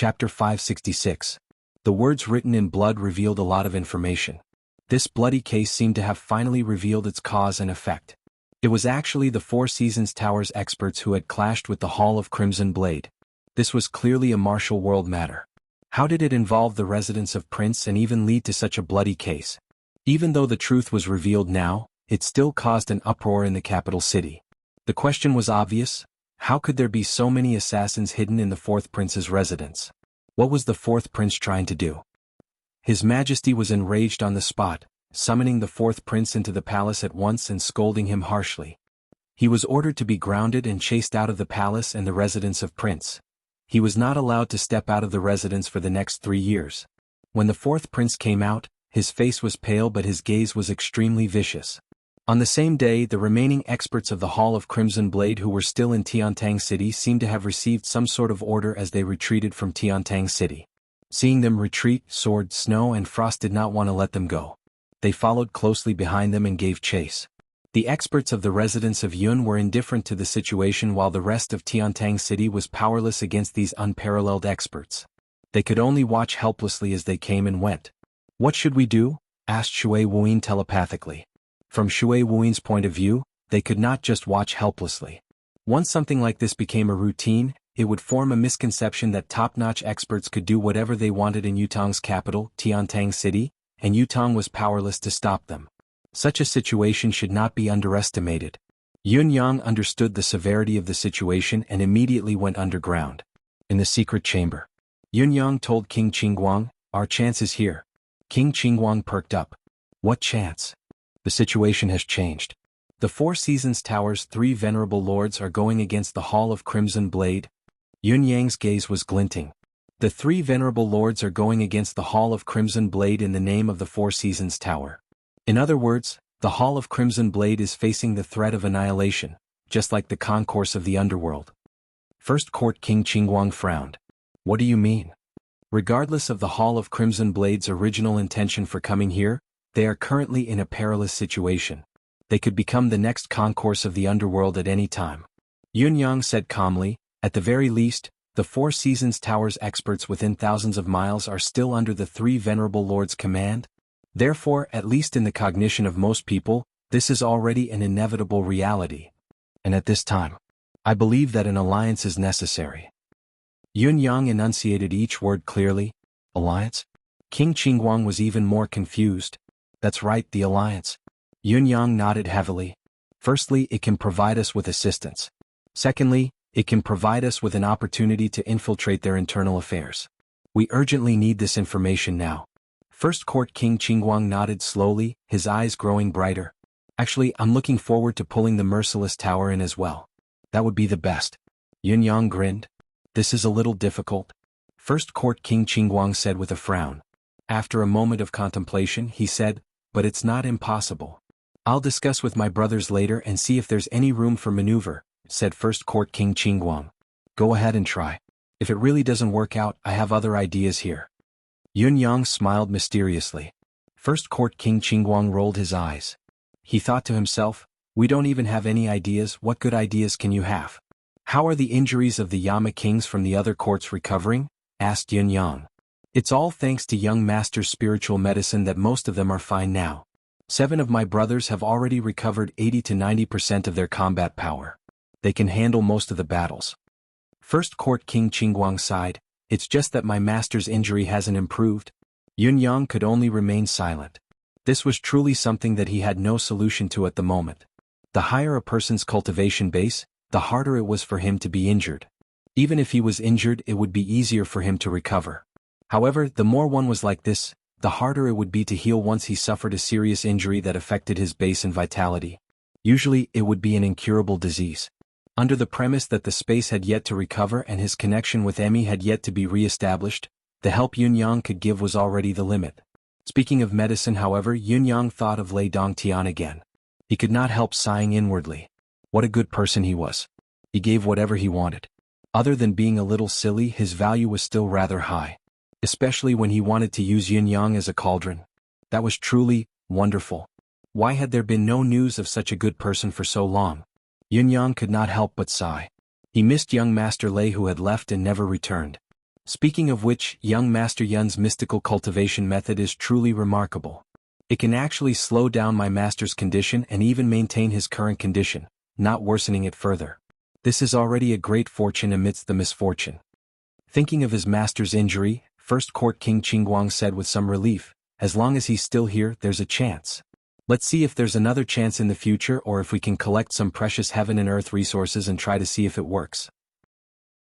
Chapter 566. The words written in blood revealed a lot of information. This bloody case seemed to have finally revealed its cause and effect. It was actually the Four Seasons Tower's experts who had clashed with the Hall of Crimson Blade. This was clearly a martial world matter. How did it involve the residence of Prince and even lead to such a bloody case? Even though the truth was revealed now, it still caused an uproar in the capital city. The question was obvious: how could there be so many assassins hidden in the Fourth Prince's residence? What was the Fourth Prince trying to do? His Majesty was enraged on the spot, summoning the Fourth Prince into the palace at once and scolding him harshly. He was ordered to be grounded and chased out of the palace and the residence of Prince. He was not allowed to step out of the residence for the next 3 years. When the Fourth Prince came out, his face was pale but his gaze was extremely vicious. On the same day, the remaining experts of the Hall of Crimson Blade who were still in Tiantang City seemed to have received some sort of order as they retreated from Tiantang City. Seeing them retreat, Sword, Snow and Frost did not want to let them go. They followed closely behind them and gave chase. The experts of the residence of Yun were indifferent to the situation while the rest of Tiantang City was powerless against these unparalleled experts. They could only watch helplessly as they came and went. "What should we do?" asked Shui Wuyin telepathically. From Shui Wuyin's point of view, they could not just watch helplessly. Once something like this became a routine, it would form a misconception that top-notch experts could do whatever they wanted in Yutong's capital, Tiantang City, and Yutong was powerless to stop them. Such a situation should not be underestimated. Yun Yang understood the severity of the situation and immediately went underground. In the secret chamber, Yun Yang told King Qingguang, "Our chance is here." King Qingguang perked up. "What chance?" "The situation has changed. The Four Seasons Tower's 3 venerable lords are going against the Hall of Crimson Blade." Yun Yang's gaze was glinting. "The 3 venerable lords are going against the Hall of Crimson Blade in the name of the Four Seasons Tower. In other words, the Hall of Crimson Blade is facing the threat of annihilation, just like the concourse of the underworld." First Court King Qingguang frowned. "What do you mean?" "Regardless of the Hall of Crimson Blade's original intention for coming here, they are currently in a perilous situation. They could become the next concourse of the underworld at any time." Yun Yang said calmly, "At the very least, the Four Seasons Tower's experts within thousands of miles are still under the 3 venerable lords' command. Therefore, at least in the cognition of most people, this is already an inevitable reality. And at this time, I believe that an alliance is necessary." Yun Yang enunciated each word clearly. "Alliance?" King Qingguang was even more confused. "That's right, the alliance." Yun Yang nodded heavily. "Firstly, it can provide us with assistance. Secondly, it can provide us with an opportunity to infiltrate their internal affairs. We urgently need this information now." First Court King Qingguang nodded slowly, his eyes growing brighter. "Actually, I'm looking forward to pulling the Merciless Tower in as well. That would be the best." Yun Yang grinned. "This is a little difficult," First Court King Qingguang said with a frown. After a moment of contemplation, he said, "But it's not impossible. I'll discuss with my brothers later and see if there's any room for maneuver," said First Court King Qingguang. "Go ahead and try. If it really doesn't work out, I have other ideas here." Yun Yang smiled mysteriously. First Court King Qingguang rolled his eyes. He thought to himself, "We don't even have any ideas. What good ideas can you have?" "How are the injuries of the Yama kings from the other courts recovering?" asked Yun Yang. "It's all thanks to young master's spiritual medicine that most of them are fine now. 7 of my brothers have already recovered 80 to 90% of their combat power. They can handle most of the battles." First Court King Qingguang sighed. "It's just that my master's injury hasn't improved." Yun Yang could only remain silent. This was truly something that he had no solution to at the moment. The higher a person's cultivation base, the harder it was for him to be injured. Even if he was injured, it would be easier for him to recover. However, the more one was like this, the harder it would be to heal once he suffered a serious injury that affected his base and vitality. Usually, it would be an incurable disease. Under the premise that the space had yet to recover and his connection with Emmy had yet to be re-established, the help Yun Yang could give was already the limit. Speaking of medicine, however, Yun Yang thought of Lei Dongtian again. He could not help sighing inwardly. What a good person he was. He gave whatever he wanted. Other than being a little silly, his value was still rather high. Especially when he wanted to use Yun Yang as a cauldron. That was truly wonderful. Why had there been no news of such a good person for so long? Yun Yang could not help but sigh. He missed young Master Lei who had left and never returned. Speaking of which, young Master Yun's mystical cultivation method is truly remarkable. It can actually slow down my master's condition and even maintain his current condition, not worsening it further. This is already a great fortune amidst the misfortune. Thinking of his master's injury, First Court King Qingguang said with some relief, as long as he's still here, there's a chance. Let's see if there's another chance in the future or if we can collect some precious heaven and earth resources and try to see if it works.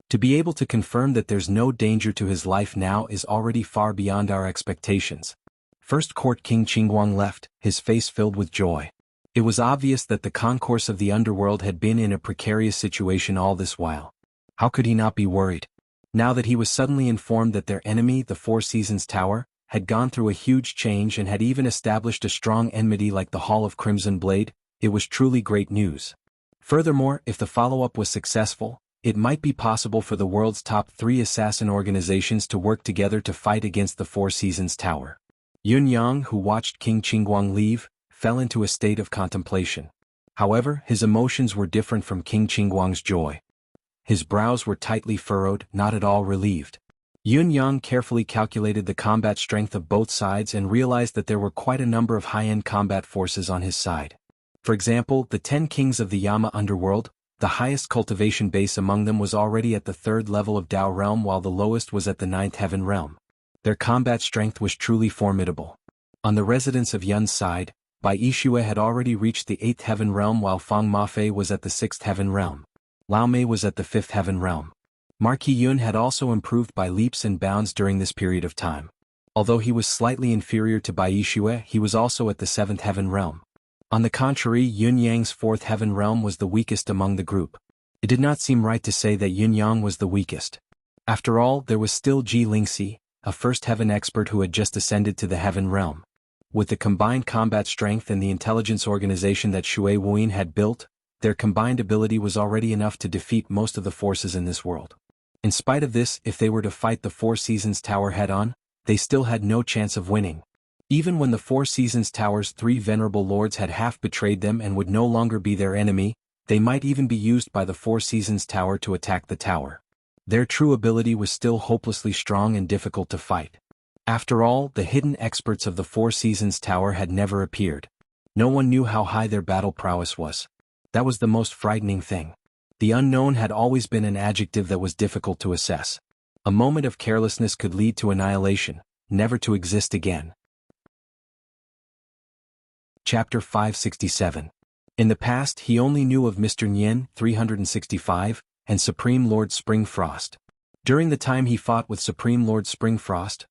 To be able to confirm that there's no danger to his life now is already far beyond our expectations. First Court King Qingguang left, his face filled with joy. It was obvious that the concourse of the underworld had been in a precarious situation all this while. How could he not be worried? Now that he was suddenly informed that their enemy, the Four Seasons Tower, had gone through a huge change and had even established a strong enmity like the Hall of Crimson Blade, it was truly great news. Furthermore, if the follow-up was successful, it might be possible for the world's top 3 assassin organizations to work together to fight against the Four Seasons Tower. Yun Yang, who watched King Qingguang leave, fell into a state of contemplation. However, his emotions were different from King Qingguang's joy. His brows were tightly furrowed, not at all relieved. Yun Yang carefully calculated the combat strength of both sides and realized that there were quite a number of high-end combat forces on his side. For example, the 10 kings of the Yama underworld, the highest cultivation base among them was already at the 3rd level of Tao realm while the lowest was at the 9th heaven realm. Their combat strength was truly formidable. On the residents of Yun's side, Bai Yixue had already reached the 8th heaven realm while Fang Mafei was at the 6th heaven realm. Lao Mei was at the 5th heaven realm. Marquis Yun had also improved by leaps and bounds during this period of time. Although he was slightly inferior to Bai Yixue, he was also at the 7th heaven realm. On the contrary, Yun Yang's 4th heaven realm was the weakest among the group. It did not seem right to say that Yun Yang was the weakest. After all, there was still Ji Lingxi, a 1st heaven expert who had just ascended to the heaven realm. With the combined combat strength and the intelligence organization that Shui Wuyin had built, their combined ability was already enough to defeat most of the forces in this world. In spite of this, if they were to fight the Four Seasons Tower head-on, they still had no chance of winning. Even when the Four Seasons Tower's 3 venerable lords had half betrayed them and would no longer be their enemy, they might even be used by the Four Seasons Tower to attack the tower. Their true ability was still hopelessly strong and difficult to fight. After all, the hidden experts of the Four Seasons Tower had never appeared. No one knew how high their battle prowess was. That was the most frightening thing. The unknown had always been an adjective that was difficult to assess. A moment of carelessness could lead to annihilation, never to exist again. Chapter 567. In the past he only knew of Mr. Nian, 365, and Supreme Lord Springfrost. During the time he fought with Supreme Lord Springfrost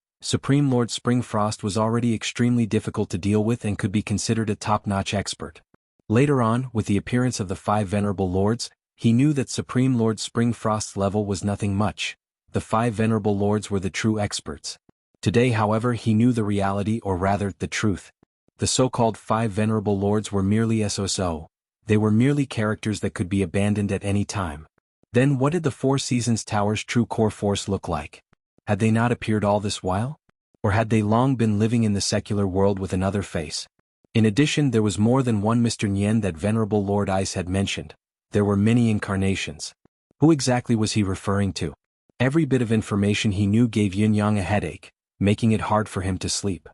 was already extremely difficult to deal with and could be considered a top-notch expert. Later on, with the appearance of the 5 venerable lords, he knew that Supreme Lord Springfrost's level was nothing much. The 5 venerable lords were the true experts. Today, however, he knew the reality, or rather, the truth. The so-called 5 venerable lords were merely SOSO. They were merely characters that could be abandoned at any time. Then what did the Four Seasons Tower's true core force look like? Had they not appeared all this while? Or had they long been living in the secular world with another face? In addition, there was more than one Mr. Nian that Venerable Lord Ice had mentioned. There were many incarnations. Who exactly was he referring to? Every bit of information he knew gave Yin Yang a headache, making it hard for him to sleep.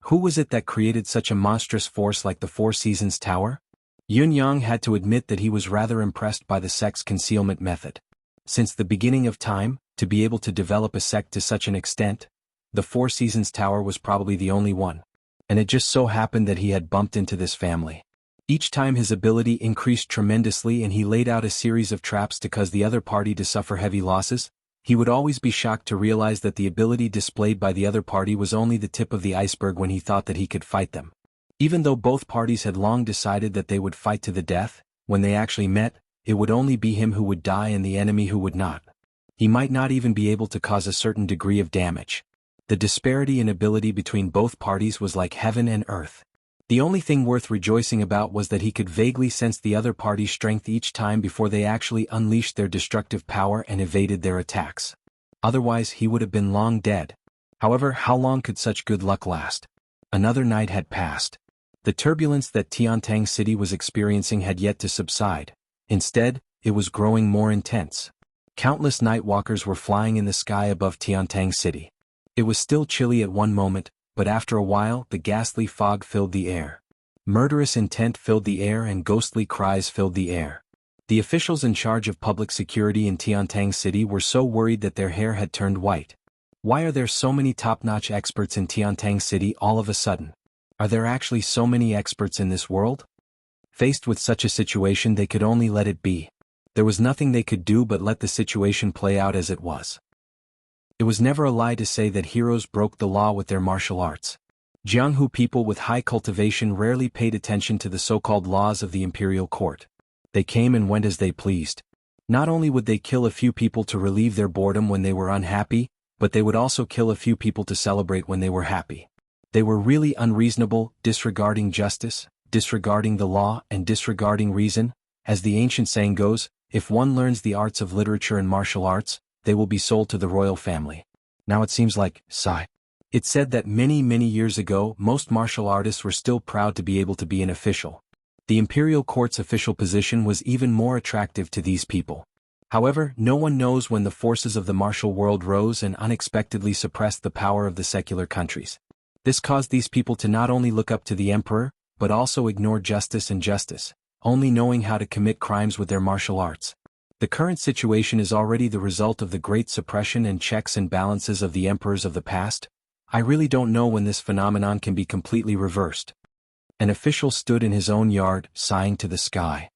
Who was it that created such a monstrous force like the Four Seasons Tower? Yun Yang had to admit that he was rather impressed by the sect's concealment method. Since the beginning of time, to be able to develop a sect to such an extent, the Four Seasons Tower was probably the only one. And it just so happened that he had bumped into this family. Each time his ability increased tremendously and he laid out a series of traps to cause the other party to suffer heavy losses, he would always be shocked to realize that the ability displayed by the other party was only the tip of the iceberg when he thought that he could fight them. Even though both parties had long decided that they would fight to the death, when they actually met, it would only be him who would die and the enemy who would not. He might not even be able to cause a certain degree of damage. The disparity in ability between both parties was like heaven and earth. The only thing worth rejoicing about was that he could vaguely sense the other party's strength each time before they actually unleashed their destructive power and evaded their attacks. Otherwise he would have been long dead. However, how long could such good luck last? Another night had passed. The turbulence that Tiantang City was experiencing had yet to subside. Instead, it was growing more intense. Countless nightwalkers were flying in the sky above Tiantang City. It was still chilly at one moment, but after a while the ghastly fog filled the air. Murderous intent filled the air and ghostly cries filled the air. The officials in charge of public security in Tiantang City were so worried that their hair had turned white. Why are there so many top-notch experts in Tiantang City all of a sudden? Are there actually so many experts in this world? Faced with such a situation, they could only let it be. There was nothing they could do but let the situation play out as it was. It was never a lie to say that heroes broke the law with their martial arts. Jianghu people with high cultivation rarely paid attention to the so-called laws of the imperial court. They came and went as they pleased. Not only would they kill a few people to relieve their boredom when they were unhappy, but they would also kill a few people to celebrate when they were happy. They were really unreasonable, disregarding justice, disregarding the law, and disregarding reason. As the ancient saying goes, if one learns the arts of literature and martial arts, they will be sold to the royal family. Now it seems like, sigh. It's said that many years ago most martial artists were still proud to be able to be an official. The imperial court's official position was even more attractive to these people. However, no one knows when the forces of the martial world rose and unexpectedly suppressed the power of the secular countries. This caused these people to not only look up to the emperor, but also ignore justice and justice, only knowing how to commit crimes with their martial arts. The current situation is already the result of the great suppression and checks and balances of the emperors of the past. I really don't know when this phenomenon can be completely reversed. An official stood in his own yard, sighing to the sky.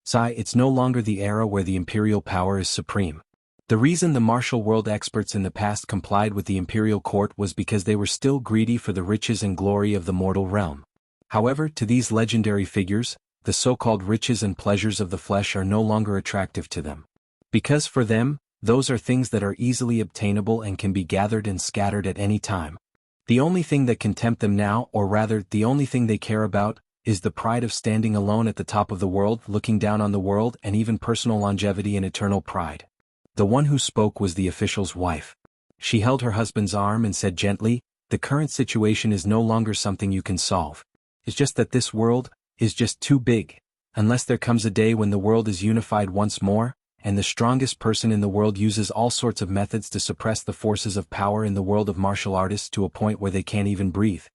Sigh, it's no longer the era where the imperial power is supreme. The reason the martial world experts in the past complied with the imperial court was because they were still greedy for the riches and glory of the mortal realm. However, to these legendary figures, the so-called riches and pleasures of the flesh are no longer attractive to them. Because for them, those are things that are easily obtainable and can be gathered and scattered at any time. The only thing that can tempt them now, or rather, the only thing they care about, is the pride of standing alone at the top of the world, looking down on the world, and even personal longevity and eternal pride. The one who spoke was the official's wife. She held her husband's arm and said gently, "The current situation is no longer something you can solve. It's just that this world is just too big. Unless there comes a day when the world is unified once more, and the strongest person in the world uses all sorts of methods to suppress the forces of power in the world of martial artists to a point where they can't even breathe.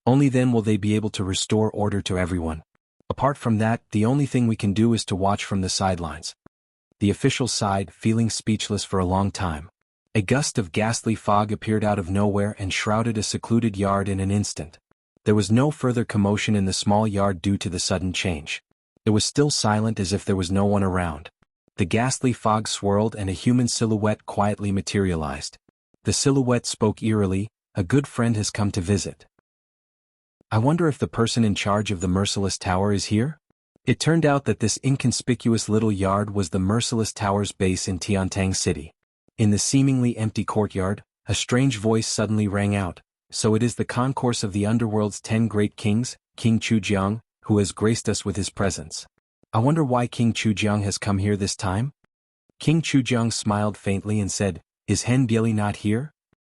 Only then will they be able to restore order to everyone. Apart from that, the only thing we can do is to watch from the sidelines." The official sighed, feeling speechless for a long time. A gust of ghastly fog appeared out of nowhere and shrouded a secluded yard in an instant. There was no further commotion in the small yard due to the sudden change. It was still silent, as if there was no one around. The ghastly fog swirled and a human silhouette quietly materialized. The silhouette spoke eerily, "A good friend has come to visit. I wonder if the person in charge of the Merciless Tower is here?" It turned out that this inconspicuous little yard was the Merciless Tower's base in Tiantang City. In the seemingly empty courtyard, a strange voice suddenly rang out, "So it is the concourse of the underworld's 10 great kings, King Chujiang, who has graced us with his presence. I wonder why King Chujiang has come here this time?" King Chujiang smiled faintly and said, "Is Hen Bieli not here?"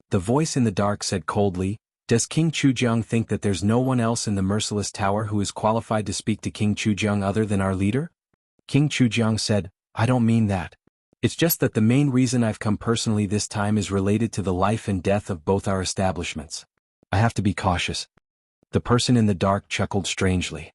The voice in the dark said coldly, "Does King Chujiang think that there's no one else in the Merciless Tower who is qualified to speak to King Chujiang other than our leader?" King Chujiang said, "I don't mean that. It's just that the main reason I've come personally this time is related to the life and death of both our establishments. I have to be cautious." The person in the dark chuckled strangely.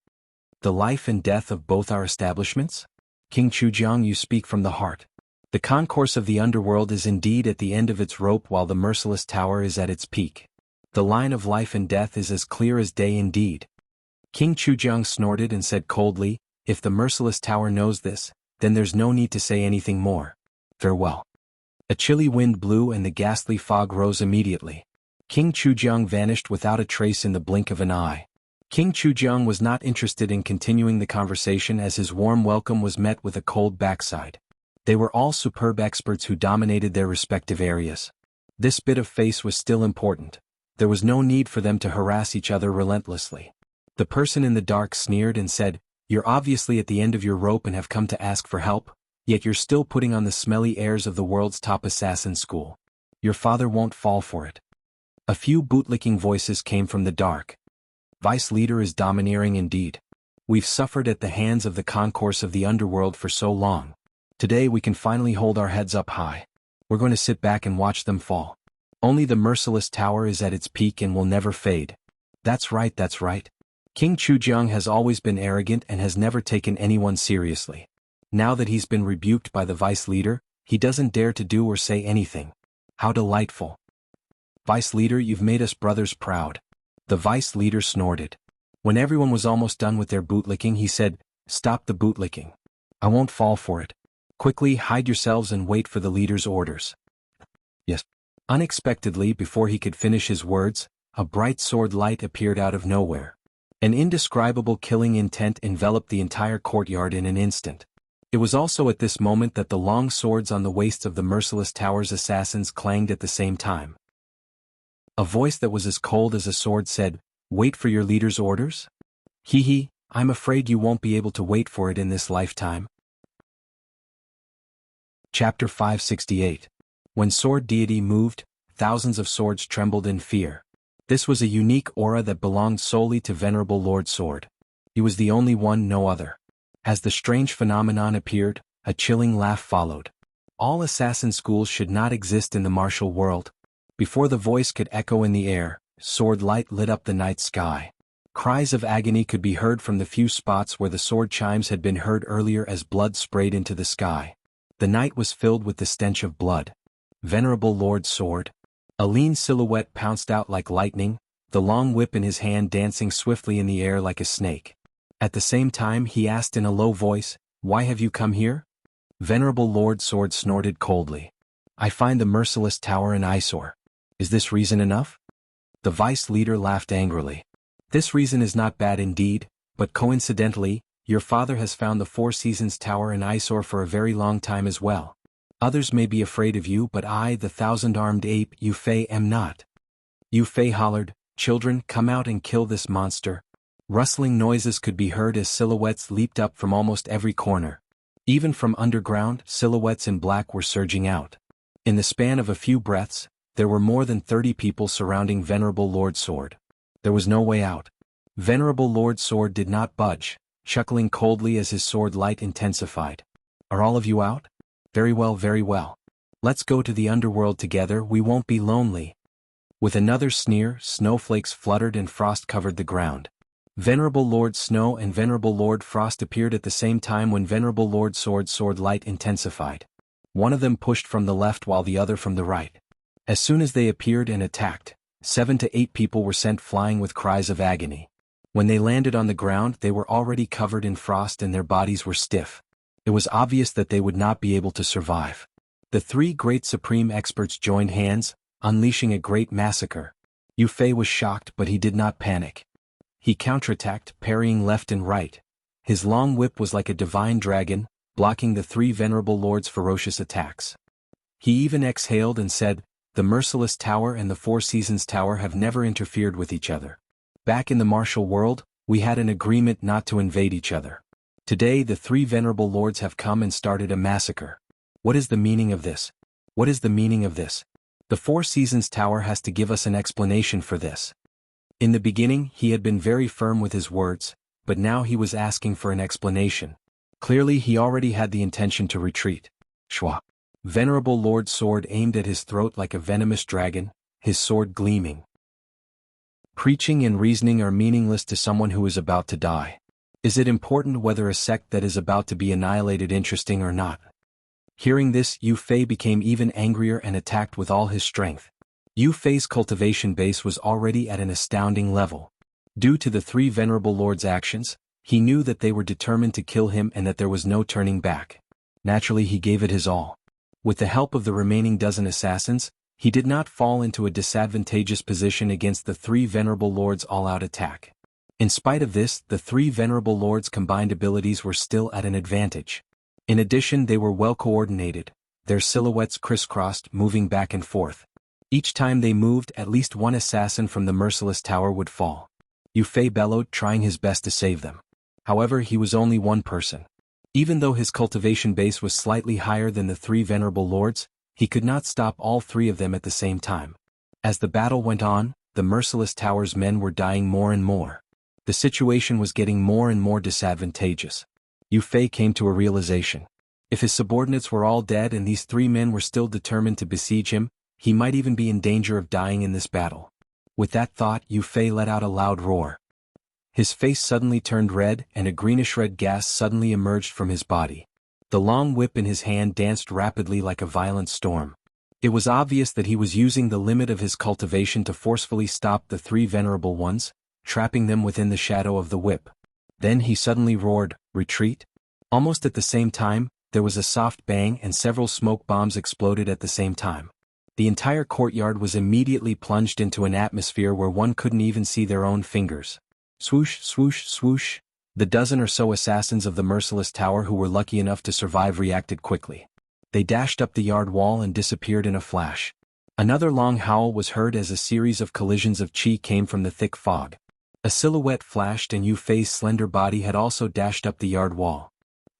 "The life and death of both our establishments? King Chujiang, you speak from the heart. The concourse of the underworld is indeed at the end of its rope while the Merciless Tower is at its peak. The line of life and death is as clear as day indeed." King Chujiang snorted and said coldly, "If the Merciless Tower knows this, then there's no need to say anything more. Farewell." A chilly wind blew and the ghastly fog rose immediately. King Chujiang vanished without a trace in the blink of an eye. King Chujiang was not interested in continuing the conversation as his warm welcome was met with a cold backside. They were all superb experts who dominated their respective areas. This bit of face was still important. There was no need for them to harass each other relentlessly. The person in the dark sneered and said, "You're obviously at the end of your rope and have come to ask for help, yet you're still putting on the smelly airs of the world's top assassin school. Your father won't fall for it." A few bootlicking voices came from the dark. "Vice leader is domineering indeed. We've suffered at the hands of the concourse of the underworld for so long. Today we can finally hold our heads up high. We're going to sit back and watch them fall. Only the merciless tower is at its peak and will never fade. That's right, that's right. King Chujiang has always been arrogant and has never taken anyone seriously. Now that he's been rebuked by the vice leader, he doesn't dare to do or say anything. How delightful. Vice leader, you've made us brothers proud. The vice leader snorted. When everyone was almost done with their bootlicking, he said, "Stop the bootlicking. I won't fall for it. Quickly hide yourselves and wait for the leader's orders." Yes. Unexpectedly, before he could finish his words, a bright sword light appeared out of nowhere. An indescribable killing intent enveloped the entire courtyard in an instant. It was also at this moment that the long swords on the waists of the merciless tower's assassins clanged at the same time. A voice that was as cold as a sword said, "Wait for your leader's orders? Hee, I'm afraid you won't be able to wait for it in this lifetime." Chapter 568. When Sword Deity moved, thousands of swords trembled in fear. This was a unique aura that belonged solely to Venerable Lord Sword. He was the only one, no other. As the strange phenomenon appeared, a chilling laugh followed. All assassin schools should not exist in the martial world. Before the voice could echo in the air, sword light lit up the night sky. Cries of agony could be heard from the few spots where the sword chimes had been heard earlier as blood sprayed into the sky. The night was filled with the stench of blood. Venerable Lord Sword. A lean silhouette pounced out like lightning, the long whip in his hand dancing swiftly in the air like a snake. At the same time he asked in a low voice, "Why have you come here?" Venerable Lord Sword snorted coldly. "I find the merciless tower an eyesore. Is this reason enough?" The vice leader laughed angrily. "This reason is not bad indeed, but coincidentally, your father has found the Four Seasons Tower an eyesore for a very long time as well. Others may be afraid of you, but I, the thousand-armed ape, Yu Fei, am not." Yu Fei hollered, "Children, come out and kill this monster." Rustling noises could be heard as silhouettes leaped up from almost every corner. Even from underground, silhouettes in black were surging out. In the span of a few breaths, there were more than 30 people surrounding Venerable Lord Sword. There was no way out. Venerable Lord Sword did not budge, chuckling coldly as his sword light intensified. "Are all of you out? Very well, very well. Let's go to the underworld together, we won't be lonely." With another sneer, snowflakes fluttered and frost covered the ground. Venerable Lord Snow and Venerable Lord Frost appeared at the same time when Venerable Lord Sword's sword light intensified. One of them pushed from the left while the other from the right. As soon as they appeared and attacked, 7 to 8 people were sent flying with cries of agony. When they landed on the ground, they were already covered in frost and their bodies were stiff. It was obvious that they would not be able to survive. The 3 great supreme experts joined hands, unleashing a great massacre. Yu Fei was shocked, but he did not panic. He counterattacked, parrying left and right. His long whip was like a divine dragon, blocking the 3 venerable lords' ferocious attacks. He even exhaled and said, "The Merciless Tower and the Four Seasons Tower have never interfered with each other. Back in the martial world, we had an agreement not to invade each other. Today the 3 venerable lords have come and started a massacre. What is the meaning of this? What is the meaning of this? The Four Seasons Tower has to give us an explanation for this." In the beginning he had been very firm with his words, but now he was asking for an explanation. Clearly he already had the intention to retreat. Shwa. Venerable Lord Sword aimed at his throat like a venomous dragon, his sword gleaming. Preaching and reasoning are meaningless to someone who is about to die. Is it important whether a sect that is about to be annihilated interesting or not? Hearing this, Yu Fei became even angrier and attacked with all his strength. Yu Fei's cultivation base was already at an astounding level. Due to the 3 venerable lords' actions, he knew that they were determined to kill him and that there was no turning back. Naturally he gave it his all. With the help of the remaining dozen assassins, he did not fall into a disadvantageous position against the 3 venerable lords' all-out attack. In spite of this, the 3 venerable lords' combined abilities were still at an advantage. In addition, they were well coordinated, their silhouettes crisscrossed, moving back and forth. Each time they moved, at least one assassin from the Merciless Tower would fall. Yu Fei bellowed, trying his best to save them. However, he was only one person. Even though his cultivation base was slightly higher than the 3 venerable lords, he could not stop all 3 of them at the same time. As the battle went on, the Merciless Tower's men were dying more and more. The situation was getting more and more disadvantageous. Yu Fei came to a realization. If his subordinates were all dead and these three men were still determined to besiege him, he might even be in danger of dying in this battle. With that thought, Yu Fei let out a loud roar. His face suddenly turned red and a greenish-red gas suddenly emerged from his body. The long whip in his hand danced rapidly like a violent storm. It was obvious that he was using the limit of his cultivation to forcefully stop the three venerable ones, trapping them within the shadow of the whip. Then he suddenly roared, "Retreat!" Almost at the same time, there was a soft bang and several smoke bombs exploded at the same time. The entire courtyard was immediately plunged into an atmosphere where one couldn't even see their own fingers. Swoosh, swoosh, swoosh. The dozen or so assassins of the merciless tower who were lucky enough to survive reacted quickly. They dashed up the yard wall and disappeared in a flash. Another long howl was heard as a series of collisions of chi came from the thick fog. A silhouette flashed and Yu Fei's slender body had also dashed up the yard wall.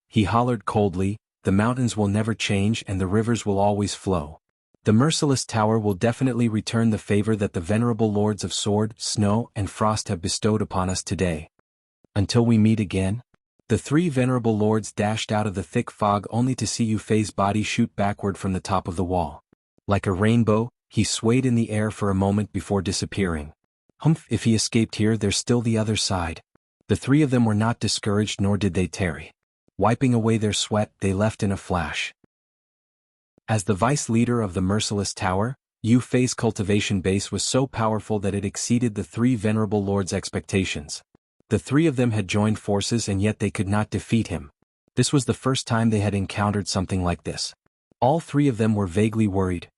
He hollered coldly, "The mountains will never change and the rivers will always flow. The merciless tower will definitely return the favor that the venerable lords of sword, snow, and frost have bestowed upon us today. Until we meet again." The three venerable lords dashed out of the thick fog only to see Yu Fei's body shoot backward from the top of the wall. Like a rainbow, he swayed in the air for a moment before disappearing. Humph, if he escaped here, there's still the other side. The three of them were not discouraged nor did they tarry. Wiping away their sweat, they left in a flash. As the vice leader of the merciless tower, Yu Fei's cultivation base was so powerful that it exceeded the three venerable lords' expectations. The three of them had joined forces and yet they could not defeat him. This was the first time they had encountered something like this. All three of them were vaguely worried.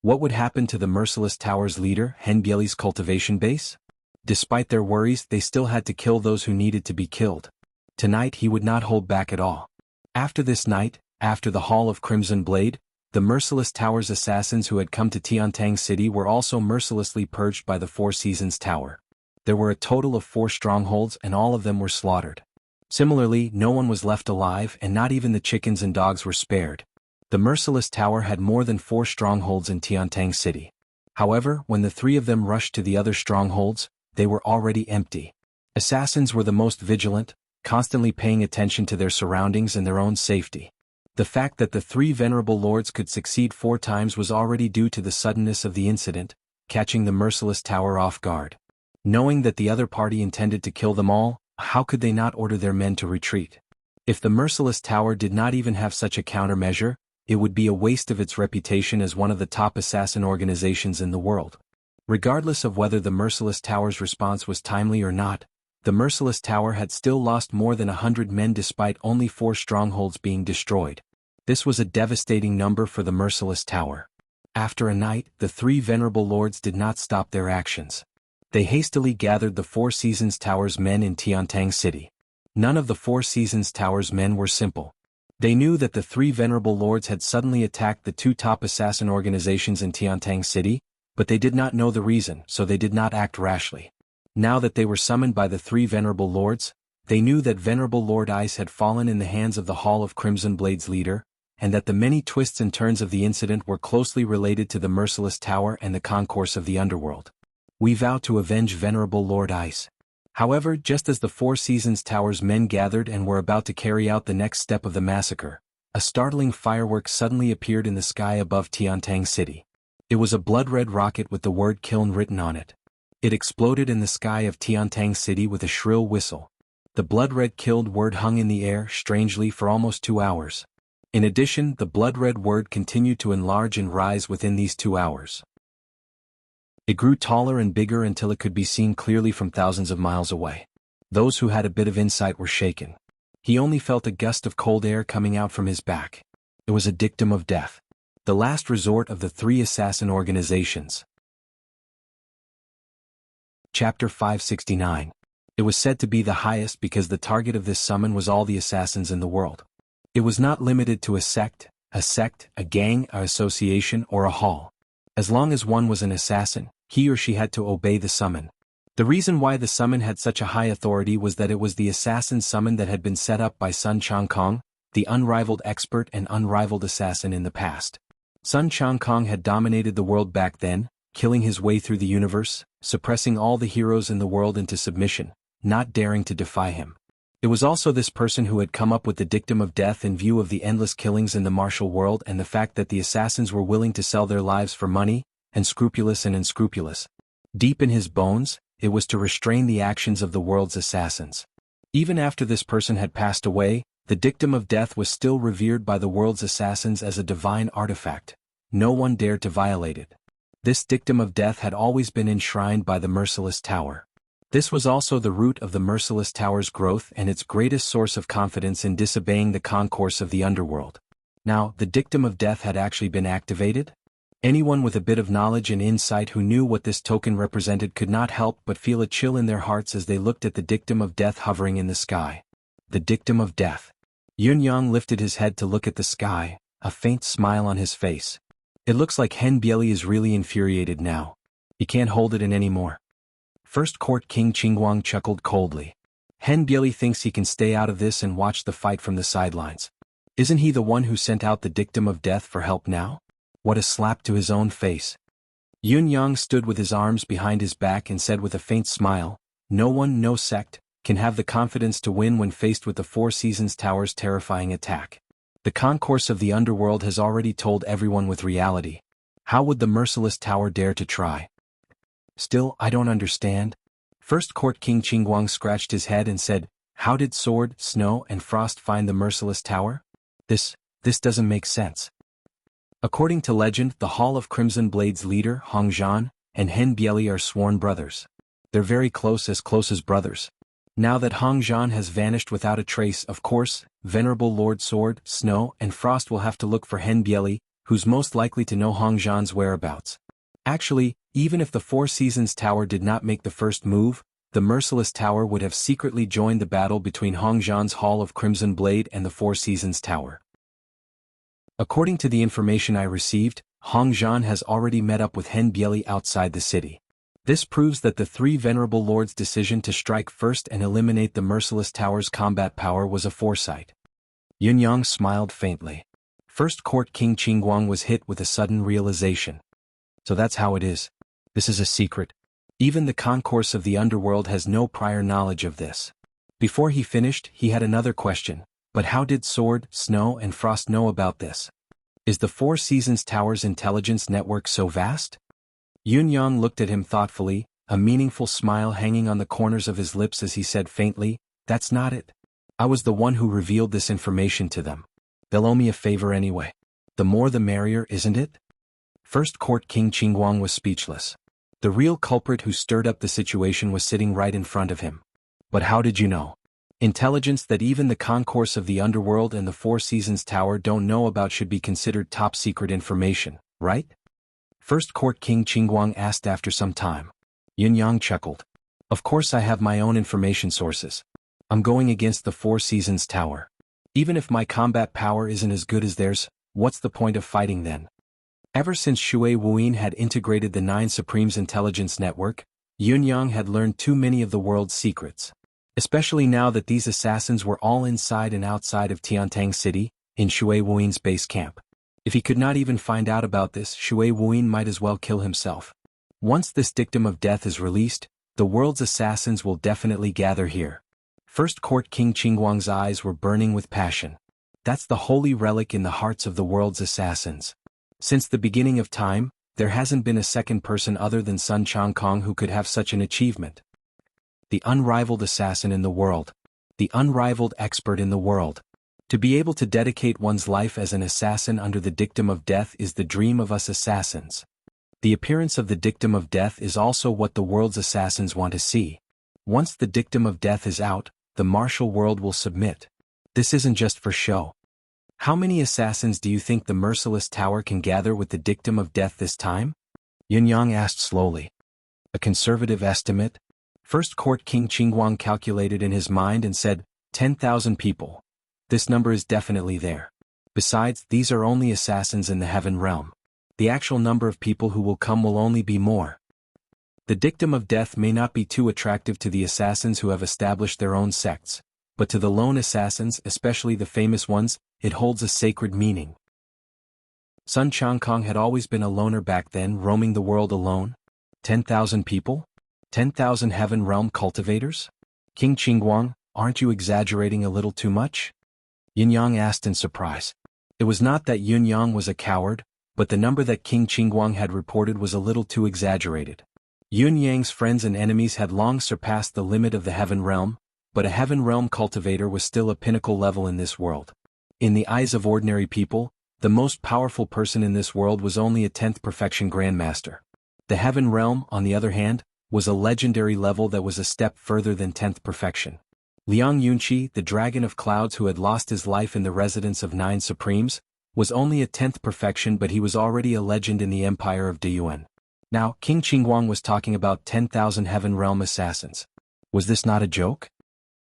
What would happen to the merciless tower's leader, Henbieli's cultivation base? Despite their worries, they still had to kill those who needed to be killed. Tonight he would not hold back at all. After this night, after the Hall of Crimson Blade, the merciless tower's assassins who had come to Tiantang City were also mercilessly purged by the Four Seasons Tower. There were a total of 4 strongholds and all of them were slaughtered. Similarly, no one was left alive and not even the chickens and dogs were spared. The merciless tower had more than 4 strongholds in Tiantang City. However, when the three of them rushed to the other strongholds, they were already empty. Assassins were the most vigilant, constantly paying attention to their surroundings and their own safety. The fact that the three venerable lords could succeed 4 times was already due to the suddenness of the incident, catching the merciless tower off guard. Knowing that the other party intended to kill them all, how could they not order their men to retreat? If the merciless tower did not even have such a countermeasure, it would be a waste of its reputation as one of the top assassin organizations in the world. Regardless of whether the merciless tower's response was timely or not, the merciless tower had still lost more than 100 men despite only 4 strongholds being destroyed. This was a devastating number for the merciless tower. After a night, the three venerable lords did not stop their actions. They hastily gathered the Four Seasons Tower's men in Tiantang City. None of the Four Seasons Tower's men were simple. They knew that the three venerable lords had suddenly attacked the 2 top assassin organizations in Tiantang City, but they did not know the reason, so they did not act rashly. Now that they were summoned by the three venerable lords, they knew that Venerable Lord Ice had fallen in the hands of the Hall of Crimson Blade's leader, and that the many twists and turns of the incident were closely related to the merciless tower and the concourse of the underworld. We vow to avenge Venerable Lord Ice. However, just as the Four Seasons Tower's men gathered and were about to carry out the next step of the massacre, a startling firework suddenly appeared in the sky above Tiantang City. It was a blood-red rocket with the word "Kiln" written on it. It exploded in the sky of Tiantang City with a shrill whistle. The blood-red "killed" word hung in the air, strangely, for almost 2 hours. In addition, the blood-red word continued to enlarge and rise within these 2 hours. It grew taller and bigger until it could be seen clearly from thousands of miles away. Those who had a bit of insight were shaken. He only felt a gust of cold air coming out from his back. It was a dictum of death. The last resort of the 3 assassin organizations. Chapter 569. It was said to be the highest because the target of this summon was all the assassins in the world. It was not limited to a sect, a gang, an association, or a hall. As long as one was an assassin, he or she had to obey the summon. The reason why the summon had such a high authority was that it was the assassin summon that had been set up by Sun Changkong, the unrivaled expert and unrivaled assassin in the past. Sun Changkong had dominated the world back then, killing his way through the universe, suppressing all the heroes in the world into submission, not daring to defy him. It was also this person who had come up with the dictum of death in view of the endless killings in the martial world and the fact that the assassins were willing to sell their lives for money, and scrupulous and unscrupulous. Deep in his bones, it was to restrain the actions of the world's assassins. Even after this person had passed away, the dictum of death was still revered by the world's assassins as a divine artifact. No one dared to violate it. This dictum of death had always been enshrined by the Merciless Tower. This was also the root of the Merciless Tower's growth and its greatest source of confidence in disobeying the concourse of the underworld. Now, the dictum of death had actually been activated? Anyone with a bit of knowledge and insight who knew what this token represented could not help but feel a chill in their hearts as they looked at the dictum of death hovering in the sky. The dictum of death. Yun-Yang lifted his head to look at the sky, a faint smile on his face. It looks like Hen Bieli is really infuriated now. He can't hold it in anymore. First Court King Qingguang chuckled coldly. Hen Bieli thinks he can stay out of this and watch the fight from the sidelines. Isn't he the one who sent out the dictum of death for help now? What a slap to his own face. Yun-Yang stood with his arms behind his back and said with a faint smile, "No one, no sect, can have the confidence to win when faced with the Four Seasons Tower's terrifying attack. The concourse of the underworld has already told everyone with reality. How would the Merciless Tower dare to try? Still, I don't understand." First Court King Qingguang scratched his head and said, "How did Sword, Snow, and Frost find the Merciless Tower? This doesn't make sense." According to legend, the Hall of Crimson Blade's leader, Hong Zhan, and Hen Bieli are sworn brothers. They're very close as brothers. Now that Hong Zhan has vanished without a trace, of course, Venerable Lord Sword, Snow, and Frost will have to look for Hen Bieli, who's most likely to know Hong Zhan's whereabouts. Actually, even if the Four Seasons Tower did not make the first move, the Merciless Tower would have secretly joined the battle between Hong Zhan's Hall of Crimson Blade and the Four Seasons Tower. According to the information I received, Hong Zhan has already met up with Hen Bieli outside the city. This proves that the three Venerable Lords' decision to strike first and eliminate the Merciless Tower's combat power was a foresight. Yun-Yang smiled faintly. First Court King Qingguang was hit with a sudden realization. So that's how it is. This is a secret. Even the concourse of the underworld has no prior knowledge of this. Before he finished, he had another question. But how did Sword, Snow, and Frost know about this? Is the Four Seasons Tower's intelligence network so vast? Yun-Yang looked at him thoughtfully, a meaningful smile hanging on the corners of his lips as he said faintly, "That's not it. I was the one who revealed this information to them. They'll owe me a favor anyway. The more the merrier, isn't it?" First Court King Qingguang was speechless. The real culprit who stirred up the situation was sitting right in front of him. "But how did you know? Intelligence that even the concourse of the underworld and the Four Seasons Tower don't know about should be considered top-secret information, right?" First Court King Qingguang asked after some time. Yun-Yang chuckled. "Of course I have my own information sources. I'm going against the Four Seasons Tower. Even if my combat power isn't as good as theirs, what's the point of fighting then?" Ever since Shui Wuyin had integrated the Nine Supremes intelligence network, Yun-Yang had learned too many of the world's secrets. Especially now that these assassins were all inside and outside of Tiantang City, in Shui Wuyin's base camp. If he could not even find out about this, Shui Wuyin might as well kill himself. Once this dictum of death is released, the world's assassins will definitely gather here. First Court King Qingguang's eyes were burning with passion. That's the holy relic in the hearts of the world's assassins. Since the beginning of time, there hasn't been a second person other than Sun Changkong who could have such an achievement. The unrivaled assassin in the world. The unrivaled expert in the world. To be able to dedicate one's life as an assassin under the dictum of death is the dream of us assassins. The appearance of the dictum of death is also what the world's assassins want to see. Once the dictum of death is out, the martial world will submit. This isn't just for show. How many assassins do you think the Merciless Tower can gather with the dictum of death this time? Yun-Yang asked slowly. A conservative estimate? First Court King Qingguang calculated in his mind and said, 10,000 people. This number is definitely there. Besides, these are only assassins in the heaven realm. The actual number of people who will come will only be more. The dictum of death may not be too attractive to the assassins who have established their own sects, but to the lone assassins, especially the famous ones, it holds a sacred meaning. Sun Changkong had always been a loner back then, roaming the world alone. 10,000 people? 10,000 heaven realm cultivators? King Qingguang, aren't you exaggerating a little too much? Yun Yang asked in surprise. It was not that Yun Yang was a coward, but the number that King Qingguang had reported was a little too exaggerated. Yun Yang's friends and enemies had long surpassed the limit of the Heaven Realm, but a Heaven Realm cultivator was still a pinnacle level in this world. In the eyes of ordinary people, the most powerful person in this world was only a 10th perfection Grandmaster. The Heaven Realm, on the other hand, was a legendary level that was a step further than 10th perfection. Liang Yunqi, the Dragon of Clouds who had lost his life in the residence of 9 Supremes, was only a 10th perfection, but he was already a legend in the empire of Deyuan. Now, King Qingguang was talking about 10,000 Heaven Realm assassins. Was this not a joke?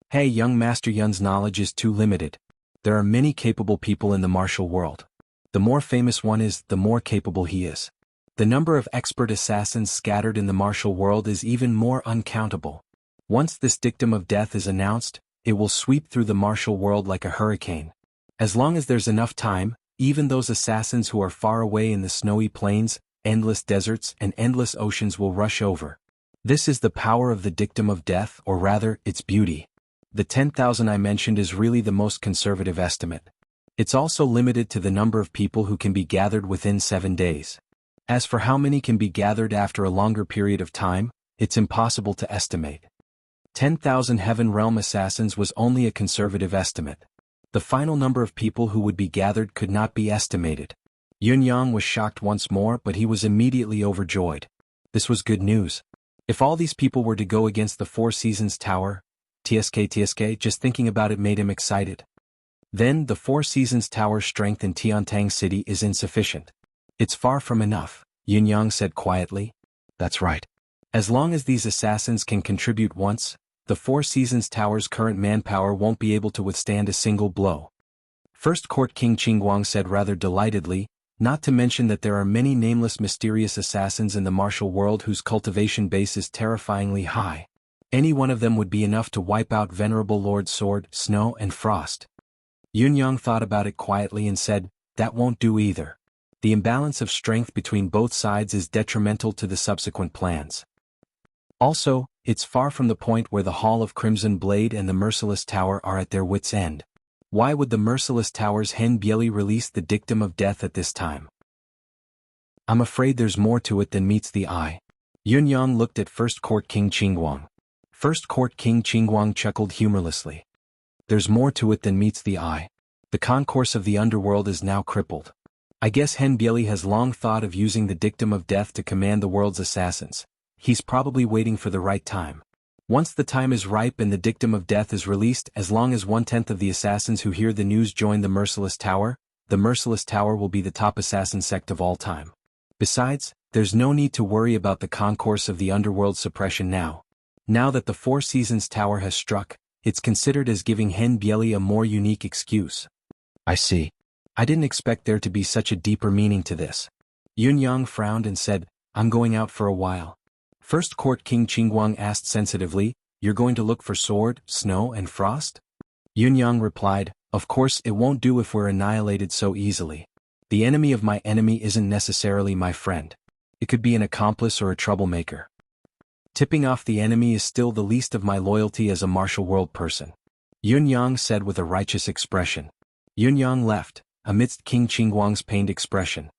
Hey, young Master Yun's knowledge is too limited. There are many capable people in the martial world. The more famous one is, the more capable he is. The number of expert assassins scattered in the martial world is even more uncountable. Once this dictum of death is announced, it will sweep through the martial world like a hurricane. As long as there's enough time, even those assassins who are far away in the snowy plains, endless deserts, and endless oceans will rush over. This is the power of the dictum of death, or rather, its beauty. The 10,000 I mentioned is really the most conservative estimate. It's also limited to the number of people who can be gathered within 7 days. As for how many can be gathered after a longer period of time, it's impossible to estimate. 10,000 Heaven Realm assassins was only a conservative estimate. The final number of people who would be gathered could not be estimated. Yun Yang was shocked once more, but he was immediately overjoyed. This was good news. If all these people were to go against the Four Seasons Tower, TSK, just thinking about it made him excited. Then the Four Seasons Tower's strength in Tiantang City is insufficient. It's far from enough, Yun Yang said quietly. That's right. As long as these assassins can contribute once, the Four Seasons Tower's current manpower won't be able to withstand a single blow. First Court King Qingguang said rather delightedly, not to mention that there are many nameless mysterious assassins in the martial world whose cultivation base is terrifyingly high. Any one of them would be enough to wipe out Venerable Lord Sword, Snow, and Frost. Yun Yang thought about it quietly and said, that won't do either. The imbalance of strength between both sides is detrimental to the subsequent plans. Also, it's far from the point where the Hall of Crimson Blade and the Merciless Tower are at their wits' end. Why would the Merciless Tower's Hen Bieli release the dictum of death at this time? I'm afraid there's more to it than meets the eye. Yun Yang looked at First Court King Qingguang. First Court King Qingguang chuckled humorlessly. There's more to it than meets the eye. The concourse of the underworld is now crippled. I guess Hen Bieli has long thought of using the dictum of death to command the world's assassins. He's probably waiting for the right time. Once the time is ripe and the dictum of death is released, as long as 1/10 of the assassins who hear the news join the Merciless Tower will be the top assassin sect of all time. Besides, there's no need to worry about the concourse of the underworld suppression now. Now that the Four Seasons Tower has struck, it's considered as giving Hen Bieli a more unique excuse. I see. I didn't expect there to be such a deeper meaning to this. Yun Yang frowned and said, I'm going out for a while. First Court King Qingguang asked sensitively, you're going to look for Sword, Snow, and Frost? Yun Yang replied, of course it won't do if we're annihilated so easily. The enemy of my enemy isn't necessarily my friend. It could be an accomplice or a troublemaker. Tipping off the enemy is still the least of my loyalty as a martial world person. Yun Yang said with a righteous expression. Yun Yang left, amidst King Qingguang's pained expression.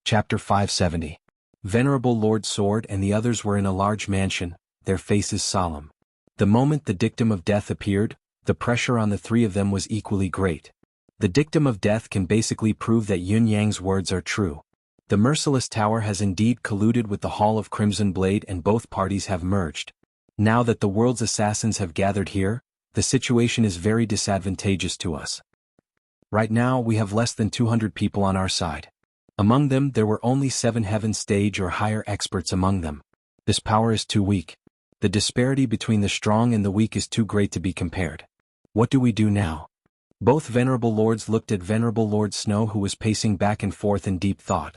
Chapter 570. Venerable Lord Sword and the others were in a large mansion, their faces solemn. The moment the dictum of death appeared, the pressure on the three of them was equally great. The dictum of death can basically prove that Yun Yang's words are true. The Merciless Tower has indeed colluded with the Hall of Crimson Blade and both parties have merged. Now that the world's assassins have gathered here, the situation is very disadvantageous to us. Right now we have less than 200 people on our side. Among them there were only 7 heaven stage or higher experts among them. This power is too weak. The disparity between the strong and the weak is too great to be compared. What do we do now? Both Venerable Lords looked at Venerable Lord Snow who was pacing back and forth in deep thought.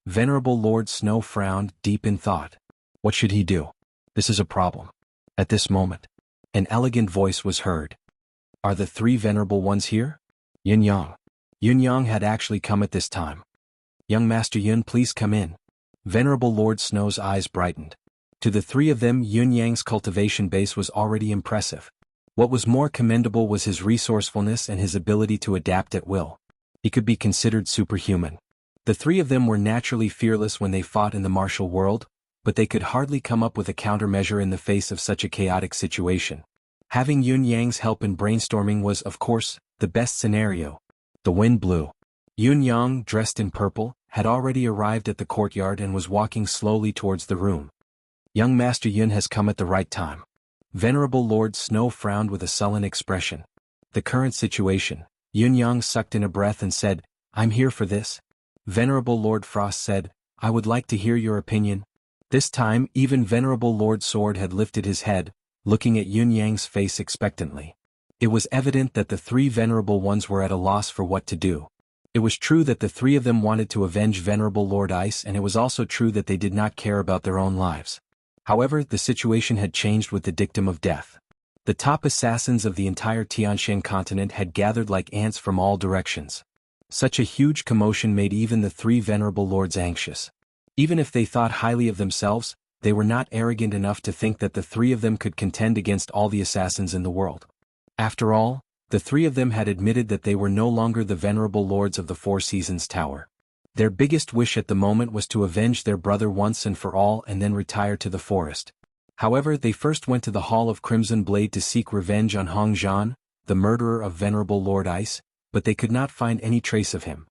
Venerable Lord Snow frowned, deep in thought. What should he do? This is a problem. At this moment, an elegant voice was heard. Are the 3 venerable ones here? Yun Yang. Yun Yang had actually come at this time. Young Master Yun, please come in. Venerable Lord Snow's eyes brightened. To the three of them, Yun Yang's cultivation base was already impressive. What was more commendable was his resourcefulness and his ability to adapt at will. He could be considered superhuman. The three of them were naturally fearless when they fought in the martial world, but they could hardly come up with a countermeasure in the face of such a chaotic situation. Having Yun Yang's help in brainstorming was, of course, the best scenario. The wind blew. Yun Yang, dressed in purple, had already arrived at the courtyard and was walking slowly towards the room. Young Master Yun has come at the right time. Venerable Lord Snow frowned with a sullen expression. The current situation. Yun Yang sucked in a breath and said, "I'm here for this." Venerable Lord Frost said, "I would like to hear your opinion." This time, even Venerable Lord Sword had lifted his head, looking at Yun Yang's face expectantly. It was evident that the three Venerable Ones were at a loss for what to do. It was true that the three of them wanted to avenge Venerable Lord Ice, and it was also true that they did not care about their own lives. However, the situation had changed with the dictum of death. The top assassins of the entire Tianshan continent had gathered like ants from all directions. Such a huge commotion made even the three Venerable Lords anxious. Even if they thought highly of themselves, they were not arrogant enough to think that the three of them could contend against all the assassins in the world. After all, the three of them had admitted that they were no longer the Venerable Lords of the Four Seasons Tower. Their biggest wish at the moment was to avenge their brother once and for all and then retire to the forest. However, they first went to the Hall of Crimson Blade to seek revenge on Hong Zhan, the murderer of Venerable Lord Ice, but they could not find any trace of him.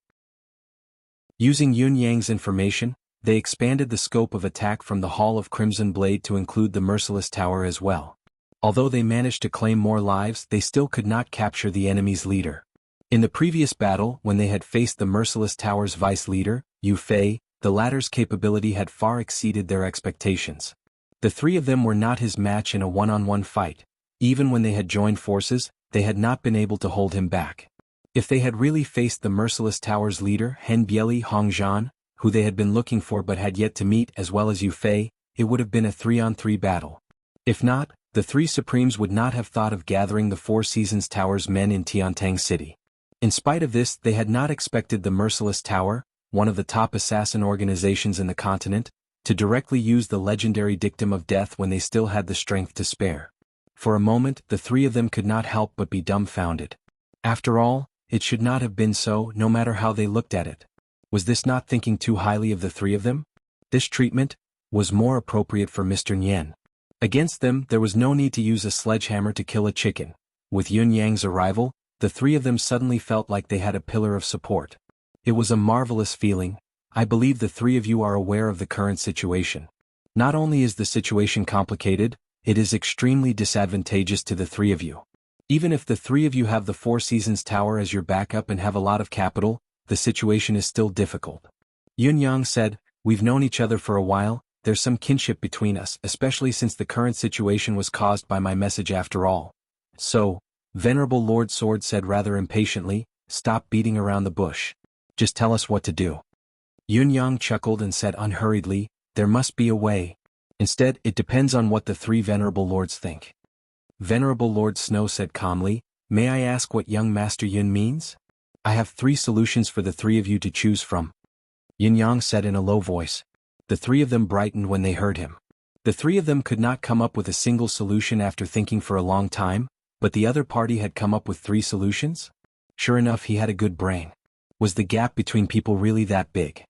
Using Yun Yang's information, they expanded the scope of attack from the Hall of Crimson Blade to include the Merciless Tower as well. Although they managed to claim more lives, they still could not capture the enemy's leader. In the previous battle, when they had faced the Merciless Tower's vice leader, Yu Fei, the latter's capability had far exceeded their expectations. The three of them were not his match in a one-on-one fight. Even when they had joined forces, they had not been able to hold him back. If they had really faced the Merciless Tower's leader, Hen Bieli Hong Zhan, who they had been looking for but had yet to meet, as well as Yu Fei, it would have been a 3-on-3 battle. If not, the three Supremes would not have thought of gathering the Four Seasons Tower's men in Tiantang City. In spite of this, they had not expected the Merciless Tower, one of the top assassin organizations in the continent, to directly use the legendary dictum of death when they still had the strength to spare. For a moment, the three of them could not help but be dumbfounded. After all, it should not have been so, no matter how they looked at it. Was this not thinking too highly of the three of them? This treatment was more appropriate for Mr. Nyen. Against them, there was no need to use a sledgehammer to kill a chicken. With Yun Yang's arrival, the three of them suddenly felt like they had a pillar of support. It was a marvelous feeling. I believe the three of you are aware of the current situation. Not only is the situation complicated, it is extremely disadvantageous to the three of you. Even if the three of you have the Four Seasons Tower as your backup and have a lot of capital, the situation is still difficult. Yun Yang said, "We've known each other for a while, there's some kinship between us, especially since the current situation was caused by my message after all." So, Venerable Lord Sword said rather impatiently, "Stop beating around the bush. Just tell us what to do." Yun Yang chuckled and said unhurriedly, "There must be a way. Instead, it depends on what the three Venerable Lords think." Venerable Lord Snow said calmly, "May I ask what young Master Yun means? I have 3 solutions for the three of you to choose from." Yun Yang said in a low voice. The three of them brightened when they heard him. The three of them could not come up with a single solution after thinking for a long time, but the other party had come up with 3 solutions? Sure enough, he had a good brain. Was the gap between people really that big?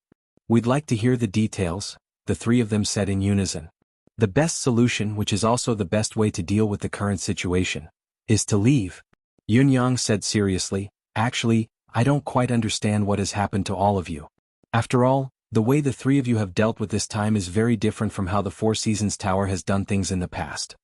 "We'd like to hear the details," the three of them said in unison. "The best solution, which is also the best way to deal with the current situation, is to leave." Yun Yang said seriously, "Actually, I don't quite understand what has happened to all of you. After all, the way the three of you have dealt with this time is very different from how the Four Seasons Tower has done things in the past."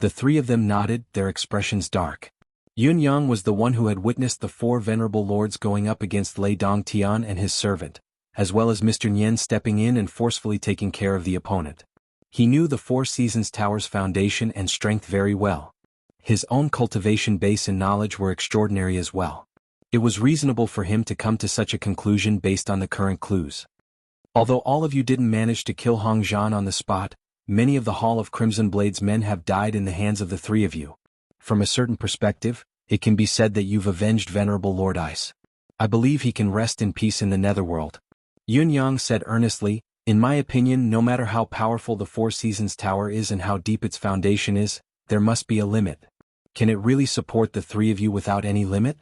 The three of them nodded, their expressions dark. Yun Yang was the one who had witnessed the 4 Venerable Lords going up against Lei Dong Tian and his servant, as well as Mr. Nyen stepping in and forcefully taking care of the opponent. He knew the Four Seasons Tower's foundation and strength very well. His own cultivation base and knowledge were extraordinary as well. It was reasonable for him to come to such a conclusion based on the current clues. Although all of you didn't manage to kill Hong Zhan on the spot, many of the Hall of Crimson Blade's men have died in the hands of the three of you. From a certain perspective, it can be said that you've avenged Venerable Lord Ice. I believe he can rest in peace in the netherworld." Yun Yang said earnestly, In my opinion, no matter how powerful the Four Seasons Tower is and how deep its foundation is, there must be a limit. Can it really support the three of you without any limit?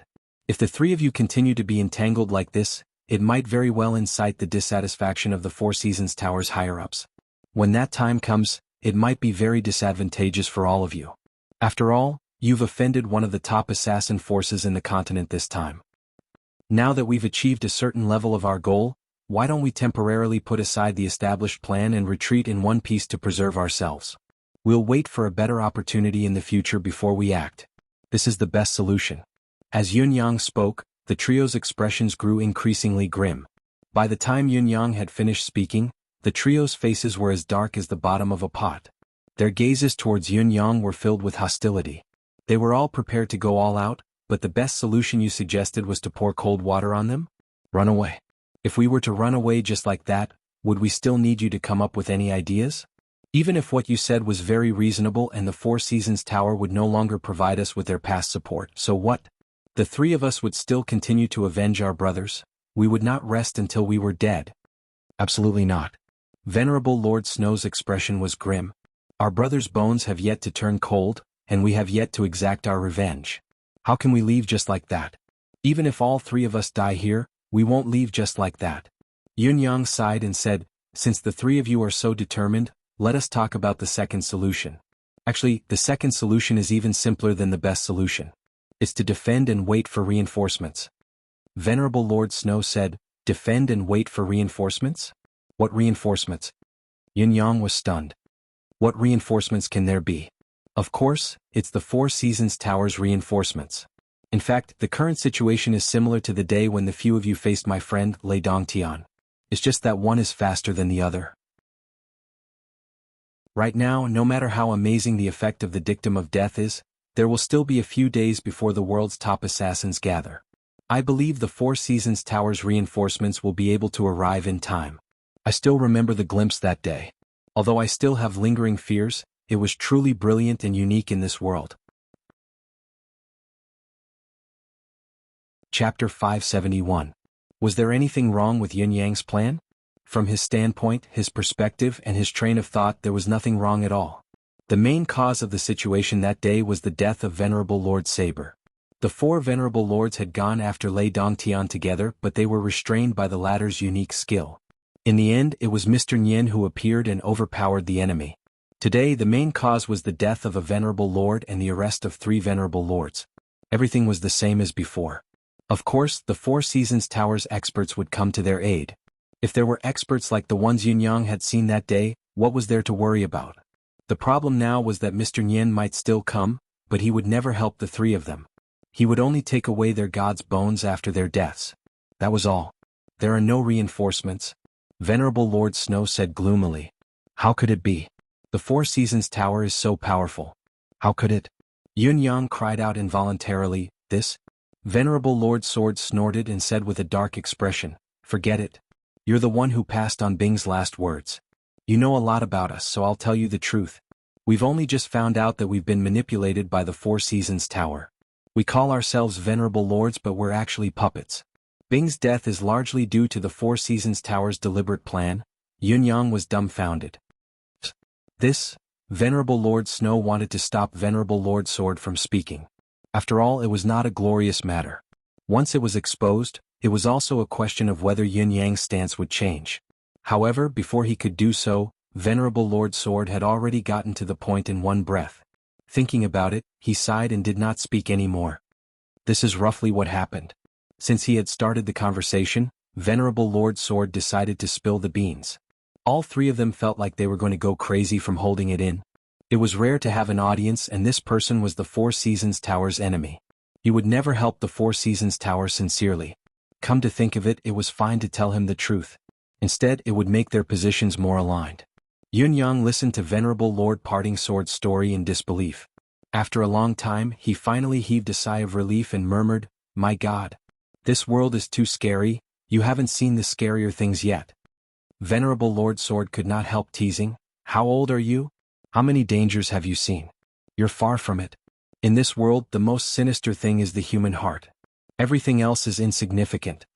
If the three of you continue to be entangled like this, it might very well incite the dissatisfaction of the Four Seasons Tower's higher-ups. When that time comes, it might be very disadvantageous for all of you. After all, you've offended one of the top assassin forces in the continent this time. Now that we've achieved a certain level of our goal, why don't we temporarily put aside the established plan and retreat in one piece to preserve ourselves? We'll wait for a better opportunity in the future before we act. This is the best solution. As Yun Yang spoke, the trio's expressions grew increasingly grim. By the time Yun Yang had finished speaking, the trio's faces were as dark as the bottom of a pot. Their gazes towards Yun Yang were filled with hostility. They were all prepared to go all out, but the best solution you suggested was to pour cold water on them? Run away. If we were to run away just like that, would we still need you to come up with any ideas? Even if what you said was very reasonable and the Four Seasons Tower would no longer provide us with their past support, so what? The three of us would still continue to avenge our brothers. We would not rest until we were dead. Absolutely not. Venerable Lord Snow's expression was grim. Our brothers' bones have yet to turn cold, and we have yet to exact our revenge. How can we leave just like that? Even if all three of us die here, we won't leave just like that. Yun Yang sighed and said, since the three of you are so determined, let us talk about the second solution. Actually, the second solution is even simpler than the best solution. It's to defend and wait for reinforcements. Venerable Lord Snow said, defend and wait for reinforcements? What reinforcements? Yun Yang was stunned. What reinforcements can there be? Of course, it's the Four Seasons Tower's reinforcements. In fact, the current situation is similar to the day when the few of you faced my friend, Lei Dongtian. It's just that one is faster than the other. Right now, no matter how amazing the effect of the dictum of death is, there will still be a few days before the world's top assassins gather. I believe the Four Seasons Tower's reinforcements will be able to arrive in time. I still remember the glimpse that day. Although I still have lingering fears, it was truly brilliant and unique in this world. Chapter 571. Was there anything wrong with Yun Yang's plan? From his standpoint, his perspective, and his train of thought, there was nothing wrong at all. The main cause of the situation that day was the death of Venerable Lord Saber. The four Venerable Lords had gone after Lei Dongtian together, but they were restrained by the latter's unique skill. In the end, it was Mr. Nyen who appeared and overpowered the enemy. Today, the main cause was the death of a Venerable Lord and the arrest of 3 Venerable Lords. Everything was the same as before. Of course, the Four Seasons Tower's experts would come to their aid. If there were experts like the ones Yun Yang had seen that day, what was there to worry about? The problem now was that Mr. Nyen might still come, but he would never help the 3 of them. He would only take away their gods' bones after their deaths. That was all. There are no reinforcements. Venerable Lord Snow said gloomily. How could it be? The Four Seasons Tower is so powerful. How could it? Yun Yang cried out involuntarily, this? Venerable Lord Sword snorted and said with a dark expression, forget it. You're the one who passed on Bing's last words. You know a lot about us, so I'll tell you the truth. We've only just found out that we've been manipulated by the Four Seasons Tower. We call ourselves Venerable Lords, but we're actually puppets. Bing's death is largely due to the Four Seasons Tower's deliberate plan. Yun Yang was dumbfounded. This? Venerable Lord Snow wanted to stop Venerable Lord Sword from speaking. After all, it was not a glorious matter. Once it was exposed, it was also a question of whether Yun Yang's stance would change. However, before he could do so, Venerable Lord Sword had already gotten to the point in one breath. Thinking about it, he sighed and did not speak any more. This is roughly what happened. Since he had started the conversation, Venerable Lord Sword decided to spill the beans. All 3 of them felt like they were going to go crazy from holding it in. It was rare to have an audience, and this person was the Four Seasons Tower's enemy. He would never help the Four Seasons Tower sincerely. Come to think of it, it was fine to tell him the truth. Instead, it would make their positions more aligned. Yun Yang listened to Venerable Lord Parting Sword's story in disbelief. After a long time, he finally heaved a sigh of relief and murmured, my God. This world is too scary, you haven't seen the scarier things yet. Venerable Lord Sword could not help teasing, how old are you? How many dangers have you seen? You're far from it. In this world, the most sinister thing is the human heart. Everything else is insignificant.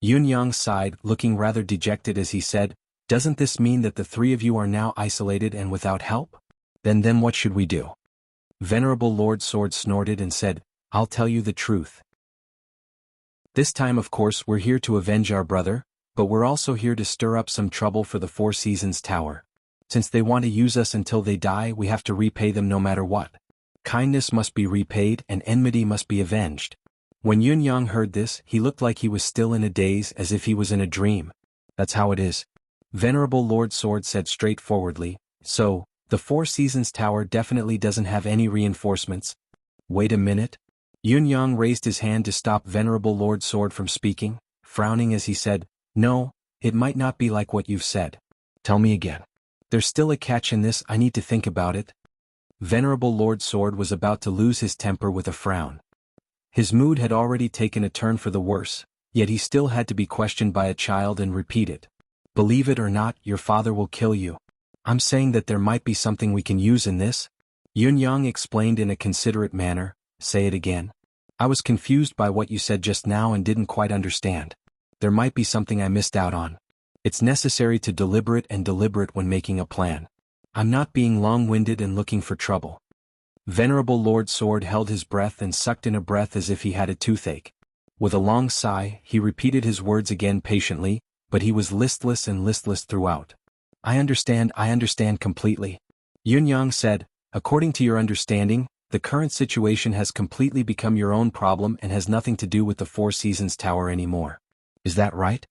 Yun Yang sighed, looking rather dejected as he said, Doesn't this mean that the three of you are now isolated and without help? Then what should we do? Venerable Lord Sword snorted and said, I'll tell you the truth. This time of course we're here to avenge our brother, but we're also here to stir up some trouble for the Four Seasons Tower. Since they want to use us until they die, we have to repay them no matter what. Kindness must be repaid and enmity must be avenged. When Yun Yang heard this, he looked like he was still in a daze, as if he was in a dream. That's how it is. Venerable Lord Sword said straightforwardly, so, the Four Seasons Tower definitely doesn't have any reinforcements. Wait a minute. Yun Yang raised his hand to stop Venerable Lord Sword from speaking, frowning as he said, no, it might not be like what you've said. Tell me again. There's still a catch in this, I need to think about it. Venerable Lord Sword was about to lose his temper with a frown. His mood had already taken a turn for the worse, yet he still had to be questioned by a child and repeat it. Believe it or not, your father will kill you. I'm saying that there might be something we can use in this. Yun Yang explained in a considerate manner, say it again. I was confused by what you said just now and didn't quite understand. There might be something I missed out on. It's necessary to deliberate when making a plan. I'm not being long-winded and looking for trouble. Venerable Lord Sword held his breath and sucked in a breath as if he had a toothache. With a long sigh, he repeated his words again patiently, but he was listless throughout. I understand completely. Yun Yang said, according to your understanding, the current situation has completely become your own problem and has nothing to do with the Four Seasons Tower anymore. Is that right?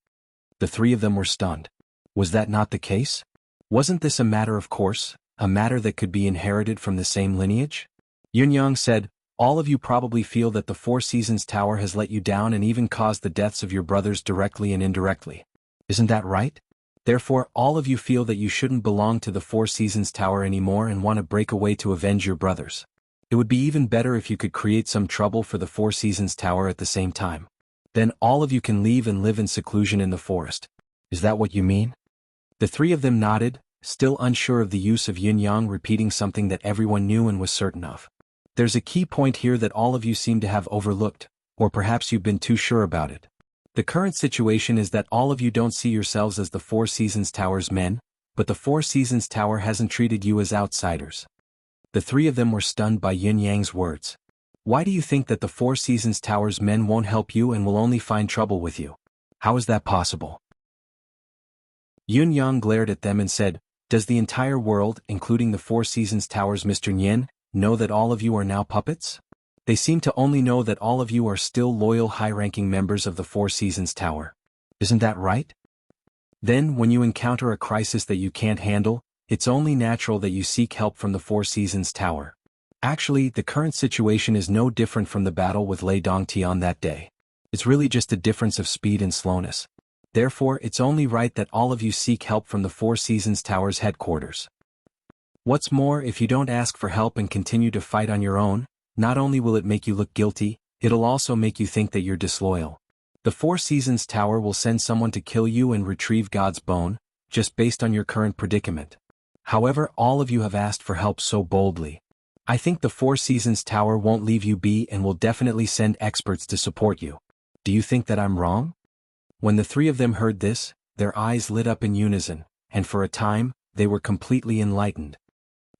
The three of them were stunned. Was that not the case? Wasn't this a matter of course, a matter that could be inherited from the same lineage? Yun Yang said, all of you probably feel that the Four Seasons Tower has let you down and even caused the deaths of your brothers directly and indirectly. Isn't that right? Therefore, all of you feel that you shouldn't belong to the Four Seasons Tower anymore and want to break away to avenge your brothers. It would be even better if you could create some trouble for the Four Seasons Tower at the same time. Then all of you can leave and live in seclusion in the forest. Is that what you mean? The three of them nodded, still unsure of the use of Yun Yang repeating something that everyone knew and was certain of. There's a key point here that all of you seem to have overlooked, or perhaps you've been too sure about it. The current situation is that all of you don't see yourselves as the Four Seasons Tower's men, but the Four Seasons Tower hasn't treated you as outsiders. The three of them were stunned by Yun Yang's words. Why do you think that the Four Seasons Tower's men won't help you and will only find trouble with you? How is that possible? Yun Yang glared at them and said, does the entire world, including the Four Seasons Tower's Mr. Nyen, know that all of you are now puppets? They seem to only know that all of you are still loyal high-ranking members of the Four Seasons Tower. Isn't that right? Then, when you encounter a crisis that you can't handle, it's only natural that you seek help from the Four Seasons Tower. Actually, the current situation is no different from the battle with Lei Dongtian that day. It's really just a difference of speed and slowness. Therefore, it's only right that all of you seek help from the Four Seasons Tower's headquarters. What's more, if you don't ask for help and continue to fight on your own, not only will it make you look guilty, it'll also make you think that you're disloyal. The Four Seasons Tower will send someone to kill you and retrieve God's bone, just based on your current predicament. However, all of you have asked for help so boldly. I think the Four Seasons Tower won't leave you be and will definitely send experts to support you. Do you think that I'm wrong? When the three of them heard this, their eyes lit up in unison, and for a time, they were completely enlightened.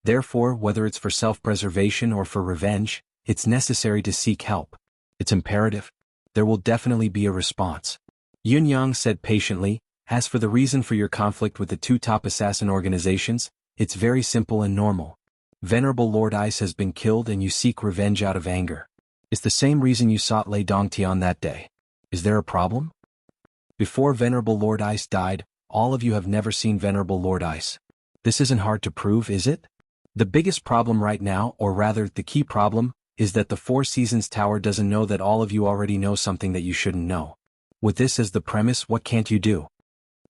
Therefore, whether it's for self-preservation or for revenge, it's necessary to seek help. It's imperative. There will definitely be a response. Yun Yang said patiently, as for the reason for your conflict with the two top assassin organizations, it's very simple and normal. Venerable Lord Ice has been killed and you seek revenge out of anger. It's the same reason you sought Lei Dongtian that day. Is there a problem? Before Venerable Lord Ice died, all of you have never seen Venerable Lord Ice. This isn't hard to prove, is it? The biggest problem right now, or rather the key problem, is that the Four Seasons Tower doesn't know that all of you already know something that you shouldn't know. With this as the premise, what can't you do?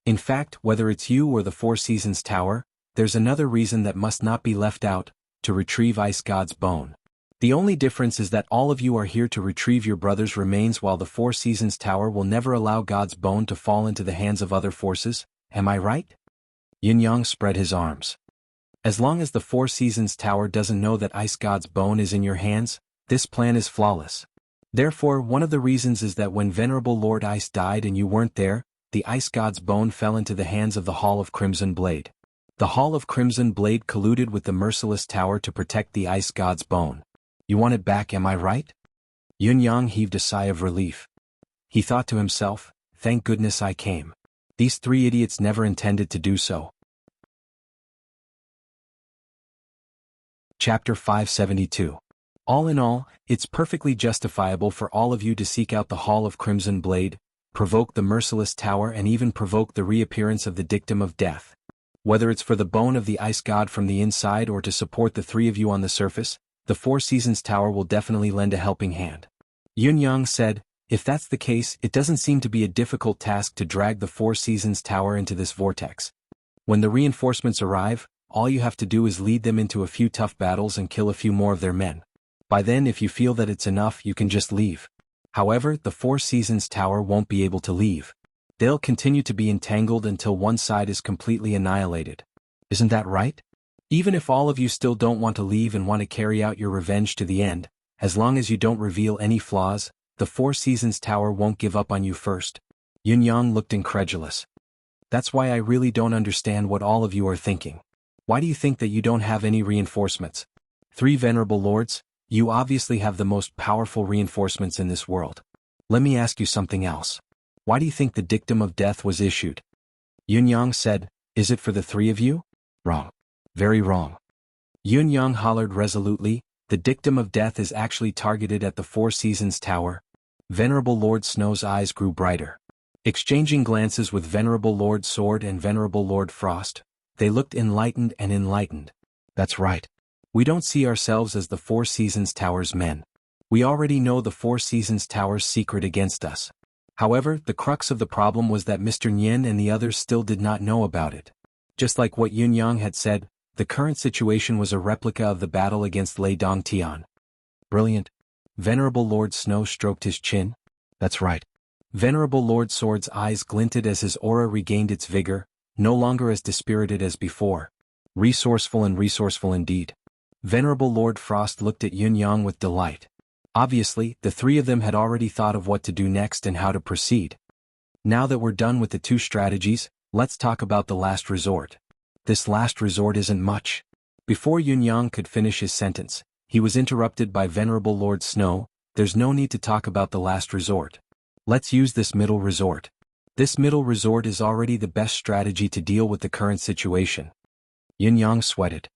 In fact, whether it's you or the Four Seasons Tower, there's another reason that must not be left out, to retrieve Ice God's bone. The only difference is that all of you are here to retrieve your brother's remains while the Four Seasons Tower will never allow God's bone to fall into the hands of other forces, am I right? Yin Yang spread his arms. As long as the Four Seasons Tower doesn't know that Ice God's bone is in your hands, this plan is flawless. Therefore, one of the reasons is that when Venerable Lord Ice died and you weren't there, the ice god's bone fell into the hands of the Hall of Crimson Blade. The Hall of Crimson Blade colluded with the merciless tower to protect the ice god's bone. You want it back, am I right? Yun Yang heaved a sigh of relief. He thought to himself, thank goodness I came. These three idiots never intended to do so. Chapter 572. All in all, it's perfectly justifiable for all of you to seek out the Hall of Crimson Blade, provoke the merciless tower and even provoke the reappearance of the dictum of death. Whether it's for the bone of the ice god from the inside or to support the three of you on the surface, the Four Seasons Tower will definitely lend a helping hand. Yun Yang said, if that's the case, it doesn't seem to be a difficult task to drag the Four Seasons Tower into this vortex. When the reinforcements arrive, all you have to do is lead them into a few tough battles and kill a few more of their men. By then, if you feel that it's enough, you can just leave. However, the Four Seasons Tower won't be able to leave. They'll continue to be entangled until one side is completely annihilated. Isn't that right? Even if all of you still don't want to leave and want to carry out your revenge to the end, as long as you don't reveal any flaws, the Four Seasons Tower won't give up on you first. Yun Yang looked incredulous. That's why I really don't understand what all of you are thinking. Why do you think that you don't have any reinforcements? Three venerable lords, you obviously have the most powerful reinforcements in this world. Let me ask you something else. Why do you think the dictum of death was issued? Yun Yang said, is it for the three of you? Wrong. Very wrong. Yun Yang hollered resolutely, the dictum of death is actually targeted at the Four Seasons Tower. Venerable Lord Snow's eyes grew brighter. Exchanging glances with Venerable Lord Sword and Venerable Lord Frost, they looked enlightened and enlightened. That's right. We don't see ourselves as the Four Seasons Tower's men. We already know the Four Seasons Tower's secret against us. However, the crux of the problem was that Mr. Nian and the others still did not know about it. Just like what Yun Yang had said, the current situation was a replica of the battle against Lei Dongtian. Brilliant. Venerable Lord Snow stroked his chin. That's right. Venerable Lord Sword's eyes glinted as his aura regained its vigor, no longer as dispirited as before. Resourceful and resourceful indeed. Venerable Lord Frost looked at Yun Yang with delight. Obviously, the three of them had already thought of what to do next and how to proceed. Now that we're done with the two strategies, let's talk about the last resort. This last resort isn't much. Before Yun Yang could finish his sentence, he was interrupted by Venerable Lord Snow. There's no need to talk about the last resort. Let's use this middle resort. This middle resort is already the best strategy to deal with the current situation. Yun Yang sweated.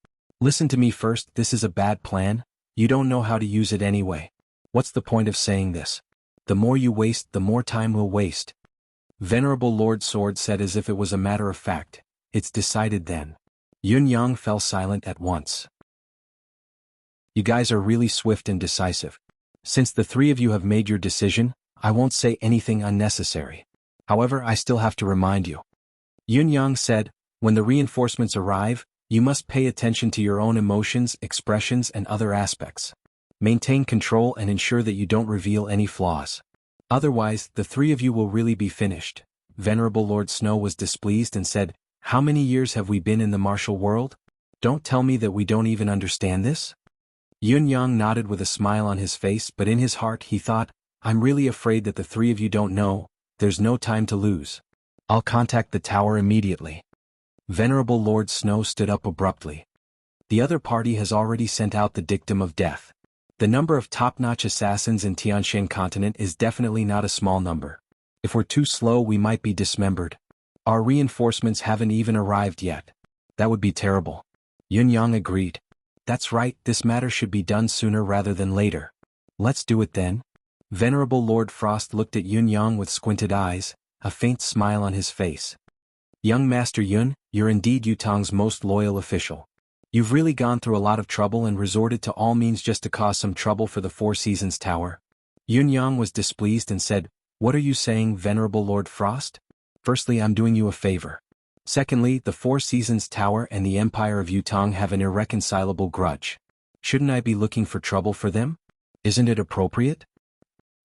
Listen to me first, this is a bad plan. You don't know how to use it anyway. What's the point of saying this? The more you waste, the more time we'll waste. Venerable Lord Sword said as if it was a matter of fact. It's decided then. Yun Yang fell silent at once. You guys are really swift and decisive. Since the three of you have made your decision, I won't say anything unnecessary. However, I still have to remind you. Yun Yang said, when the reinforcements arrive, you must pay attention to your own emotions, expressions and other aspects. Maintain control and ensure that you don't reveal any flaws. Otherwise, the three of you will really be finished. Venerable Lord Snow was displeased and said, how many years have we been in the martial world? Don't tell me that we don't even understand this? Yun Yang nodded with a smile on his face, but in his heart he thought, I'm really afraid that the three of you don't know. There's no time to lose. I'll contact the tower immediately. Venerable Lord Snow stood up abruptly. The other party has already sent out the dictum of death. The number of top-notch assassins in Tianshan continent is definitely not a small number. If we're too slow, we might be dismembered. Our reinforcements haven't even arrived yet. That would be terrible. Yun Yang agreed. That's right, this matter should be done sooner rather than later. Let's do it then. Venerable Lord Frost looked at Yun Yang with squinted eyes, a faint smile on his face. Young Master Yun, you're indeed Yutong's most loyal official. You've really gone through a lot of trouble and resorted to all means just to cause some trouble for the Four Seasons Tower. Yun Yang was displeased and said, what are you saying, Venerable Lord Frost? Firstly, I'm doing you a favor. Secondly, the Four Seasons Tower and the Empire of Yutong have an irreconcilable grudge. Shouldn't I be looking for trouble for them? Isn't it appropriate?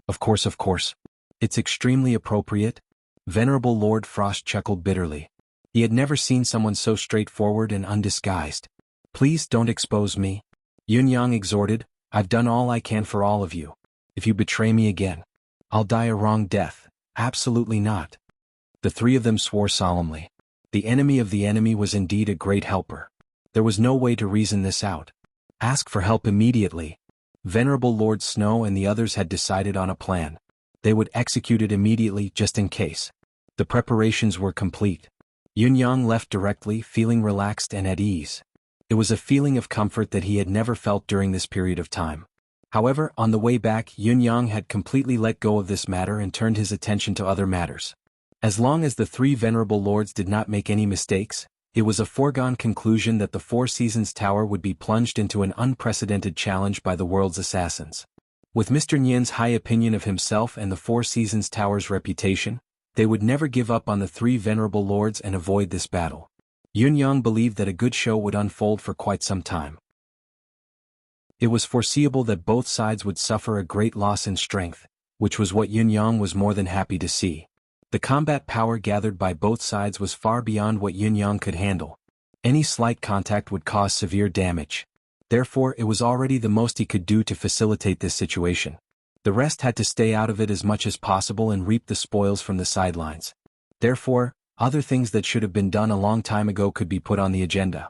Of course. It's extremely appropriate. Venerable Lord Frost chuckled bitterly. He had never seen someone so straightforward and undisguised. Please don't expose me. Yun Yang exhorted, I've done all I can for all of you. If you betray me again, I'll die a wrong death. Absolutely not. The three of them swore solemnly. The enemy of the enemy was indeed a great helper. There was no way to reason this out. Ask for help immediately. Venerable Lord Snow and the others had decided on a plan. They would execute it immediately just in case. The preparations were complete. Yun-yang left directly, feeling relaxed and at ease. It was a feeling of comfort that he had never felt during this period of time. However, on the way back, Yun-yang had completely let go of this matter and turned his attention to other matters. As long as the three venerable lords did not make any mistakes, it was a foregone conclusion that the Four Seasons Tower would be plunged into an unprecedented challenge by the world's assassins. With Mr. Nian's high opinion of himself and the Four Seasons Tower's reputation, they would never give up on the three venerable lords and avoid this battle. Yun-yang believed that a good show would unfold for quite some time. It was foreseeable that both sides would suffer a great loss in strength, which was what Yun-yang was more than happy to see. The combat power gathered by both sides was far beyond what Yun-yang could handle. Any slight contact would cause severe damage. Therefore, it was already the most he could do to facilitate this situation. The rest had to stay out of it as much as possible and reap the spoils from the sidelines. Therefore, other things that should have been done a long time ago could be put on the agenda.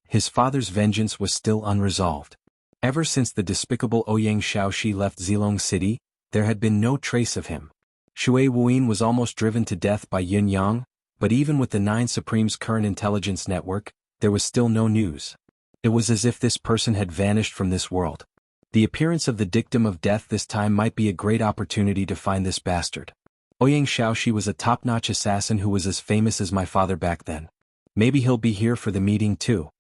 His father's vengeance was still unresolved. Ever since the despicable Ouyang Shaoxi left Zilong City, there had been no trace of him. Shui Wuyin was almost driven to death by Yun-yang, but even with the Nine Supremes' current intelligence network, there was still no news. It was as if this person had vanished from this world. The appearance of the dictum of death this time might be a great opportunity to find this bastard. Ouyang Shaoxi was a top-notch assassin who was as famous as my father back then. Maybe he'll be here for the meeting too.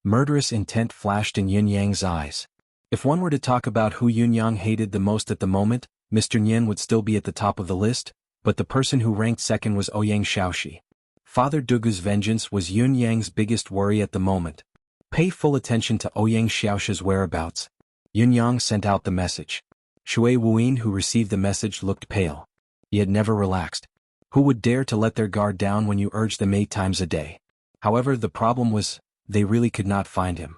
Murderous intent flashed in Yun-yang's eyes. If one were to talk about who Yun-yang hated the most at the moment, Mr. Nian would still be at the top of the list, but the person who ranked second was Ouyang Shaoxi. Father Dugu's vengeance was Yun-yang's biggest worry at the moment. Pay full attention to Ouyang Shaoxi's whereabouts. Yun-yang sent out the message. Shui Wuyin, who received the message, looked pale. He had never relaxed. Who would dare to let their guard down when you urged them 8 times a day? However, the problem was, they really could not find him.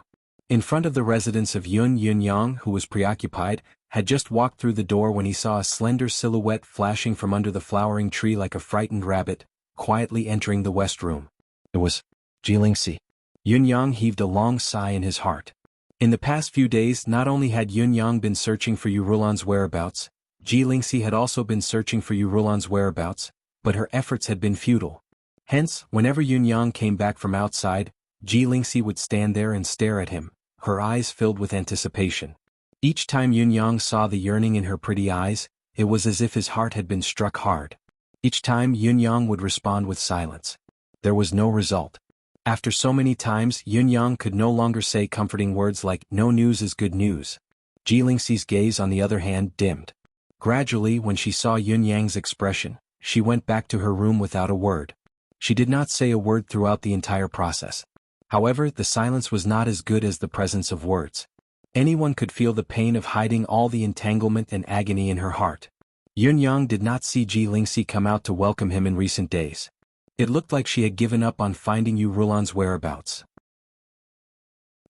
In front of the residence of Yun-yang, who was preoccupied, had just walked through the door when he saw a slender silhouette flashing from under the flowering tree like a frightened rabbit, quietly entering the west room. It was Jilingxi. Yun-yang heaved a long sigh in his heart. In the past few days, not only had Yun-yang been searching for Yurulan's whereabouts, Jilingxi had also been searching for Yurulan's whereabouts, but her efforts had been futile. Hence, whenever Yun-yang came back from outside, Jilingxi would stand there and stare at him, her eyes filled with anticipation. Each time Yun-yang saw the yearning in her pretty eyes, it was as if his heart had been struck hard. Each time Yun-yang would respond with silence. There was no result. After so many times, Yun-yang could no longer say comforting words like, "No news is good news." Jilingxi's gaze, on the other hand, dimmed. Gradually, when she saw Yun-yang's expression, she went back to her room without a word. She did not say a word throughout the entire process. However, the silence was not as good as the presence of words. Anyone could feel the pain of hiding all the entanglement and agony in her heart. Yun-yang did not see Jilingxi come out to welcome him in recent days. It looked like she had given up on finding Yurulan's whereabouts.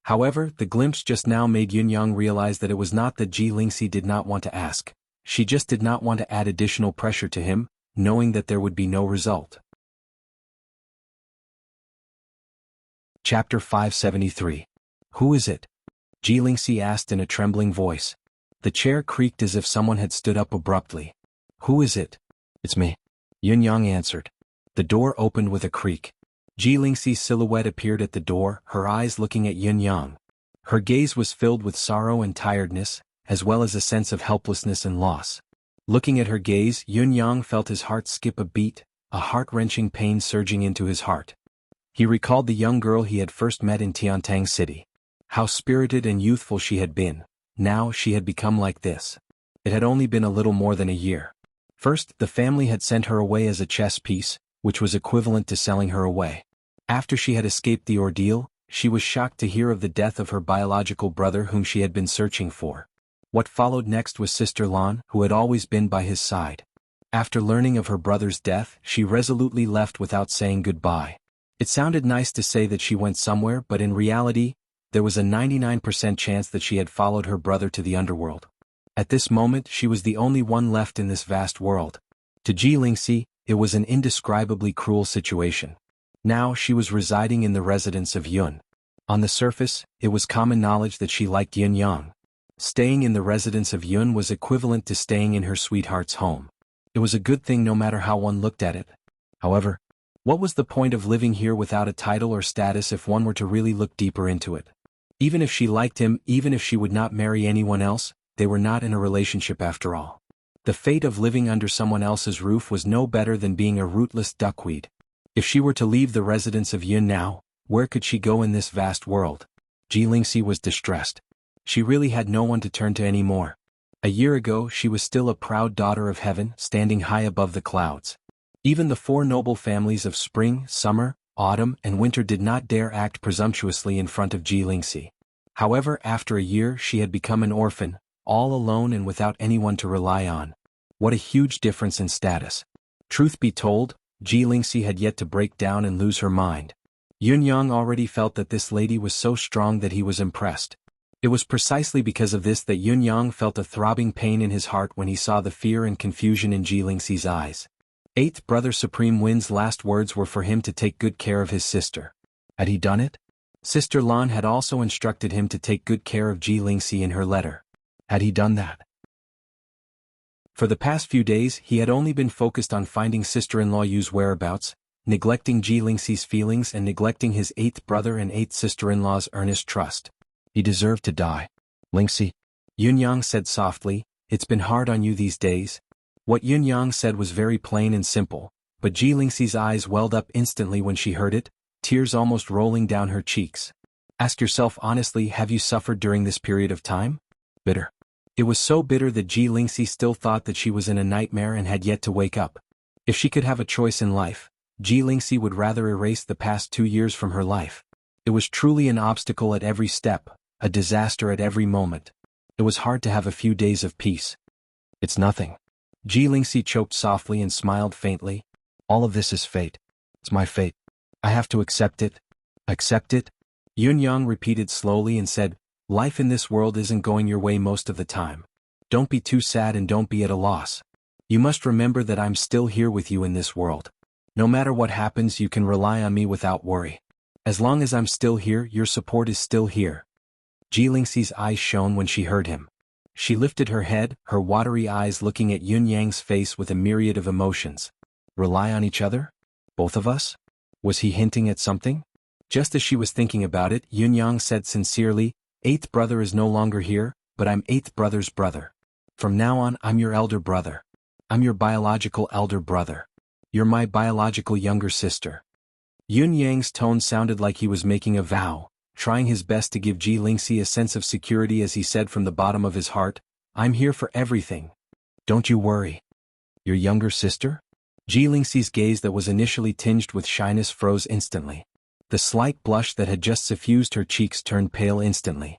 However, the glimpse just now made Yun-yang realize that it was not that Jilingxi did not want to ask. She just did not want to add additional pressure to him, knowing that there would be no result. Chapter 573. Who is it? Jilingxi asked in a trembling voice. The chair creaked as if someone had stood up abruptly. Who is it? It's me. Yun-yang answered. The door opened with a creak. Jilingxi's silhouette appeared at the door, her eyes looking at Yun-yang. Her gaze was filled with sorrow and tiredness, as well as a sense of helplessness and loss. Looking at her gaze, Yun-yang felt his heart skip a beat, a heart-wrenching pain surging into his heart. He recalled the young girl he had first met in Tiantang City. How spirited and youthful she had been. Now she had become like this. It had only been a little more than a year. First, the family had sent her away as a chess piece, which was equivalent to selling her away. After she had escaped the ordeal, she was shocked to hear of the death of her biological brother whom she had been searching for. What followed next was Sister Lan, who had always been by his side. After learning of her brother's death, she resolutely left without saying goodbye. It sounded nice to say that she went somewhere, but in reality, there was a 99% chance that she had followed her brother to the underworld. At this moment, she was the only one left in this vast world. To Jilingxi, it was an indescribably cruel situation. Now she was residing in the residence of Yun. On the surface, it was common knowledge that she liked Yun Yang. Staying in the residence of Yun was equivalent to staying in her sweetheart's home. It was a good thing no matter how one looked at it. However, what was the point of living here without a title or status if one were to really look deeper into it? Even if she liked him, even if she would not marry anyone else, they were not in a relationship after all. The fate of living under someone else's roof was no better than being a rootless duckweed. If she were to leave the residence of Yun now, where could she go in this vast world? Jilingxi was distressed. She really had no one to turn to anymore. A year ago she was still a proud daughter of heaven, standing high above the clouds. Even the four noble families of spring, summer, autumn, and winter did not dare act presumptuously in front of Jilingxi. However, after a year she had become an orphan, all alone and without anyone to rely on. What a huge difference in status. Truth be told, Jilingxi had yet to break down and lose her mind. Yun Yang already felt that this lady was so strong that he was impressed. It was precisely because of this that Yun Yang felt a throbbing pain in his heart when he saw the fear and confusion in Jilingxi's eyes. Eighth Brother Supreme Win's last words were for him to take good care of his sister. Had he done it? Sister Lan had also instructed him to take good care of Jilingxi in her letter. Had he done that? For the past few days he had only been focused on finding sister-in-law Yu's whereabouts, neglecting Jilingxi's feelings and neglecting his eighth brother and eighth sister-in-law's earnest trust. He deserved to die. Lingxi, Yun Yang said softly, it's been hard on you these days. What Yun Yang said was very plain and simple, but Jilingxi's eyes welled up instantly when she heard it, tears almost rolling down her cheeks. Ask yourself honestly, have you suffered during this period of time? Bitter. It was so bitter that Jilingxi still thought that she was in a nightmare and had yet to wake up. If she could have a choice in life, Jilingxi would rather erase the past 2 years from her life. It was truly an obstacle at every step, a disaster at every moment. It was hard to have a few days of peace. It's nothing. Jilingxi choked softly and smiled faintly. All of this is fate. It's my fate. I have to accept it. Accept it? Yun Yang repeated slowly and said, life in this world isn't going your way most of the time. Don't be too sad and don't be at a loss. You must remember that I'm still here with you in this world. No matter what happens, you can rely on me without worry. As long as I'm still here, your support is still here. Jilingxi's eyes shone when she heard him. She lifted her head, her watery eyes looking at Yun Yang's face with a myriad of emotions. Rely on each other? Both of us? Was he hinting at something? Just as she was thinking about it, Yun Yang said sincerely, eighth brother is no longer here, but I'm eighth brother's brother. From now on, I'm your elder brother. I'm your biological elder brother. You're my biological younger sister. Yun Yang's tone sounded like he was making a vow, trying his best to give Jilingxi a sense of security as he said from the bottom of his heart, I'm here for everything. Don't you worry. Your younger sister? Jilingxi's gaze that was initially tinged with shyness froze instantly. The slight blush that had just suffused her cheeks turned pale instantly.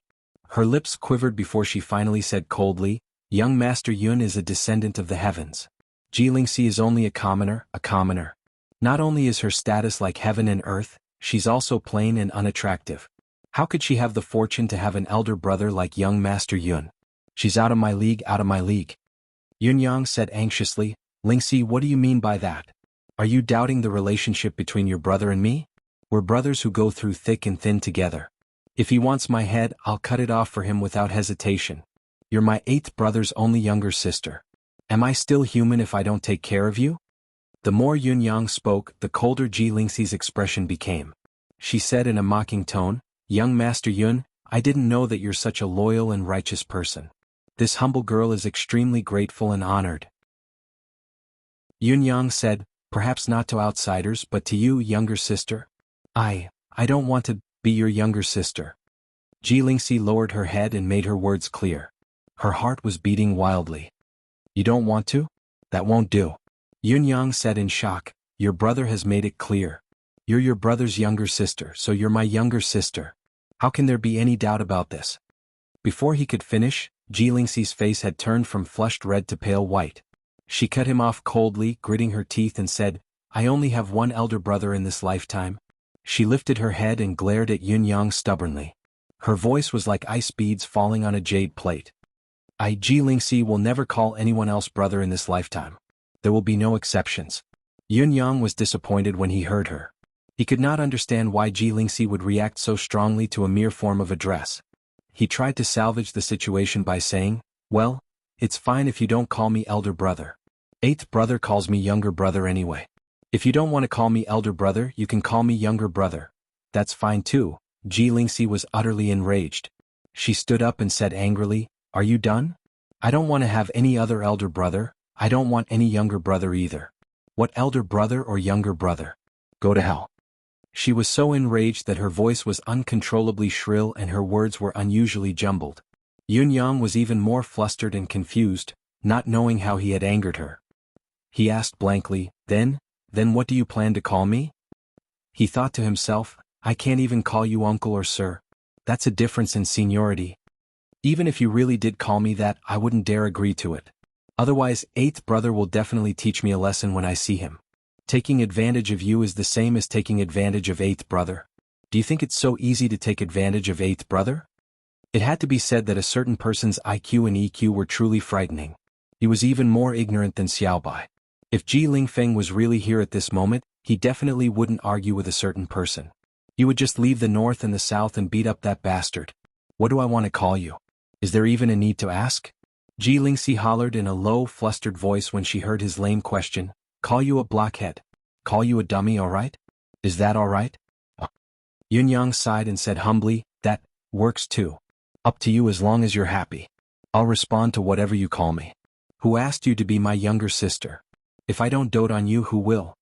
Her lips quivered before she finally said coldly, young Master Yun is a descendant of the heavens. Jilingxi is only a commoner, a commoner. Not only is her status like heaven and earth, she's also plain and unattractive. How could she have the fortune to have an elder brother like young Master Yun? She's out of my league, out of my league. Yun Yang said anxiously, Lingxi, what do you mean by that? Are you doubting the relationship between your brother and me? We're brothers who go through thick and thin together. If he wants my head, I'll cut it off for him without hesitation. You're my eighth brother's only younger sister. Am I still human if I don't take care of you? The more Yun Yang spoke, the colder Jilingxi's expression became. She said in a mocking tone, young Master Yun, I didn't know that you're such a loyal and righteous person. This humble girl is extremely grateful and honored. Yun Yang said, perhaps not to outsiders but to you, younger sister. I don't want to be your younger sister. Jilingxi lowered her head and made her words clear. Her heart was beating wildly. You don't want to? That won't do. Yun Yang said in shock, your brother has made it clear. You're your brother's younger sister, so you're my younger sister. How can there be any doubt about this? Before he could finish, Jilingxi's face had turned from flushed red to pale white. She cut him off coldly, gritting her teeth and said, I only have one elder brother in this lifetime. She lifted her head and glared at Yun Yang stubbornly. Her voice was like ice beads falling on a jade plate. Jilingxi will never call anyone else brother in this lifetime. There will be no exceptions. Yun Yang was disappointed when he heard her. He could not understand why Ji Lingxi would react so strongly to a mere form of address. He tried to salvage the situation by saying, "Well, it's fine if you don't call me elder brother. Eighth brother calls me younger brother anyway. If you don't want to call me elder brother, you can call me younger brother. That's fine too." Ji Lingxi was utterly enraged. She stood up and said angrily, "Are you done? I don't want to have any other elder brother, I don't want any younger brother either. What elder brother or younger brother? Go to hell." She was so enraged that her voice was uncontrollably shrill and her words were unusually jumbled. Yun Yang was even more flustered and confused, not knowing how he had angered her. He asked blankly, Then what do you plan to call me?" He thought to himself, "I can't even call you uncle or sir. That's a difference in seniority. Even if you really did call me that, I wouldn't dare agree to it. Otherwise, eighth brother will definitely teach me a lesson when I see him. Taking advantage of you is the same as taking advantage of eighth brother. Do you think it's so easy to take advantage of eighth brother?" It had to be said that a certain person's IQ and EQ were truly frightening. He was even more ignorant than Xiaobai. If Ji Lingfeng was really here at this moment, he definitely wouldn't argue with a certain person. He would just leave the north and the south and beat up that bastard. "What do I want to call you? Is there even a need to ask?" Ji Lingxi hollered in a low, flustered voice when she heard his lame question. "Call you a blockhead. Call you a dummy, alright? Is that alright?" Yun Yang sighed and said humbly, "That works too. Up to you as long as you're happy. I'll respond to whatever you call me. Who asked you to be my younger sister? If I don't dote on you, who will?"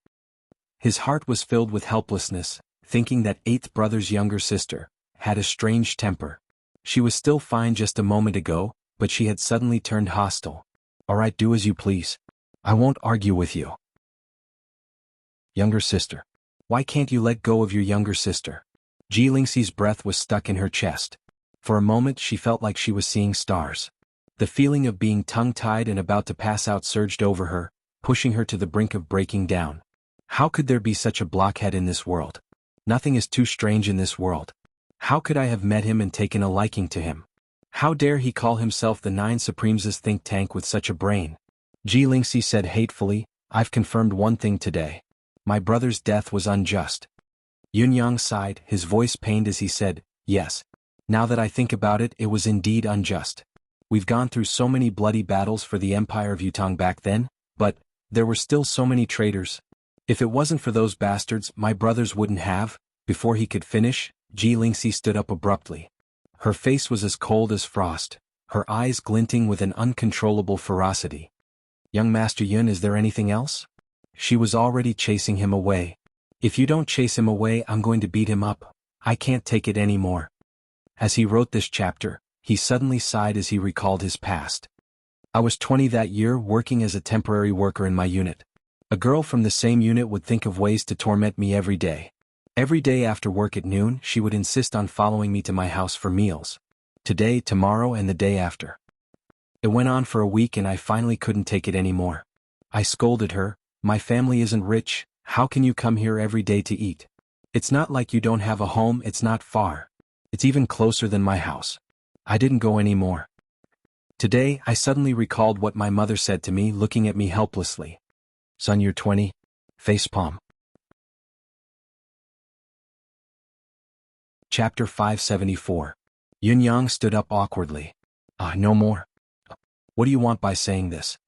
His heart was filled with helplessness, thinking that eighth brother's younger sister had a strange temper. She was still fine just a moment ago, but she had suddenly turned hostile. "Alright, do as you please. I won't argue with you." Younger sister. Why can't you let go of your younger sister? Ji Lingxi's breath was stuck in her chest. For a moment she felt like she was seeing stars. The feeling of being tongue-tied and about to pass out surged over her, pushing her to the brink of breaking down. How could there be such a blockhead in this world? Nothing is too strange in this world. How could I have met him and taken a liking to him? How dare he call himself the Nine Supremes' think tank with such a brain? Ji Lingxi said hatefully, "I've confirmed one thing today. My brother's death was unjust." Yun Yang sighed, his voice pained as he said, "Yes. Now that I think about it, it was indeed unjust. We've gone through so many bloody battles for the Empire of Yutong back then, but there were still so many traitors. If it wasn't for those bastards, my brothers wouldn't have." Before he could finish, Ji Lingxi stood up abruptly. Her face was as cold as frost, her eyes glinting with an uncontrollable ferocity. "Young Master Yun, is there anything else?" She was already chasing him away. "If you don't chase him away, I'm going to beat him up. I can't take it anymore." As he wrote this chapter, he suddenly sighed as he recalled his past. "I was 20 that year, working as a temporary worker in my unit. A girl from the same unit would think of ways to torment me every day. Every day after work at noon, she would insist on following me to my house for meals. Today, tomorrow, and the day after. It went on for a week and I finally couldn't take it anymore. I scolded her, 'My family isn't rich, how can you come here every day to eat? It's not like you don't have a home, it's not far. It's even closer than my house.' I didn't go anymore. Today, I suddenly recalled what my mother said to me, looking at me helplessly. 'Son, you're 20. Facepalm.'" Chapter 574. Yun Yang stood up awkwardly. No more. What do you want by saying this?"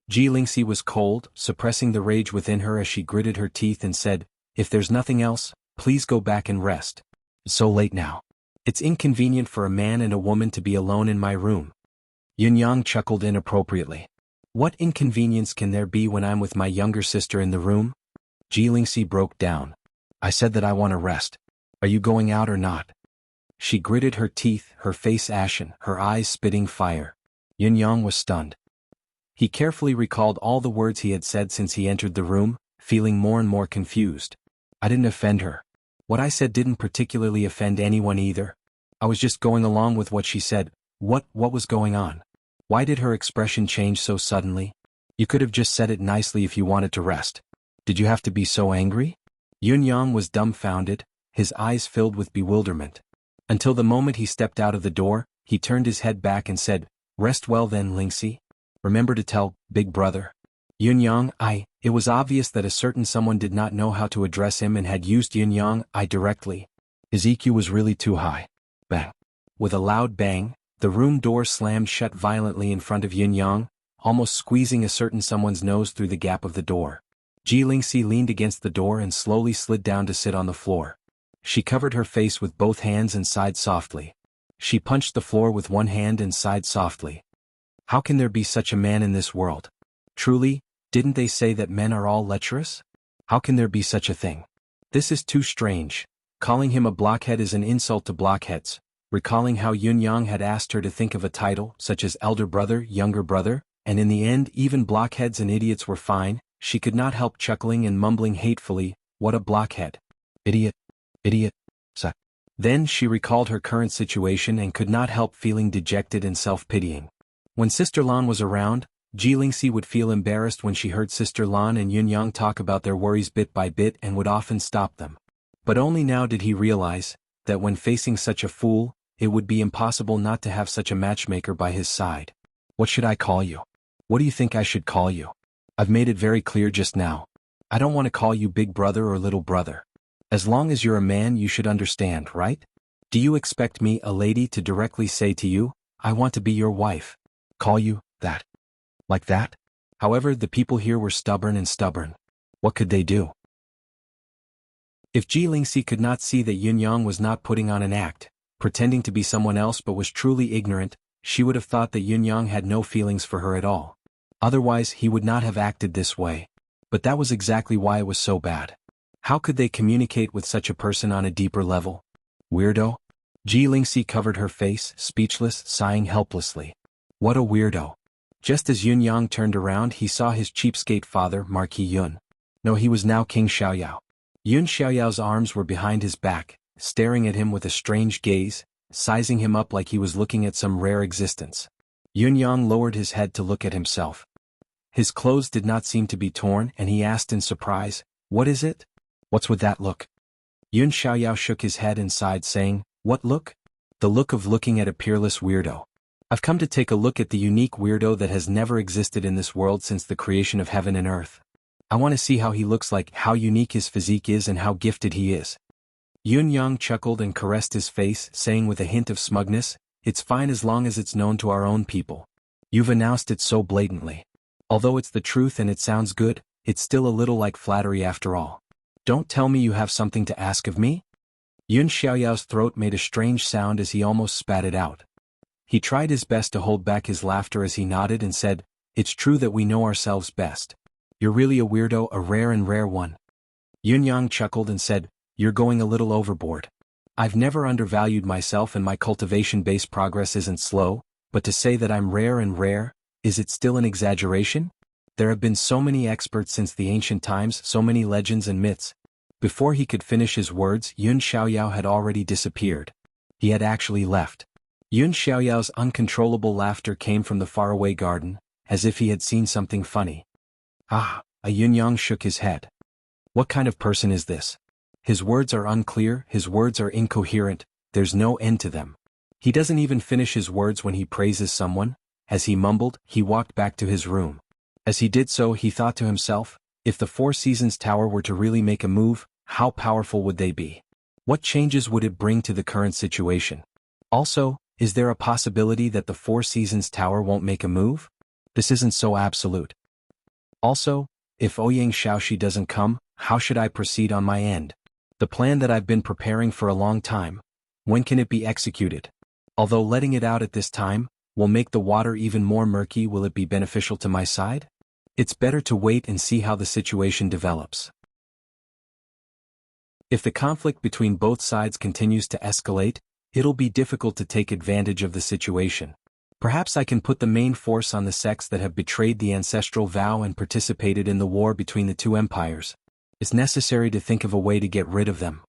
Ji Lingxi was cold, suppressing the rage within her as she gritted her teeth and said, "If there's nothing else, please go back and rest. It's so late now. It's inconvenient for a man and a woman to be alone in my room." Yun Yang chuckled inappropriately. "What inconvenience can there be when I'm with my younger sister in the room?" Ji Lingxi broke down. "I said that I want to rest. Are you going out or not?" She gritted her teeth, her face ashen, her eyes spitting fire. Yun Yang was stunned. He carefully recalled all the words he had said since he entered the room, feeling more and more confused. "I didn't offend her. What I said didn't particularly offend anyone either. I was just going along with what she said. What was going on? Why did her expression change so suddenly? You could have just said it nicely if you wanted to rest. Did you have to be so angry?" Yun Yang was dumbfounded, his eyes filled with bewilderment. Until the moment he stepped out of the door, he turned his head back and said, "Rest well then, Lingxi. Remember to tell Big Brother." Yun Yang, It was obvious that a certain someone did not know how to address him and had used Yin-Yang I directly. His EQ was really too high. Bang. With a loud bang, the room door slammed shut violently in front of Yin-Yang, almost squeezing a certain someone's nose through the gap of the door. Ji Lingxi leaned against the door and slowly slid down to sit on the floor. She covered her face with both hands and sighed softly. She punched the floor with one hand and sighed softly. How can there be such a man in this world? Truly, didn't they say that men are all lecherous? How can there be such a thing? This is too strange. Calling him a blockhead is an insult to blockheads. Recalling how Yun-Yang had asked her to think of a title, such as elder brother, younger brother, and in the end even blockheads and idiots were fine, she could not help chuckling and mumbling hatefully, "What a blockhead. Idiot. Idiot. Suck." Then she recalled her current situation and could not help feeling dejected and self-pitying. When Sister Lan was around, Ji Lingxi would feel embarrassed when she heard Sister Lan and Yun-Yang talk about their worries bit by bit and would often stop them. But only now did he realize that when facing such a fool, it would be impossible not to have such a matchmaker by his side. What should I call you? What do you think I should call you? I've made it very clear just now. I don't want to call you big brother or little brother. As long as you're a man you should understand, right? Do you expect me, a lady, to directly say to you, I want to be your wife? Call you that? Like that? However, the people here were stubborn and stubborn. What could they do? If Ji Lingxi could not see that Yun-Yang was not putting on an act, pretending to be someone else but was truly ignorant, she would have thought that Yun-Yang had no feelings for her at all. Otherwise he would not have acted this way. But that was exactly why it was so bad. How could they communicate with such a person on a deeper level? Weirdo? Ji Lingxi covered her face, speechless, sighing helplessly. What a weirdo. Just as Yun-Yang turned around he saw his cheapskate father, Marquis Yun. No, he was now King Xiaoyao. Yun Xiaoyao's arms were behind his back, staring at him with a strange gaze, sizing him up like he was looking at some rare existence. Yun-Yang lowered his head to look at himself. His clothes did not seem to be torn and he asked in surprise, "What is it? What's with that look?" Yun Xiaoyao shook his head and sighed, saying, "What look?" "The look of looking at a peerless weirdo. I've come to take a look at the unique weirdo that has never existed in this world since the creation of heaven and earth. I want to see how he looks like, how unique his physique is and how gifted he is." Yun-Yang chuckled and caressed his face, saying with a hint of smugness, "It's fine as long as it's known to our own people. You've announced it so blatantly. Although it's the truth and it sounds good, it's still a little like flattery after all. Don't tell me you have something to ask of me?" Yun Xiaoyao's throat made a strange sound as he almost spat it out. He tried his best to hold back his laughter as he nodded and said, "It's true that we know ourselves best. You're really a weirdo, a rare one." Yun-Yang chuckled and said, "You're going a little overboard. I've never undervalued myself and my cultivation-based progress isn't slow, but to say that I'm rare, is it still an exaggeration? There have been so many experts since the ancient times, so many legends and myths." Before he could finish his words, Yun Xiaoyao had already disappeared. He had actually left. Yun Xiaoyao's uncontrollable laughter came from the faraway garden, as if he had seen something funny. "Ah," Yun-Yang shook his head. "What kind of person is this? His words are unclear, his words are incoherent, there's no end to them. He doesn't even finish his words when he praises someone." As he mumbled, he walked back to his room. As he did so, he thought to himself, if the Four Seasons Tower were to really make a move, how powerful would they be? What changes would it bring to the current situation? Also, is there a possibility that the Four Seasons Tower won't make a move? This isn't so absolute. Also, if Ouyang Shaoxi doesn't come, how should I proceed on my end? The plan that I've been preparing for a long time, when can it be executed? Although letting it out at this time will make the water even more murky, will it be beneficial to my side? It's better to wait and see how the situation develops. If the conflict between both sides continues to escalate, it'll be difficult to take advantage of the situation. Perhaps I can put the main force on the sects that have betrayed the ancestral vow and participated in the war between the two empires. It's necessary to think of a way to get rid of them.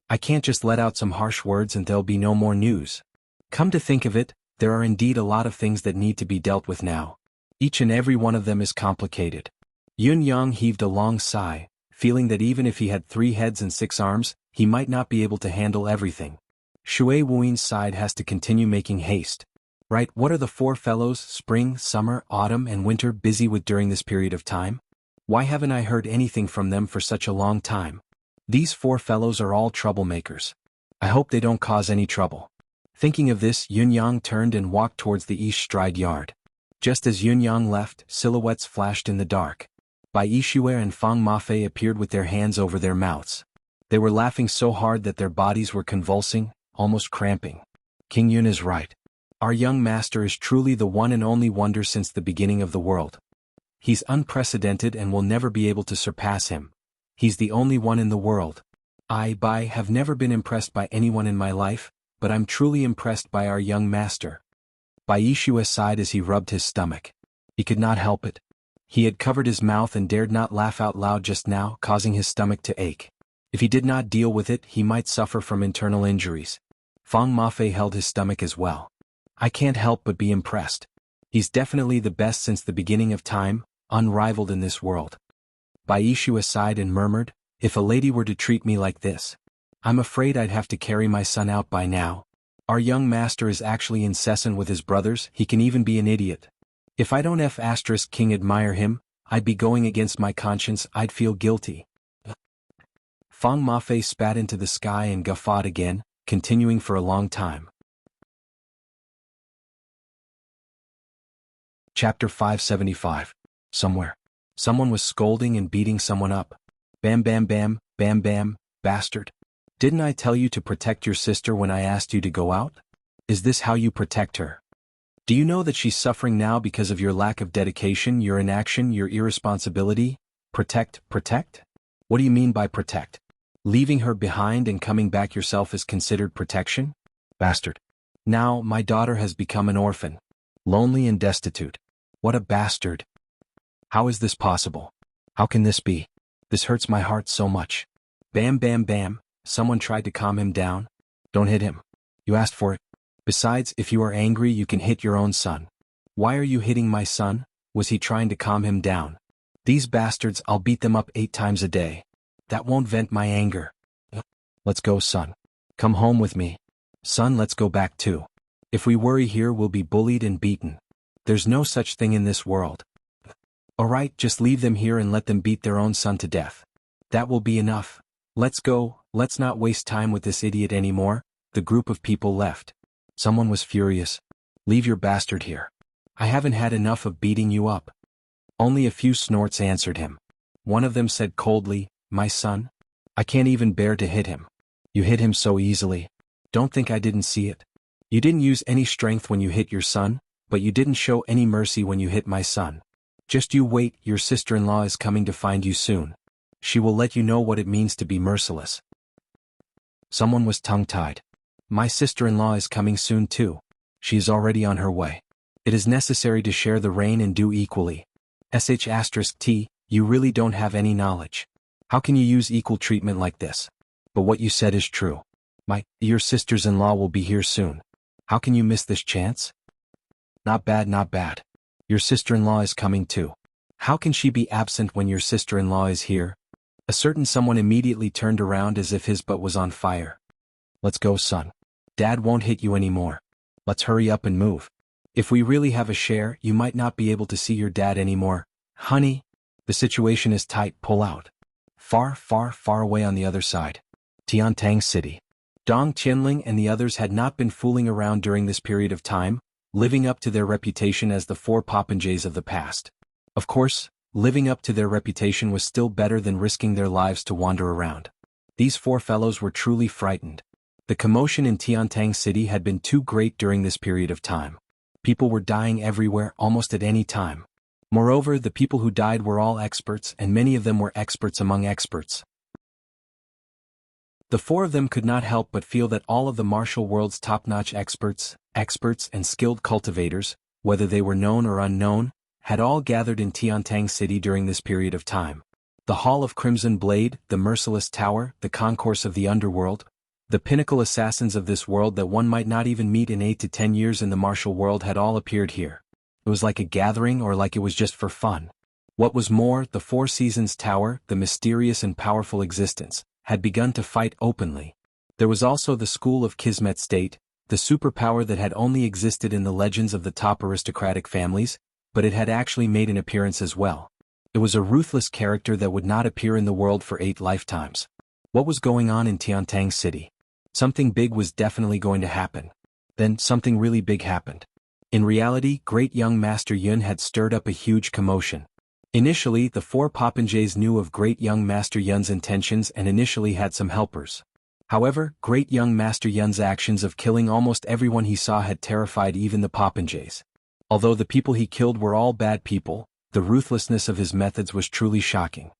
I can't just let out some harsh words and there'll be no more news. Come to think of it, there are indeed a lot of things that need to be dealt with now. Each and every one of them is complicated." Yun-Yang heaved a long sigh, feeling that even if he had 3 heads and 6 arms, he might not be able to handle everything. Shui Wuin's side has to continue making haste. Right, what are the 4 fellows, spring, summer, autumn and winter, busy with during this period of time? Why haven't I heard anything from them for such a long time? These four fellows are all troublemakers. I hope they don't cause any trouble. Thinking of this, Yunyang turned and walked towards the East Stride Yard. Just as Yunyang left, silhouettes flashed in the dark. Bai Yixue and Fang Mafei appeared with their hands over their mouths. They were laughing so hard that their bodies were convulsing, almost cramping. King Yun is right. Our young master is truly the one and only wonder since the beginning of the world. He's unprecedented and will never be able to surpass him. He's the only one in the world. I, Bai, have never been impressed by anyone in my life, but I'm truly impressed by our young master. Bai Yixue sighed as he rubbed his stomach. He could not help it. He had covered his mouth and dared not laugh out loud just now, causing his stomach to ache. If he did not deal with it, he might suffer from internal injuries. Fang Mafei held his stomach as well. I can't help but be impressed. He's definitely the best since the beginning of time, unrivaled in this world. Bai Yixue sighed and murmured, if a lady were to treat me like this, I'm afraid I'd have to carry my son out by now. Our young master is actually incessant with his brothers, he can even be an idiot. If I don't King admire him, I'd be going against my conscience, I'd feel guilty. Fang Mafei spat into the sky and guffawed again, continuing for a long time. Chapter 575. Somewhere. Someone was scolding and beating someone up. Bam bam bam, bam bam, bastard. Didn't I tell you to protect your sister when I asked you to go out? Is this how you protect her? Do you know that she's suffering now because of your lack of dedication, your inaction, your irresponsibility? Protect? What do you mean by protect? Leaving her behind and coming back yourself is considered protection? Bastard. Now, my daughter has become an orphan. Lonely and destitute. What a bastard. How is this possible? How can this be? This hurts my heart so much. Bam bam bam, someone tried to calm him down. Don't hit him. You asked for it. Besides, if you are angry you can hit your own son. Why are you hitting my son? Was he trying to calm him down? These bastards, I'll beat them up 8 times a day. That won't vent my anger. Let's go, son. Come home with me. Son, let's go back too. If we worry here we'll be bullied and beaten. There's no such thing in this world. Alright, just leave them here and let them beat their own son to death. That will be enough. Let's go, let's not waste time with this idiot anymore. The group of people left. Someone was furious. Leave your bastard here. I haven't had enough of beating you up. Only a few snorts answered him. One of them said coldly, my son? I can't even bear to hit him. You hit him so easily. Don't think I didn't see it. You didn't use any strength when you hit your son, but you didn't show any mercy when you hit my son. Just you wait, your sister-in-law is coming to find you soon. She will let you know what it means to be merciless. Someone was tongue-tied. My sister-in-law is coming soon too. She is already on her way. It is necessary to share the reign and do equally. *T, you really don't have any knowledge. How can you use equal treatment like this? But what you said is true. Your sisters-in-law will be here soon. How can you miss this chance? Not bad, not bad. Your sister-in-law is coming too. How can she be absent when your sister-in-law is here? A certain someone immediately turned around as if his butt was on fire. Let's go, son. Dad won't hit you anymore. Let's hurry up and move. If we really have a share, you might not be able to see your dad anymore. Honey, the situation is tight, pull out. Far, far, far away on the other side. Tiantang City. Dong Qianling and the others had not been fooling around during this period of time, living up to their reputation as the 4 popinjays of the past. Of course, living up to their reputation was still better than risking their lives to wander around. These 4 fellows were truly frightened. The commotion in Tiantang City had been too great during this period of time. People were dying everywhere, almost at any time. Moreover, the people who died were all experts, and many of them were experts among experts. The 4 of them could not help but feel that all of the martial world's top-notch experts and skilled cultivators, whether they were known or unknown, had all gathered in Tiantang City during this period of time. The Hall of Crimson Blade, the Merciless Tower, the Concourse of the Underworld, the pinnacle assassins of this world that one might not even meet in 8 to 10 years in the martial world had all appeared here. It was like a gathering or like it was just for fun. What was more, the 4 Seasons Tower, the mysterious and powerful existence, had begun to fight openly. There was also the School of Kismet State, the superpower that had only existed in the legends of the top aristocratic families, but it had actually made an appearance as well. It was a ruthless character that would not appear in the world for 8 lifetimes. What was going on in Tiantang City? Something big was definitely going to happen. Then, something really big happened. In reality, great young Master Yun had stirred up a huge commotion. Initially, the 4 popinjays knew of great young Master Yun's intentions and initially had some helpers. However, great young Master Yun's actions of killing almost everyone he saw had terrified even the popinjays. Although the people he killed were all bad people, the ruthlessness of his methods was truly shocking.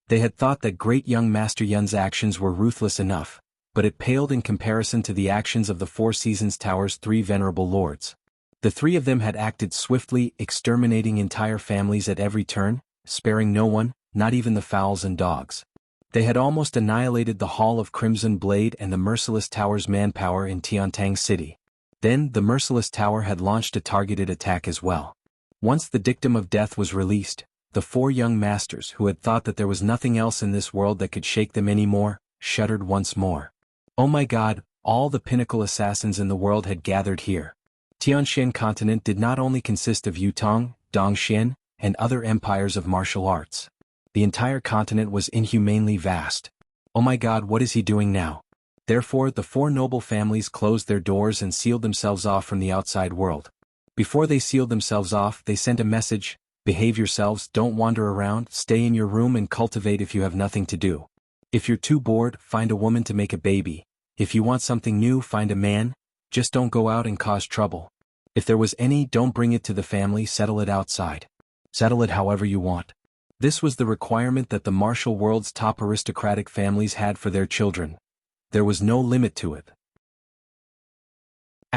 They had thought that great young Master Yun's actions were ruthless enough, but it paled in comparison to the actions of the Four Seasons Tower's 3 venerable lords. The 3 of them had acted swiftly, exterminating entire families at every turn, sparing no one, not even the fowls and dogs. They had almost annihilated the Hall of Crimson Blade and the Merciless Tower's manpower in Tiantang City. Then, the Merciless Tower had launched a targeted attack as well. Once the dictum of death was released, the 4 young masters who had thought that there was nothing else in this world that could shake them anymore, shuddered once more. Oh my God, all the pinnacle assassins in the world had gathered here. Tianxian continent did not only consist of Yutong, Dongxian, and other empires of martial arts. The entire continent was inhumanely vast. Oh my God, what is he doing now? Therefore, the 4 noble families closed their doors and sealed themselves off from the outside world. Before they sealed themselves off, they sent a message: behave yourselves, don't wander around, stay in your room and cultivate if you have nothing to do. If you're too bored, find a woman to make a baby. If you want something new, find a man, just don't go out and cause trouble. If there was any, don't bring it to the family, settle it outside. Settle it however you want. This was the requirement that the martial world's top aristocratic families had for their children. There was no limit to it.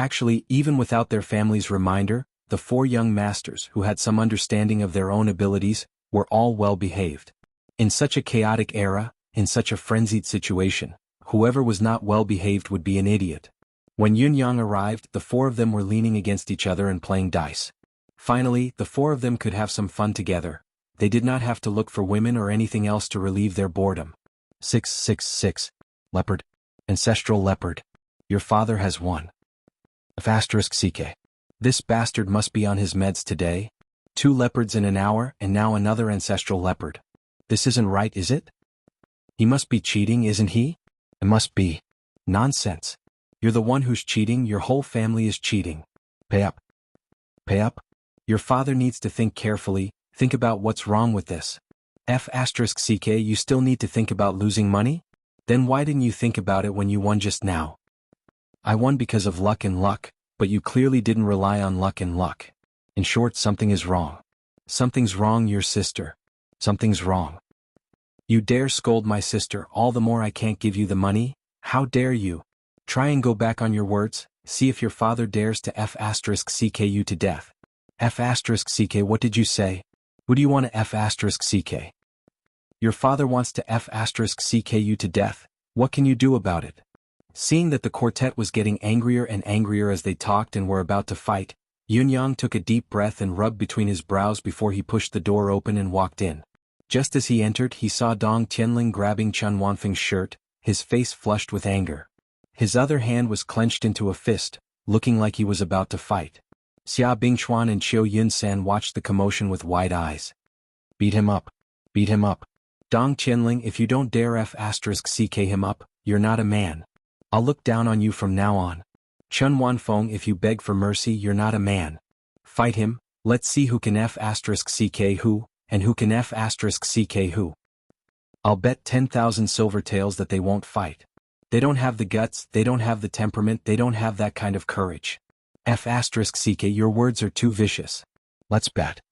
Actually, even without their family's reminder, the 4 young masters who had some understanding of their own abilities were all well behaved. In such a chaotic era, in such a frenzied situation, whoever was not well behaved would be an idiot. When Yun Yang arrived, the 4 of them were leaning against each other and playing dice. Finally, the 4 of them could have some fun together. They did not have to look for women or anything else to relieve their boredom. 666. Leopard. Ancestral leopard. Your father has won. *CK. This bastard must be on his meds today. 2 leopards in an hour and now another ancestral leopard. This isn't right, is it? He must be cheating, isn't he? It must be. Nonsense. You're the one who's cheating, your whole family is cheating. Pay up. Pay up? Your father needs to think carefully, think about what's wrong with this. *CK, you still need to think about losing money? Then why didn't you think about it when you won just now? I won because of luck and luck, but you clearly didn't rely on luck and luck. In short, something is wrong. Something's wrong, your sister. Something's wrong. You dare scold my sister, all the more I can't give you the money? How dare you? Try and go back on your words, see if your father dares to *CK you to death. *CK, what did you say? Who do you want to *CK? Your father wants to *CK you to death, what can you do about it? Seeing that the quartet was getting angrier and angrier as they talked and were about to fight, Yun Yang took a deep breath and rubbed between his brows before he pushed the door open and walked in. Just as he entered, he saw Dong Tianling grabbing Chen Wanfeng's shirt, his face flushed with anger. His other hand was clenched into a fist, looking like he was about to fight. Xia Bingchuan and Qiu Yunsan watched the commotion with wide eyes. Beat him up. Beat him up. Dong Tianling, if you don't dare *CK him up, you're not a man. I'll look down on you from now on. Chen Wanfeng, if you beg for mercy, you're not a man. Fight him, let's see who can *CK who, and who can *CK who. I'll bet 10,000 silver taels that they won't fight. They don't have the guts, they don't have the temperament, they don't have that kind of courage. *CK, your words are too vicious. Let's bet.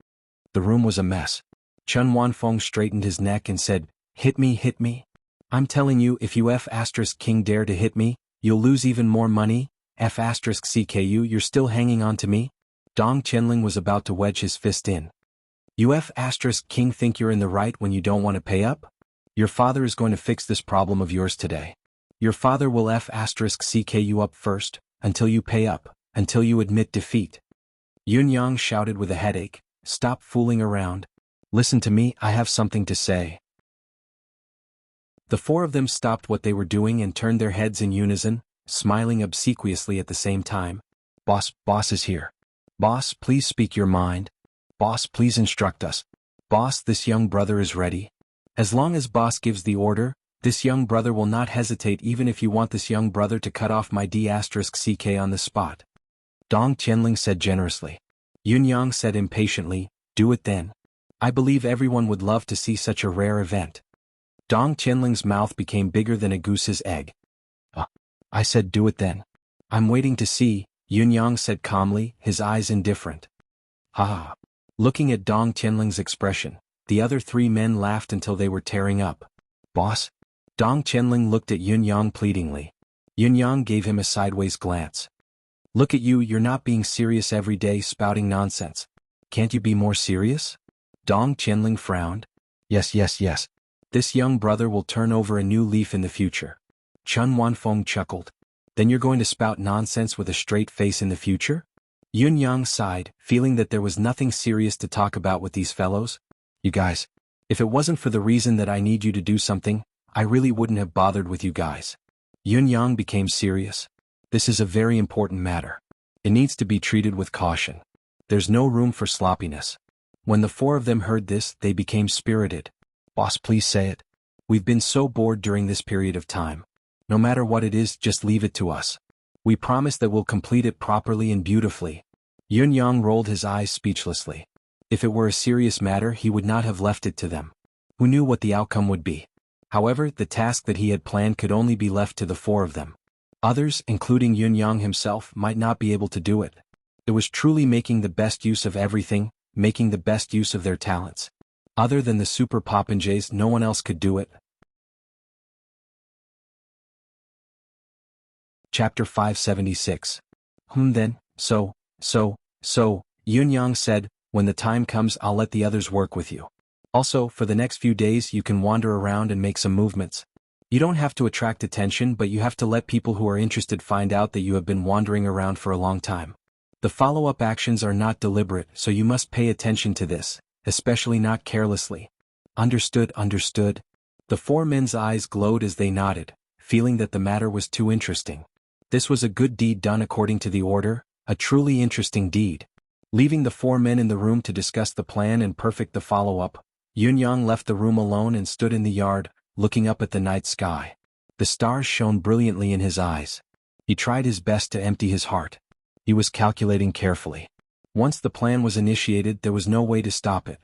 The room was a mess. Chen Wanfeng straightened his neck and said, hit me, hit me. I'm telling you, if you *King dare to hit me, you'll lose even more money. *CKU, you're still hanging on to me? Dong Tianling was about to wedge his fist in. You *King think you're in the right when you don't want to pay up? Your father is going to fix this problem of yours today. Your father will *CK you up first, until you pay up, until you admit defeat. Yun Yang shouted with a headache, stop fooling around. Listen to me, I have something to say. The 4 of them stopped what they were doing and turned their heads in unison, smiling obsequiously at the same time. Boss is here. Boss, please speak your mind. Boss, please instruct us. Boss, this young brother is ready. As long as boss gives the order, this young brother will not hesitate even if you want this young brother to cut off my D***ck on the spot. Dong Qianling said generously. Yun Yang said impatiently, do it then. I believe everyone would love to see such a rare event. Dong Qianling's mouth became bigger than a goose's egg. I said do it then. I'm waiting to see, Yun Yang said calmly, his eyes indifferent. Ha. Looking at Dong Qianling's expression, the other three men laughed until they were tearing up. Boss? Dong Qianling looked at Yun Yang pleadingly. Yun Yang gave him a sideways glance. Look at you, you're not being serious every day spouting nonsense. Can't you be more serious? Dong Qianling frowned. Yes. This young brother will turn over a new leaf in the future. Chun Wanfeng chuckled. Then you're going to spout nonsense with a straight face in the future? Yun Yang sighed, feeling that there was nothing serious to talk about with these fellows. You guys, if it wasn't for the reason that I need you to do something, I really wouldn't have bothered with you guys. Yun Yang became serious. This is a very important matter. It needs to be treated with caution. There's no room for sloppiness. When the four of them heard this, they became spirited. Boss, please say it. We've been so bored during this period of time. No matter what it is, just leave it to us. We promise that we'll complete it properly and beautifully. Yun Yang rolled his eyes speechlessly. If it were a serious matter, he would not have left it to them. Who knew what the outcome would be? However, the task that he had planned could only be left to the four of them. Others, including Yun Yang himself, might not be able to do it. It was truly making the best use of everything, making the best use of their talents. Other than the super popinjays, no one else could do it. Chapter 576. Then, so, Yun Yang said, when the time comes I'll let the others work with you. Also, for the next few days you can wander around and make some movements. You don't have to attract attention, but you have to let people who are interested find out that you have been wandering around for a long time. The follow-up actions are not deliberate, so you must pay attention to this, especially not carelessly. Understood. The four men's eyes glowed as they nodded, feeling that the matter was too interesting. This was a good deed done according to the order, a truly interesting deed. Leaving the four men in the room to discuss the plan and perfect the follow-up, Yun Yang left the room alone and stood in the yard, looking up at the night sky. The stars shone brilliantly in his eyes. He tried his best to empty his heart. He was calculating carefully. Once the plan was initiated, there was no way to stop it.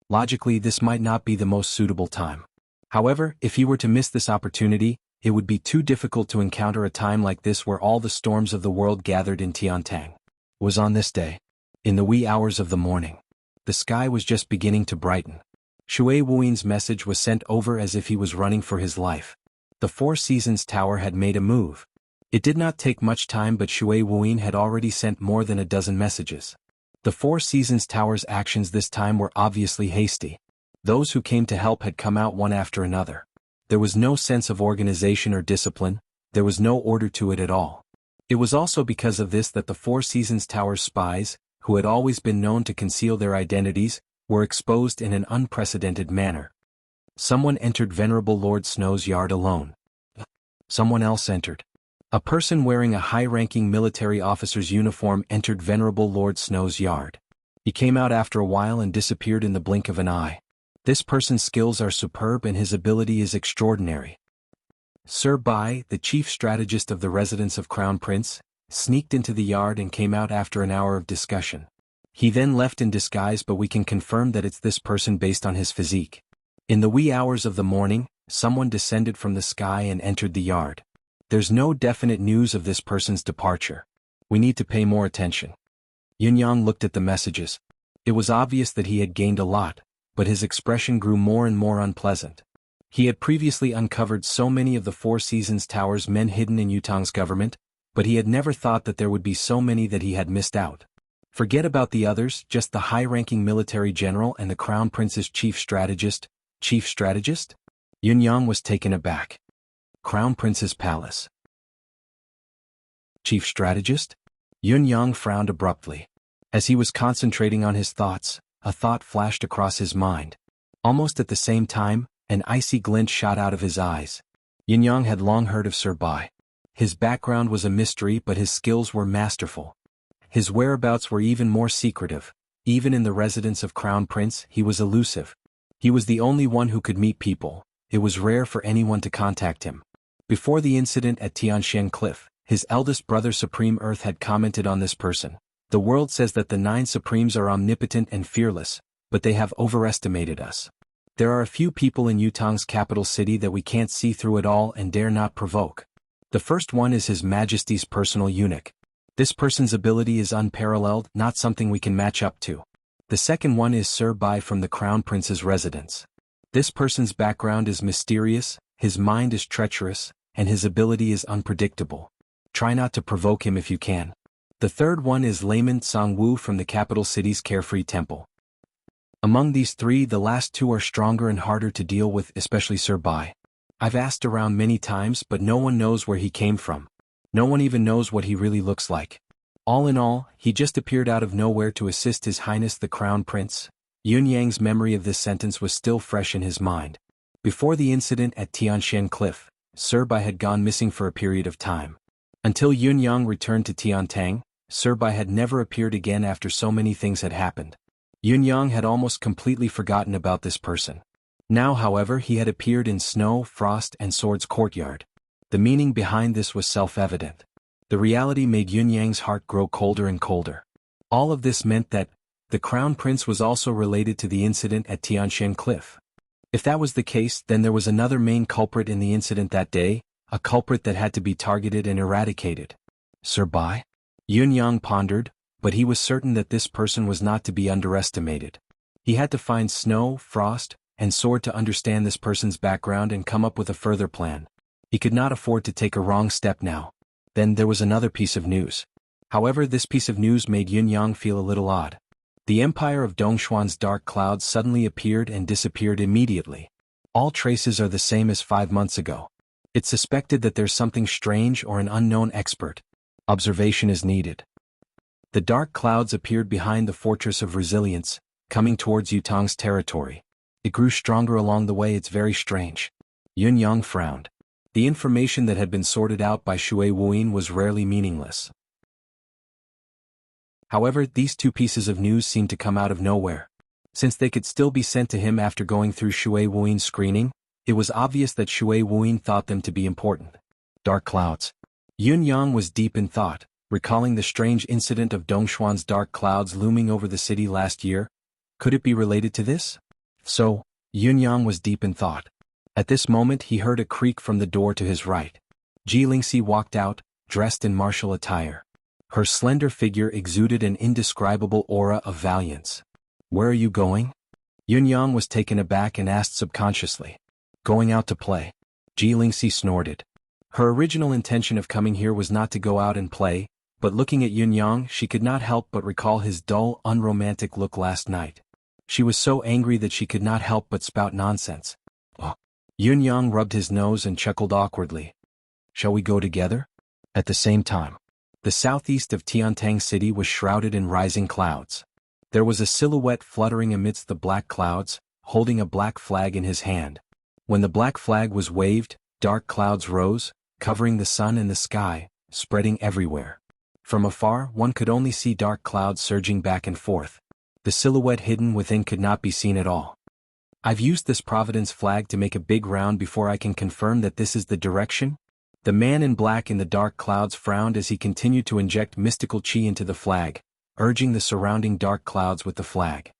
Logically, this might not be the most suitable time. However, if he were to miss this opportunity, it would be too difficult to encounter a time like this where all the storms of the world gathered in Tiantang. It was on this day, in the wee hours of the morning. The sky was just beginning to brighten. Shui Wuin's message was sent over as if he was running for his life. The Four Seasons Tower had made a move. It did not take much time, but Shui Wuin had already sent more than a dozen messages. The Four Seasons Tower's actions this time were obviously hasty. Those who came to help had come out one after another. There was no sense of organization or discipline, there was no order to it at all. It was also because of this that the Four Seasons Tower's spies, who had always been known to conceal their identities, were exposed in an unprecedented manner. Someone entered Venerable Lord Snow's yard alone. Someone else entered. A person wearing a high-ranking military officer's uniform entered Venerable Lord Snow's yard. He came out after a while and disappeared in the blink of an eye. This person's skills are superb and his ability is extraordinary. Sir Bai, the chief strategist of the residence of Crown Prince, sneaked into the yard and came out after an hour of discussion. He then left in disguise, but we can confirm that it's this person based on his physique. In the wee hours of the morning, someone descended from the sky and entered the yard. There's no definite news of this person's departure. We need to pay more attention. Yun Yang looked at the messages. It was obvious that he had gained a lot, but his expression grew more and more unpleasant. He had previously uncovered so many of the Four Seasons Tower's men hidden in Yutang's government, but he had never thought that there would be so many that he had missed out. Forget about the others, just the high-ranking military general and the Crown Prince's chief strategist. Chief strategist? Yun Yang was taken aback. Crown Prince's palace. Chief strategist? Yun Yang frowned abruptly. As he was concentrating on his thoughts, a thought flashed across his mind. Almost at the same time, an icy glint shot out of his eyes. Yun Yang had long heard of Sir Bai. His background was a mystery, but his skills were masterful. His whereabouts were even more secretive, Even in the residence of Crown Prince, he was elusive. He was the only one who could meet people. It was rare for anyone to contact him. Before the incident at Tianshan Cliff, his eldest brother Supreme Earth had commented on this person. The world says that the 9 Supremes are omnipotent and fearless, but they have overestimated us. There are a few people in Yutong's capital city that we can't see through at all and dare not provoke. The first one is His Majesty's personal eunuch. This person's ability is unparalleled, not something we can match up to. The second one is Sir Bai from the Crown Prince's residence. This person's background is mysterious, his mind is treacherous, and his ability is unpredictable. Try not to provoke him if you can. The third one is Layman Songwu from the capital city's Carefree Temple. Among these 3, the last 2 are stronger and harder to deal with, especially Sir Bai. I've asked around many times, but no one knows where he came from. No one even knows what he really looks like. All in all, he just appeared out of nowhere to assist His Highness the Crown Prince. Yun Yang's memory of this sentence was still fresh in his mind. Before the incident at Tianshan Cliff, Sir Bai had gone missing for a period of time. Until Yun Yang returned to Tiantang, Sir Bai had never appeared again after so many things had happened. Yun Yang had almost completely forgotten about this person. Now, however, he had appeared in Snow, Frost, and Sword's courtyard. The meaning behind this was self-evident. The reality made Yun Yang's heart grow colder and colder. All of this meant that the Crown Prince was also related to the incident at Tianshan Cliff. If that was the case, then there was another main culprit in the incident that day, a culprit that had to be targeted and eradicated. Sir Bai? Yun Yang pondered, but he was certain that this person was not to be underestimated. He had to find Snow, Frost, and Sword to understand this person's background and come up with a further plan. He could not afford to take a wrong step now. Then there was another piece of news. However, this piece of news made Yun Yang feel a little odd. The empire of Dongshuan's dark clouds suddenly appeared and disappeared immediately. All traces are the same as 5 months ago. It's suspected that there's something strange or an unknown expert. Observation is needed. The dark clouds appeared behind the Fortress of Resilience, coming towards Yutong's territory. It grew stronger along the way. It's very strange. Yun Yang frowned. The information that had been sorted out by Shui Wuyin was rarely meaningless. However, these 2 pieces of news seemed to come out of nowhere. Since they could still be sent to him after going through Shui Wuyin's screening, it was obvious that Shui Wuyin thought them to be important. Dark clouds. Yun Yang was deep in thought, recalling the strange incident of Dongshuan's dark clouds looming over the city last year. Could it be related to this? So, Yun Yang was deep in thought. At this moment he heard a creak from the door to his right. Ji Lingxi walked out, dressed in martial attire. Her slender figure exuded an indescribable aura of valiance. Where are you going? Yun Yang was taken aback and asked subconsciously. Going out to play. Ji Lingxi snorted. Her original intention of coming here was not to go out and play, but looking at Yun Yang she could not help but recall his dull, unromantic look last night. She was so angry that she could not help but spout nonsense. Oh. Yun Yang rubbed his nose and chuckled awkwardly. Shall we go together? At the same time, the southeast of Tiantang City was shrouded in rising clouds. There was a silhouette fluttering amidst the black clouds, holding a black flag in his hand. When the black flag was waved, dark clouds rose, covering the sun and the sky, spreading everywhere. From afar, one could only see dark clouds surging back and forth. The silhouette hidden within could not be seen at all. I've used this Providence flag to make a big round before I can confirm that this is the direction. The man in black in the dark clouds frowned as he continued to inject mystical chi into the flag, urging the surrounding dark clouds with the flag.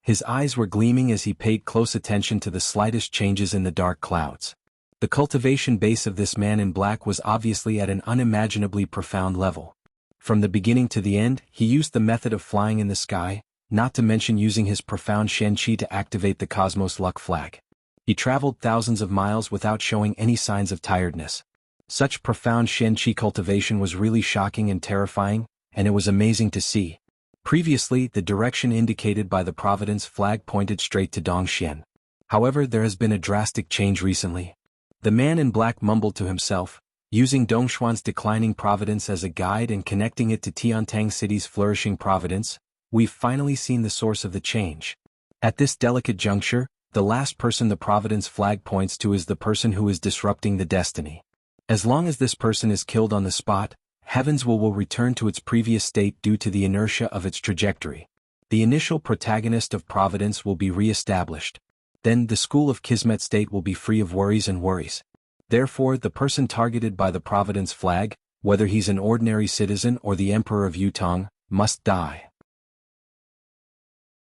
His eyes were gleaming as he paid close attention to the slightest changes in the dark clouds. The cultivation base of this man in black was obviously at an unimaginably profound level. From the beginning to the end, he used the method of flying in the sky, not to mention using his profound Shen Qi to activate the Cosmos Luck flag. He traveled thousands of miles without showing any signs of tiredness. Such profound Shen Qi cultivation was really shocking and terrifying, and it was amazing to see. Previously, the direction indicated by the Providence flag pointed straight to Dongxian. However, there has been a drastic change recently. The man in black mumbled to himself, using Dongshuan's declining providence as a guide and connecting it to Tiantang City's flourishing providence. We've finally seen the source of the change. At this delicate juncture, the last person the Providence flag points to is the person who is disrupting the destiny. As long as this person is killed on the spot, heaven's will return to its previous state due to the inertia of its trajectory. The initial protagonist of Providence will be re-established. Then the school of Kismet state will be free of worries and worries. Therefore, the person targeted by the Providence flag, whether he's an ordinary citizen or the Emperor of Yutong, must die.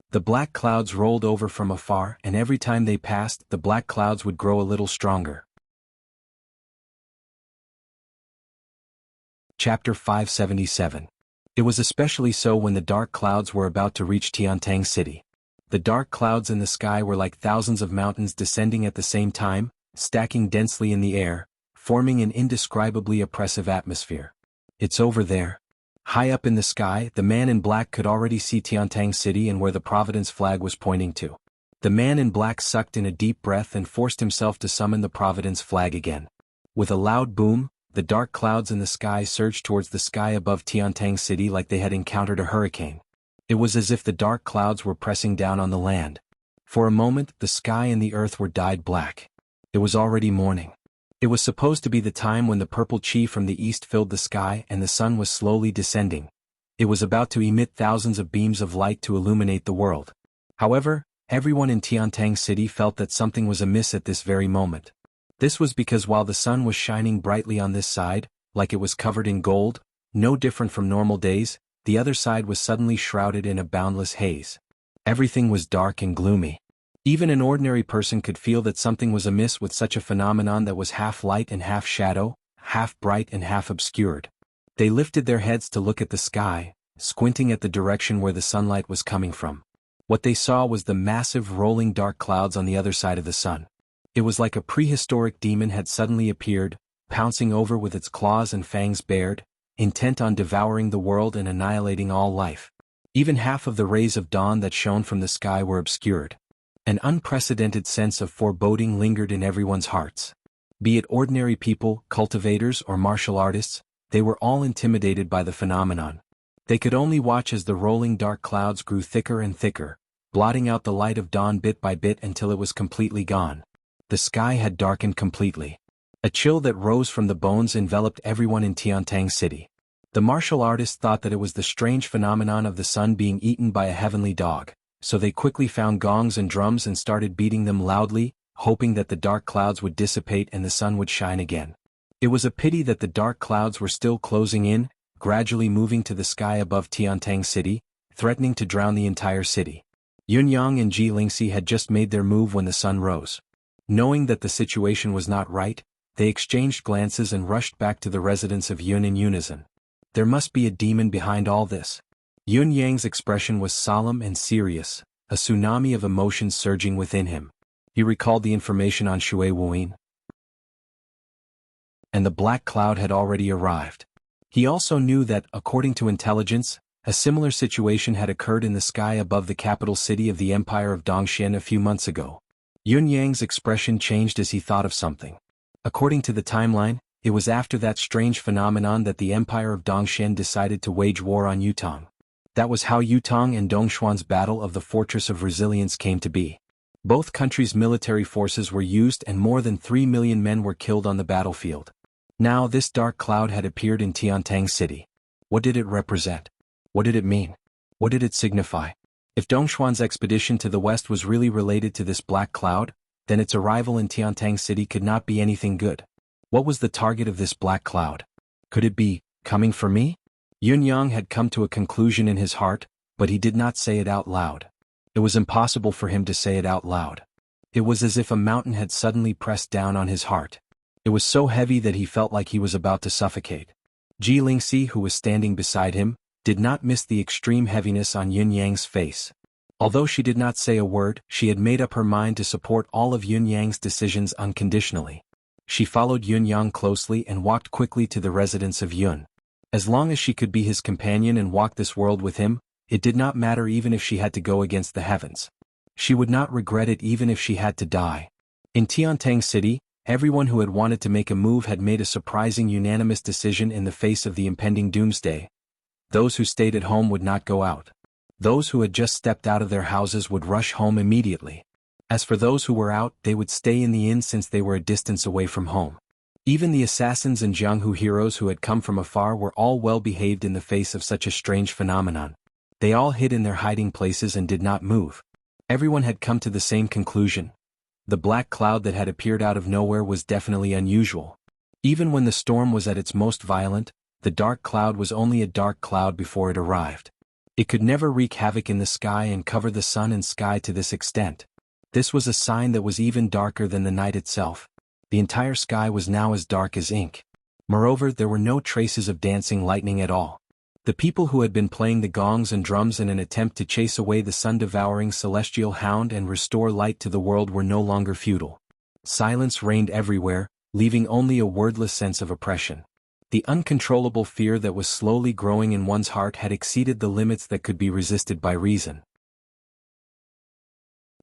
The black clouds rolled over from afar, and every time they passed, the black clouds would grow a little stronger. Chapter 577. It was especially so when the dark clouds were about to reach Tiantang City. The dark clouds in the sky were like thousands of mountains descending at the same time, stacking densely in the air, forming an indescribably oppressive atmosphere. It's over there. High up in the sky, the man in black could already see Tiantang City and where the Providence flag was pointing to. The man in black sucked in a deep breath and forced himself to summon the Providence flag again. With a loud boom, the dark clouds in the sky surged towards the sky above Tiantang City like they had encountered a hurricane. It was as if the dark clouds were pressing down on the land. For a moment, the sky and the earth were dyed black. It was already morning. It was supposed to be the time when the purple chi from the east filled the sky and the sun was slowly descending. It was about to emit thousands of beams of light to illuminate the world. However, everyone in Tiantang City felt that something was amiss at this very moment. This was because while the sun was shining brightly on this side, like it was covered in gold, no different from normal days, the other side was suddenly shrouded in a boundless haze. Everything was dark and gloomy. Even an ordinary person could feel that something was amiss with such a phenomenon that was half light and half shadow, half bright and half obscured. They lifted their heads to look at the sky, squinting at the direction where the sunlight was coming from. What they saw was the massive rolling dark clouds on the other side of the sun. It was like a prehistoric demon had suddenly appeared, pouncing over with its claws and fangs bared, intent on devouring the world and annihilating all life. Even half of the rays of dawn that shone from the sky were obscured. An unprecedented sense of foreboding lingered in everyone's hearts. Be it ordinary people, cultivators, or martial artists, they were all intimidated by the phenomenon. They could only watch as the rolling dark clouds grew thicker and thicker, blotting out the light of dawn bit by bit until it was completely gone. The sky had darkened completely. A chill that rose from the bones enveloped everyone in Tiantang City. The martial artists thought that it was the strange phenomenon of the sun being eaten by a heavenly dog, so they quickly found gongs and drums and started beating them loudly, hoping that the dark clouds would dissipate and the sun would shine again. It was a pity that the dark clouds were still closing in, gradually moving to the sky above Tiantang City, threatening to drown the entire city. Yunyang and Ji Lingxi had just made their move when the sun rose. Knowing that the situation was not right, they exchanged glances and rushed back to the residence of Yun in unison. There must be a demon behind all this. Yun Yang's expression was solemn and serious, a tsunami of emotions surging within him. He recalled the information on Shui Wuyin, and the black cloud had already arrived. He also knew that, according to intelligence, a similar situation had occurred in the sky above the capital city of the Empire of Dongxian a few months ago. Yun Yang's expression changed as he thought of something. According to the timeline, it was after that strange phenomenon that the Empire of Dongxian decided to wage war on Yutong. That was how Yutong and Dongshuan's battle of the Fortress of Resilience came to be. Both countries' military forces were used and more than 3 million men were killed on the battlefield. Now this dark cloud had appeared in Tiantang City. What did it represent? What did it mean? What did it signify? If Dongshuan's expedition to the west was really related to this black cloud, then its arrival in Tiantang City could not be anything good. What was the target of this black cloud? Could it be coming for me? Yun Yang had come to a conclusion in his heart, but he did not say it out loud. It was impossible for him to say it out loud. It was as if a mountain had suddenly pressed down on his heart. It was so heavy that he felt like he was about to suffocate. Ji Lingxi, who was standing beside him, did not miss the extreme heaviness on Yun Yang's face. Although she did not say a word, she had made up her mind to support all of Yun Yang's decisions unconditionally. She followed Yun Yang closely and walked quickly to the residence of Yun. As long as she could be his companion and walk this world with him, it did not matter even if she had to go against the heavens. She would not regret it even if she had to die. In Tiantang City, everyone who had wanted to make a move had made a surprising unanimous decision in the face of the impending doomsday. Those who stayed at home would not go out. Those who had just stepped out of their houses would rush home immediately. As for those who were out, they would stay in the inn since they were a distance away from home. Even the assassins and Jianghu heroes who had come from afar were all well behaved in the face of such a strange phenomenon. They all hid in their hiding places and did not move. Everyone had come to the same conclusion. The black cloud that had appeared out of nowhere was definitely unusual. Even when the storm was at its most violent, the dark cloud was only a dark cloud before it arrived. It could never wreak havoc in the sky and cover the sun and sky to this extent. This was a sign that was even darker than the night itself. The entire sky was now as dark as ink. Moreover, there were no traces of dancing lightning at all. The people who had been playing the gongs and drums in an attempt to chase away the sun-devouring celestial hound and restore light to the world were no longer futile. Silence reigned everywhere, leaving only a wordless sense of oppression. The uncontrollable fear that was slowly growing in one's heart had exceeded the limits that could be resisted by reason.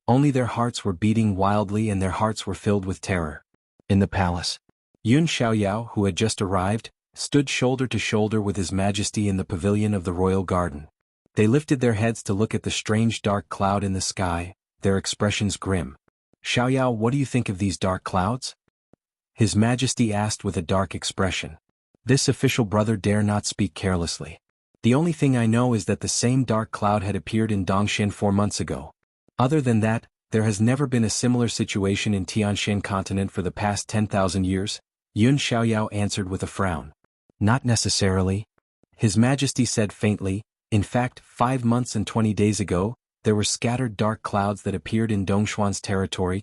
Only their hearts were beating wildly and their hearts were filled with terror. In the palace, Yun Xiaoyao, who had just arrived, stood shoulder to shoulder with His Majesty in the pavilion of the royal garden. They lifted their heads to look at the strange dark cloud in the sky, their expressions grim. "Xiaoyao, what do you think of these dark clouds?" His Majesty asked with a dark expression. This official brother dare not speak carelessly. "The only thing I know is that the same dark cloud had appeared in Dongshan 4 months ago. Other than that, there has never been a similar situation in Tianshan continent for the past 10,000 years, Yun Xiaoyao answered with a frown. "Not necessarily," His Majesty said faintly. "In fact, 5 months and 20 days ago, there were scattered dark clouds that appeared in Dongshuan's territory.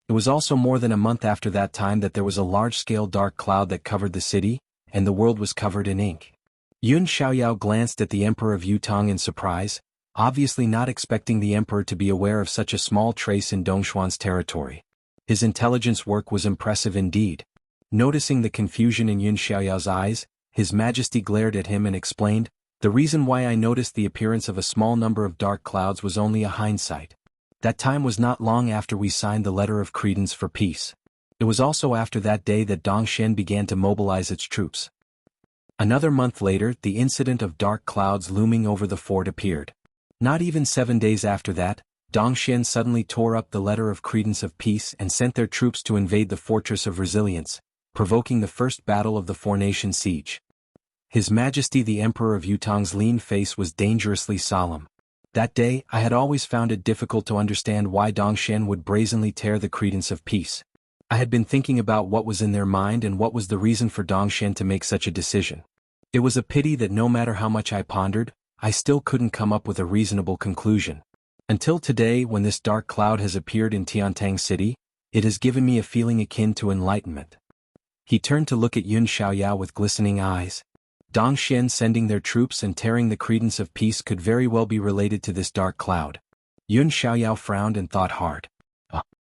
It was also more than a month after that time that there was a large-scale dark cloud that covered the city, and the world was covered in ink." Yun Xiaoyao glanced at the Emperor of Yutong in surprise, obviously not expecting the Emperor to be aware of such a small trace in Dongshuan's territory. His intelligence work was impressive indeed. Noticing the confusion in Yun Xiaoyao's eyes, His Majesty glared at him and explained, "The reason why I noticed the appearance of a small number of dark clouds was only a hindsight. That time was not long after we signed the letter of credence for peace. It was also after that day that Dongshan began to mobilize its troops." Another month later, the incident of dark clouds looming over the fort appeared. Not even 7 days after that, Dongshan suddenly tore up the letter of credence of peace and sent their troops to invade the fortress of resilience, provoking the first battle of the four-nation siege. His Majesty the Emperor of Yutong's lean face was dangerously solemn. That day, I had always found it difficult to understand why Dongshan would brazenly tear the credence of peace. I had been thinking about what was in their mind and what was the reason for Dongshan to make such a decision. It was a pity that no matter how much I pondered, I still couldn't come up with a reasonable conclusion. Until today, when this dark cloud has appeared in Tiantang City, it has given me a feeling akin to enlightenment. He turned to look at Yun Xiaoyao with glistening eyes. Dongshan sending their troops and tearing the credence of peace could very well be related to this dark cloud. Yun Xiaoyao frowned and thought hard.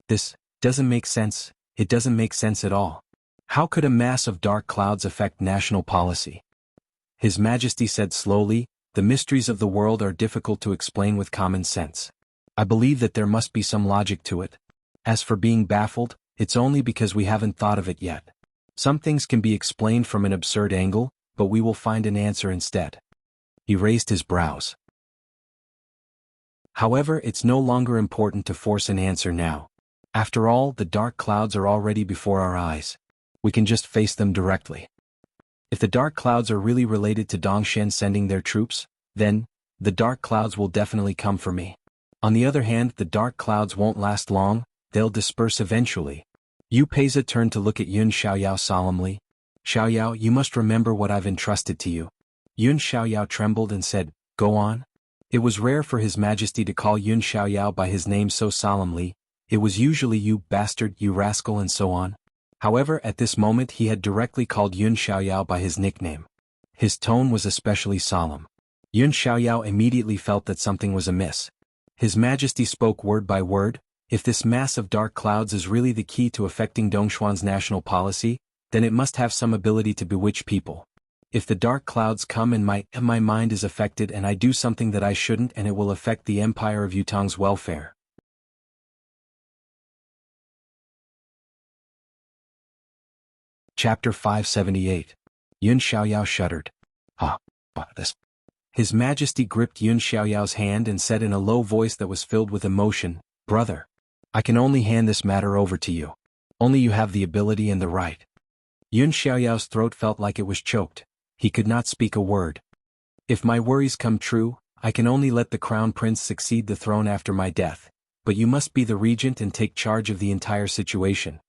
This doesn't make sense. It doesn't make sense at all. How could a mass of dark clouds affect national policy? His Majesty said slowly, "The mysteries of the world are difficult to explain with common sense. I believe that there must be some logic to it. As for being baffled, it's only because we haven't thought of it yet. Some things can be explained from an absurd angle, but we will find an answer instead." He raised his brows. "However, it's no longer important to force an answer now. After all, the dark clouds are already before our eyes. We can just face them directly. If the dark clouds are really related to Dongshan sending their troops, then, the dark clouds will definitely come for me. On the other hand, the dark clouds won't last long, they'll disperse eventually." Yu Peiza turned to look at Yun Xiaoyao solemnly. "Xiaoyao, you must remember what I've entrusted to you." Yun Xiaoyao trembled and said, "Go on." It was rare for His Majesty to call Yun Xiaoyao by his name so solemnly. It was usually "you bastard," "you rascal," and so on. However, at this moment he had directly called Yun Xiaoyao by his nickname. His tone was especially solemn. Yun Xiaoyao immediately felt that something was amiss. His Majesty spoke word by word. If this mass of dark clouds is really the key to affecting Dongshuan's national policy, then it must have some ability to bewitch people. If the dark clouds come and my mind is affected and I do something that I shouldn't, and it will affect the Empire of Yutong's welfare. Chapter 578. Yun Xiaoyao shuddered. This. His Majesty gripped Yun Xiaoyao's hand and said in a low voice that was filled with emotion, "Brother, I can only hand this matter over to you. Only you have the ability and the right." Yun Xiaoyao's throat felt like it was choked. He could not speak a word. "If my worries come true, I can only let the crown prince succeed the throne after my death, but you must be the regent and take charge of the entire situation.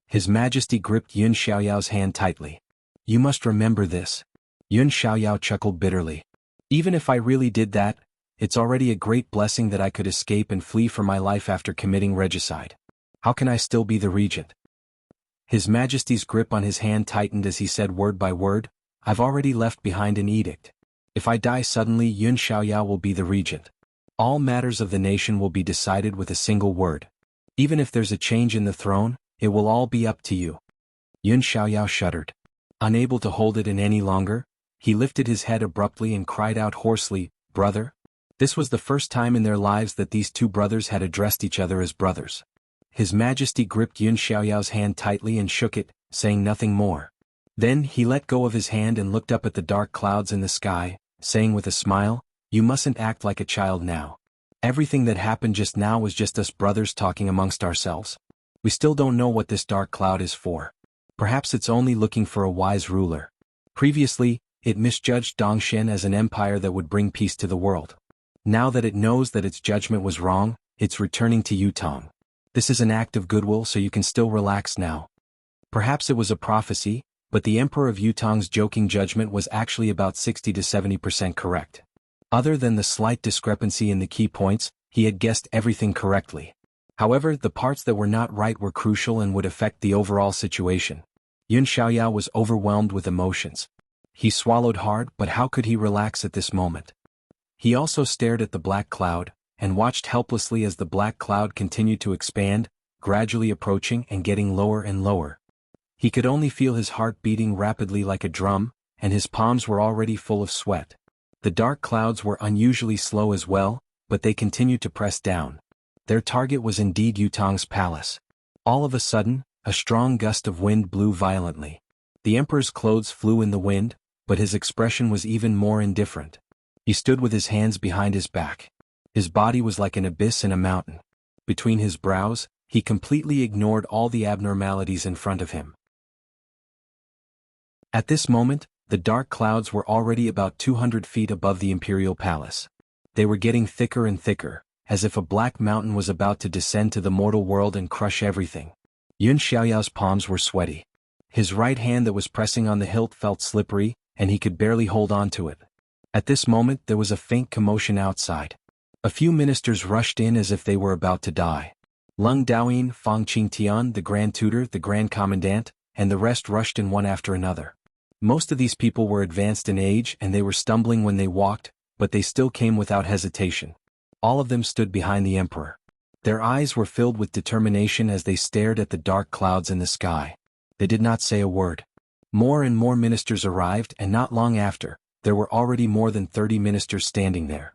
His Majesty gripped Yun Xiaoyao's hand tightly. You must remember this. Yun Xiaoyao chuckled bitterly. Even if I really did that, it's already a great blessing that I could escape and flee for my life after committing regicide. How can I still be the regent? His Majesty's grip on his hand tightened as he said word by word, I've already left behind an edict. If I die suddenly, Yun Xiaoyao will be the regent. All matters of the nation will be decided with a single word. Even if there's a change in the throne, it will all be up to you. Yun Xiaoyao shuddered. Unable to hold it in any longer, he lifted his head abruptly and cried out hoarsely, Brother? This was the first time in their lives that these two brothers had addressed each other as brothers. His Majesty gripped Yun Xiaoyao's hand tightly and shook it, saying nothing more. Then he let go of his hand and looked up at the dark clouds in the sky, saying with a smile, You mustn't act like a child now. Everything that happened just now was just us brothers talking amongst ourselves. We still don't know what this dark cloud is for. Perhaps it's only looking for a wise ruler. Previously, it misjudged Dongshen as an empire that would bring peace to the world. Now that it knows that its judgment was wrong, it's returning to Yutong. This is an act of goodwill, so you can still relax now. Perhaps it was a prophecy, but the Emperor of Yutong's joking judgment was actually about 60 to 70% correct. Other than the slight discrepancy in the key points, he had guessed everything correctly. However, the parts that were not right were crucial and would affect the overall situation. Yun Xiaoyao was overwhelmed with emotions. He swallowed hard, but how could he relax at this moment? He also stared at the black cloud, and watched helplessly as the black cloud continued to expand, gradually approaching and getting lower and lower. He could only feel his heart beating rapidly like a drum, and his palms were already full of sweat. The dark clouds were unusually slow as well, but they continued to press down. Their target was indeed Yutong's palace. All of a sudden, a strong gust of wind blew violently. The emperor's clothes flew in the wind, but his expression was even more indifferent. He stood with his hands behind his back. His body was like an abyss in a mountain. Between his brows, he completely ignored all the abnormalities in front of him. At this moment, the dark clouds were already about 200 feet above the imperial palace. They were getting thicker and thicker, as if a black mountain was about to descend to the mortal world and crush everything. Yun Xiaoyao's palms were sweaty. His right hand that was pressing on the hilt felt slippery, and he could barely hold on to it. At this moment there was a faint commotion outside. A few ministers rushed in as if they were about to die. Lung Daoyin, Fang Qingtian, the Grand Tutor, the Grand Commandant, and the rest rushed in one after another. Most of these people were advanced in age and they were stumbling when they walked, but they still came without hesitation. All of them stood behind the emperor. Their eyes were filled with determination as they stared at the dark clouds in the sky. They did not say a word. More and more ministers arrived, and not long after, there were already more than 30 ministers standing there.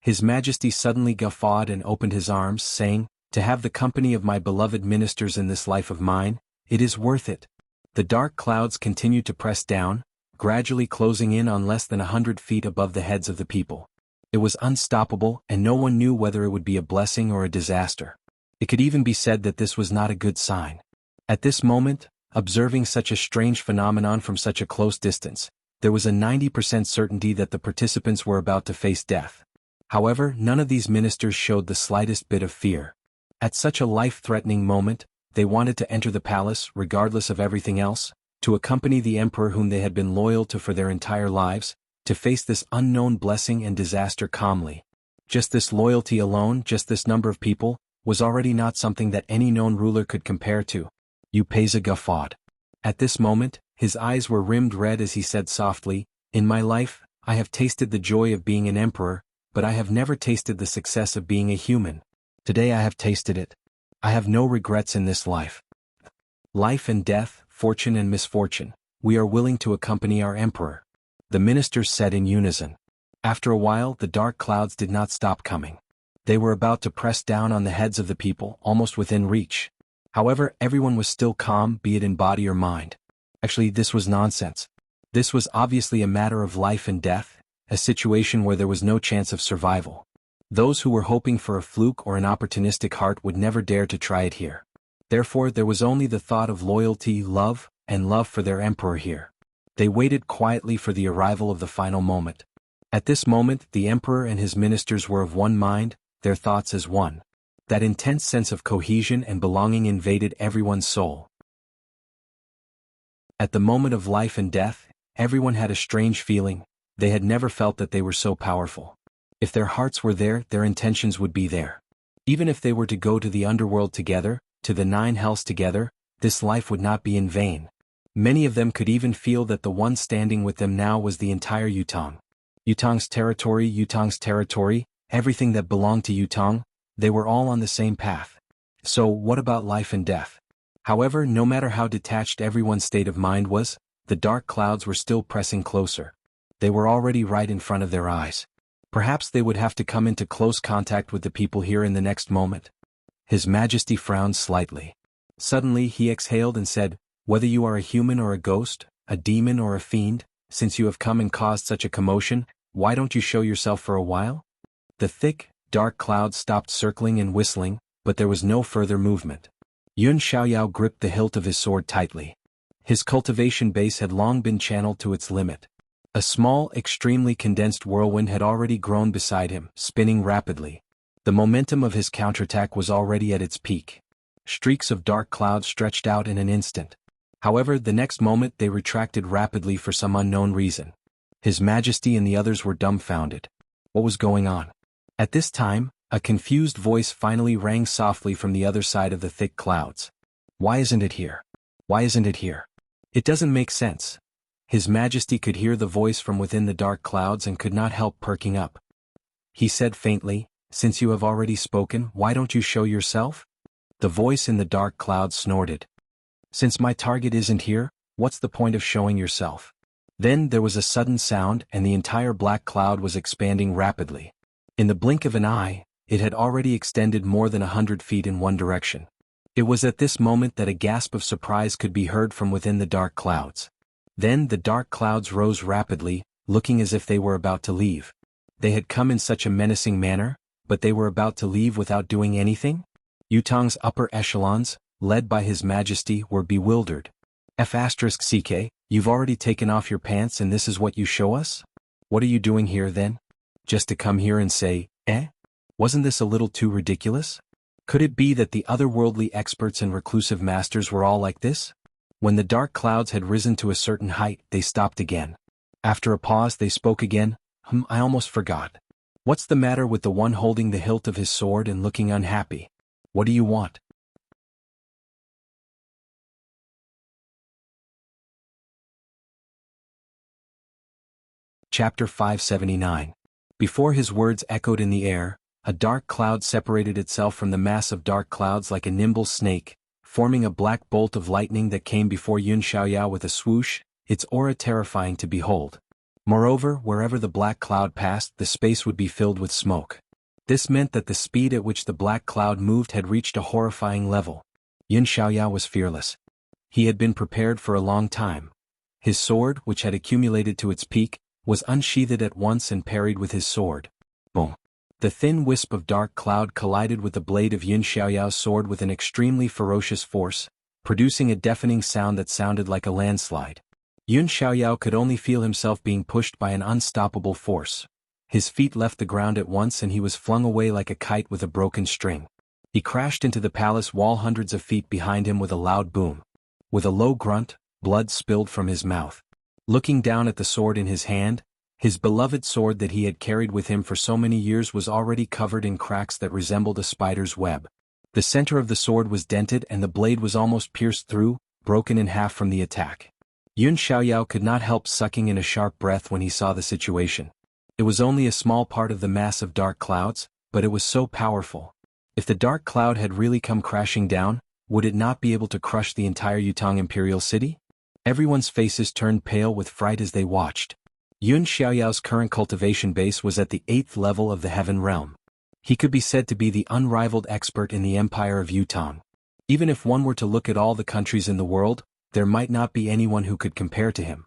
His Majesty suddenly guffawed and opened his arms, saying, To have the company of my beloved ministers in this life of mine, it is worth it. The dark clouds continued to press down, gradually closing in on less than 100 feet above the heads of the people. It was unstoppable, and no one knew whether it would be a blessing or a disaster. It could even be said that this was not a good sign. At this moment, observing such a strange phenomenon from such a close distance, there was a 90% certainty that the participants were about to face death. However, none of these ministers showed the slightest bit of fear. At such a life-threatening moment, they wanted to enter the palace, regardless of everything else, to accompany the emperor whom they had been loyal to for their entire lives, to face this unknown blessing and disaster calmly. Just this loyalty alone, just this number of people, was already not something that any known ruler could compare to. Yu Peiza guffawed. At this moment, his eyes were rimmed red as he said softly, In my life, I have tasted the joy of being an emperor, but I have never tasted the success of being a human. Today I have tasted it. I have no regrets in this life. Life and death, fortune and misfortune, we are willing to accompany our emperor. The ministers said in unison. After a while, the dark clouds did not stop coming. They were about to press down on the heads of the people, almost within reach. However, everyone was still calm, be it in body or mind. Actually, this was nonsense. This was obviously a matter of life and death, a situation where there was no chance of survival. Those who were hoping for a fluke or an opportunistic heart would never dare to try it here. Therefore, there was only the thought of loyalty, love, and love for their emperor here. They waited quietly for the arrival of the final moment. At this moment, the emperor and his ministers were of one mind, their thoughts as one. That intense sense of cohesion and belonging invaded everyone's soul. At the moment of life and death, everyone had a strange feeling. They had never felt that they were so powerful. If their hearts were there, their intentions would be there. Even if they were to go to the underworld together, to the 9 hells together, this life would not be in vain. Many of them could even feel that the one standing with them now was the entire Yutong. Yutong's territory, everything that belonged to Yutong, they were all on the same path. So, what about life and death? However, no matter how detached everyone's state of mind was, the dark clouds were still pressing closer. They were already right in front of their eyes. Perhaps they would have to come into close contact with the people here in the next moment. His Majesty frowned slightly. Suddenly he exhaled and said, "Whether you are a human or a ghost, a demon or a fiend, since you have come and caused such a commotion, why don't you show yourself for a while?" The thick, dark clouds stopped circling and whistling, but there was no further movement. Yun Xiaoyao gripped the hilt of his sword tightly. His cultivation base had long been channeled to its limit. A small, extremely condensed whirlwind had already grown beside him, spinning rapidly. The momentum of his counterattack was already at its peak. Streaks of dark cloud stretched out in an instant. However, the next moment they retracted rapidly for some unknown reason. His Majesty and the others were dumbfounded. What was going on? At this time, a confused voice finally rang softly from the other side of the thick clouds. "Why isn't it here? Why isn't it here? It doesn't make sense." His Majesty could hear the voice from within the dark clouds and could not help perking up. He said faintly, "Since you have already spoken, why don't you show yourself?" The voice in the dark clouds snorted. "Since my target isn't here, what's the point of showing yourself?" Then there was a sudden sound and the entire black cloud was expanding rapidly. In the blink of an eye, it had already extended more than 100 feet in one direction. It was at this moment that a gasp of surprise could be heard from within the dark clouds. Then the dark clouds rose rapidly, looking as if they were about to leave. They had come in such a menacing manner, but they were about to leave without doing anything? Yutong's upper echelons, led by His Majesty, were bewildered. F***CK, you've already taken off your pants and this is what you show us? What are you doing here then? Just to come here and say, eh? Wasn't this a little too ridiculous? Could it be that the otherworldly experts and reclusive masters were all like this? When the dark clouds had risen to a certain height, they stopped again. After a pause they spoke again. I almost forgot. What's the matter with the one holding the hilt of his sword and looking unhappy? What do you want? Chapter 579. Before his words echoed in the air, a dark cloud separated itself from the mass of dark clouds like a nimble snake, forming a black bolt of lightning that came before Yun Xiaoyao with a swoosh, its aura terrifying to behold. Moreover, wherever the black cloud passed, the space would be filled with smoke. This meant that the speed at which the black cloud moved had reached a horrifying level. Yun Xiaoyao was fearless. He had been prepared for a long time. His sword, which had accumulated to its peak, was unsheathed at once and parried with his sword. Boom! The thin wisp of dark cloud collided with the blade of Yun Xiaoyao's sword with an extremely ferocious force, producing a deafening sound that sounded like a landslide. Yun Xiaoyao could only feel himself being pushed by an unstoppable force. His feet left the ground at once and he was flung away like a kite with a broken string. He crashed into the palace wall hundreds of feet behind him with a loud boom. With a low grunt, blood spilled from his mouth. Looking down at the sword in his hand, his beloved sword that he had carried with him for so many years was already covered in cracks that resembled a spider's web. The center of the sword was dented and the blade was almost pierced through, broken in half from the attack. Yun Xiaoyao could not help sucking in a sharp breath when he saw the situation. It was only a small part of the mass of dark clouds, but it was so powerful. If the dark cloud had really come crashing down, would it not be able to crush the entire Yutong Imperial City? Everyone's faces turned pale with fright as they watched. Yun Xiaoyao's current cultivation base was at the 8th level of the Heaven Realm. He could be said to be the unrivaled expert in the Empire of Yutong. Even if one were to look at all the countries in the world, there might not be anyone who could compare to him.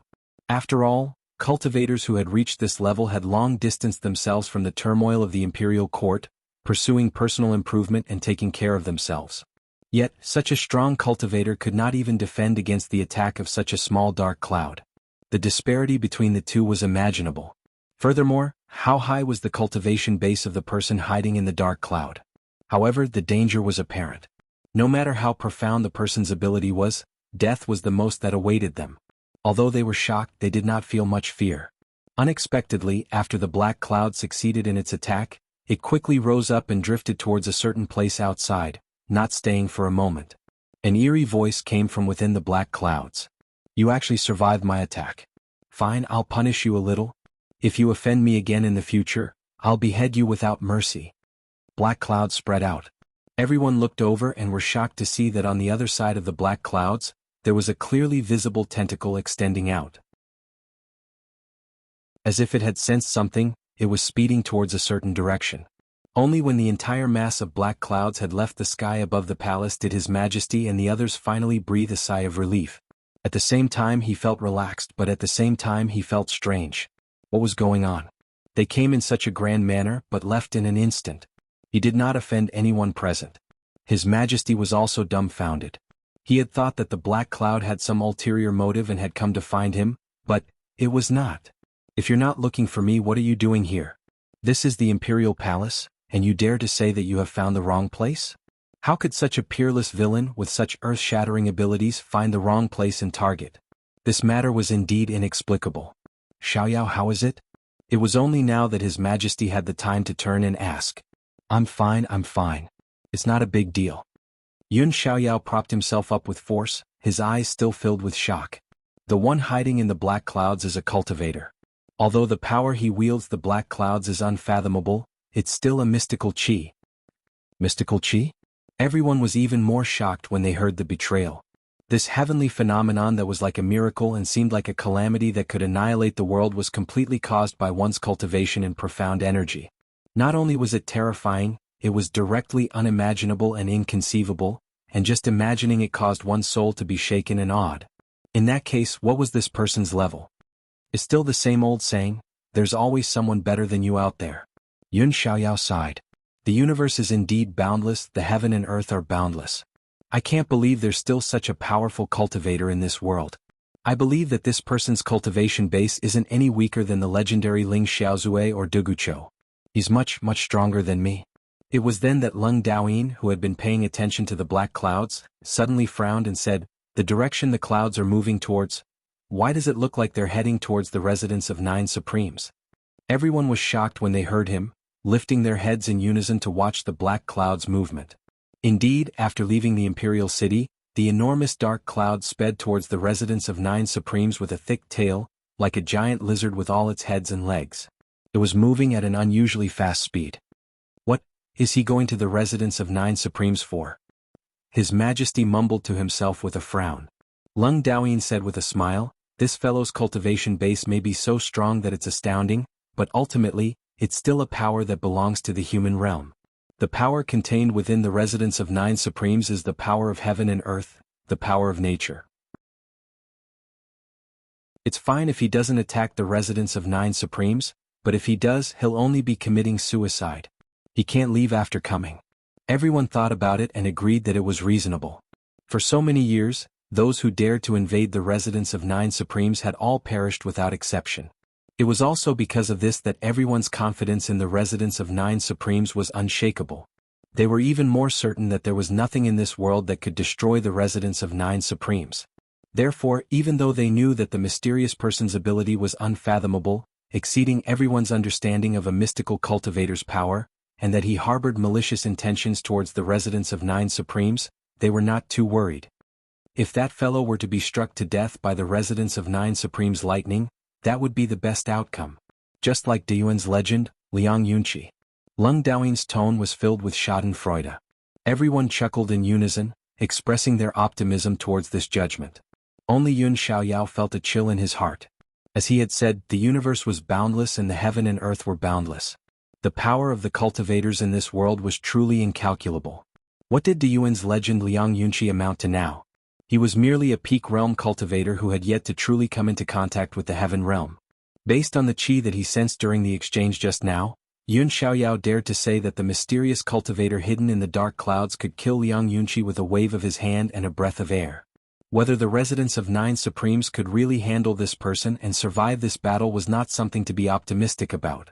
After all, cultivators who had reached this level had long distanced themselves from the turmoil of the imperial court, pursuing personal improvement and taking care of themselves. Yet, such a strong cultivator could not even defend against the attack of such a small dark cloud. The disparity between the two was imaginable. Furthermore, how high was the cultivation base of the person hiding in the dark cloud? However, the danger was apparent. No matter how profound the person's ability was, death was the most that awaited them. Although they were shocked, they did not feel much fear. Unexpectedly, after the black cloud succeeded in its attack, it quickly rose up and drifted towards a certain place outside, not staying for a moment. An eerie voice came from within the black clouds. "You actually survived my attack. Fine, I'll punish you a little. If you offend me again in the future, I'll behead you without mercy." Black clouds spread out. Everyone looked over and were shocked to see that on the other side of the black clouds, there was a clearly visible tentacle extending out. As if it had sensed something, it was speeding towards a certain direction. Only when the entire mass of black clouds had left the sky above the palace did His Majesty and the others finally breathe a sigh of relief. At the same time he felt relaxed, but at the same time he felt strange. What was going on? They came in such a grand manner but left in an instant. He did not offend anyone present. His Majesty was also dumbfounded. He had thought that the black cloud had some ulterior motive and had come to find him, but it was not. "If you're not looking for me, what are you doing here? This is the Imperial Palace, and you dare to say that you have found the wrong place? How could such a peerless villain with such earth-shattering abilities find the wrong place and target?" This matter was indeed inexplicable. "Xiaoyao, how is it?" It was only now that His Majesty had the time to turn and ask. I'm fine. It's not a big deal." Yun Xiaoyao propped himself up with force, his eyes still filled with shock. The one hiding in the black clouds is a cultivator. Although the power he wields the black clouds is unfathomable, it's still a mystical chi. Mystical chi? Everyone was even more shocked when they heard the betrayal. This heavenly phenomenon that was like a miracle and seemed like a calamity that could annihilate the world was completely caused by one's cultivation and profound energy. Not only was it terrifying, it was directly unimaginable and inconceivable, and just imagining it caused one's soul to be shaken and awed. In that case, what was this person's level? Is still the same old saying, "There's always someone better than you out there." Yun Xiaoyao sighed. The universe is indeed boundless, the heaven and earth are boundless. I can't believe there's still such a powerful cultivator in this world. I believe that this person's cultivation base isn't any weaker than the legendary Ling Xiaozue or Dugucho. He's much stronger than me. It was then that Leng Daoyin, who had been paying attention to the black clouds, suddenly frowned and said, "The direction the clouds are moving towards, why does it look like they're heading towards the residence of 9 Supremes?" Everyone was shocked when they heard him, lifting their heads in unison to watch the black clouds' movement. Indeed, after leaving the imperial city, the enormous dark cloud sped towards the residence of 9 Supremes with a thick tail, like a giant lizard with all its heads and legs. It was moving at an unusually fast speed. "What is he going to the residence of 9 Supremes for?" His Majesty mumbled to himself with a frown. Leng Daoyin said with a smile, "This fellow's cultivation base may be so strong that it's astounding, but ultimately, it's still a power that belongs to the human realm. The power contained within the residence of 9 Supremes is the power of heaven and earth, the power of nature. It's fine if he doesn't attack the residence of 9 Supremes, but if he does, he'll only be committing suicide. He can't leave after coming." Everyone thought about it and agreed that it was reasonable. For so many years, those who dared to invade the residence of 9 Supremes had all perished without exception. It was also because of this that everyone's confidence in the residence of 9 Supremes was unshakable. They were even more certain that there was nothing in this world that could destroy the residence of 9 Supremes. Therefore, even though they knew that the mysterious person's ability was unfathomable, exceeding everyone's understanding of a mystical cultivator's power, and that he harbored malicious intentions towards the residence of 9 Supremes, they were not too worried. If that fellow were to be struck to death by the residence of 9 Supremes lightning, that would be the best outcome. Just like Deyuan's legend, Liang Yunqi. Leng Daoyin's tone was filled with schadenfreude. Everyone chuckled in unison, expressing their optimism towards this judgment. Only Yun Xiaoyao felt a chill in his heart. As he had said, the universe was boundless and the heaven and earth were boundless. The power of the cultivators in this world was truly incalculable. What did Deyuan's legend Liang Yunqi amount to now? He was merely a peak realm cultivator who had yet to truly come into contact with the heaven realm. Based on the qi that he sensed during the exchange just now, Yun Xiaoyao dared to say that the mysterious cultivator hidden in the dark clouds could kill Liang Yunqi with a wave of his hand and a breath of air. Whether the residents of Nine Supremes could really handle this person and survive this battle was not something to be optimistic about.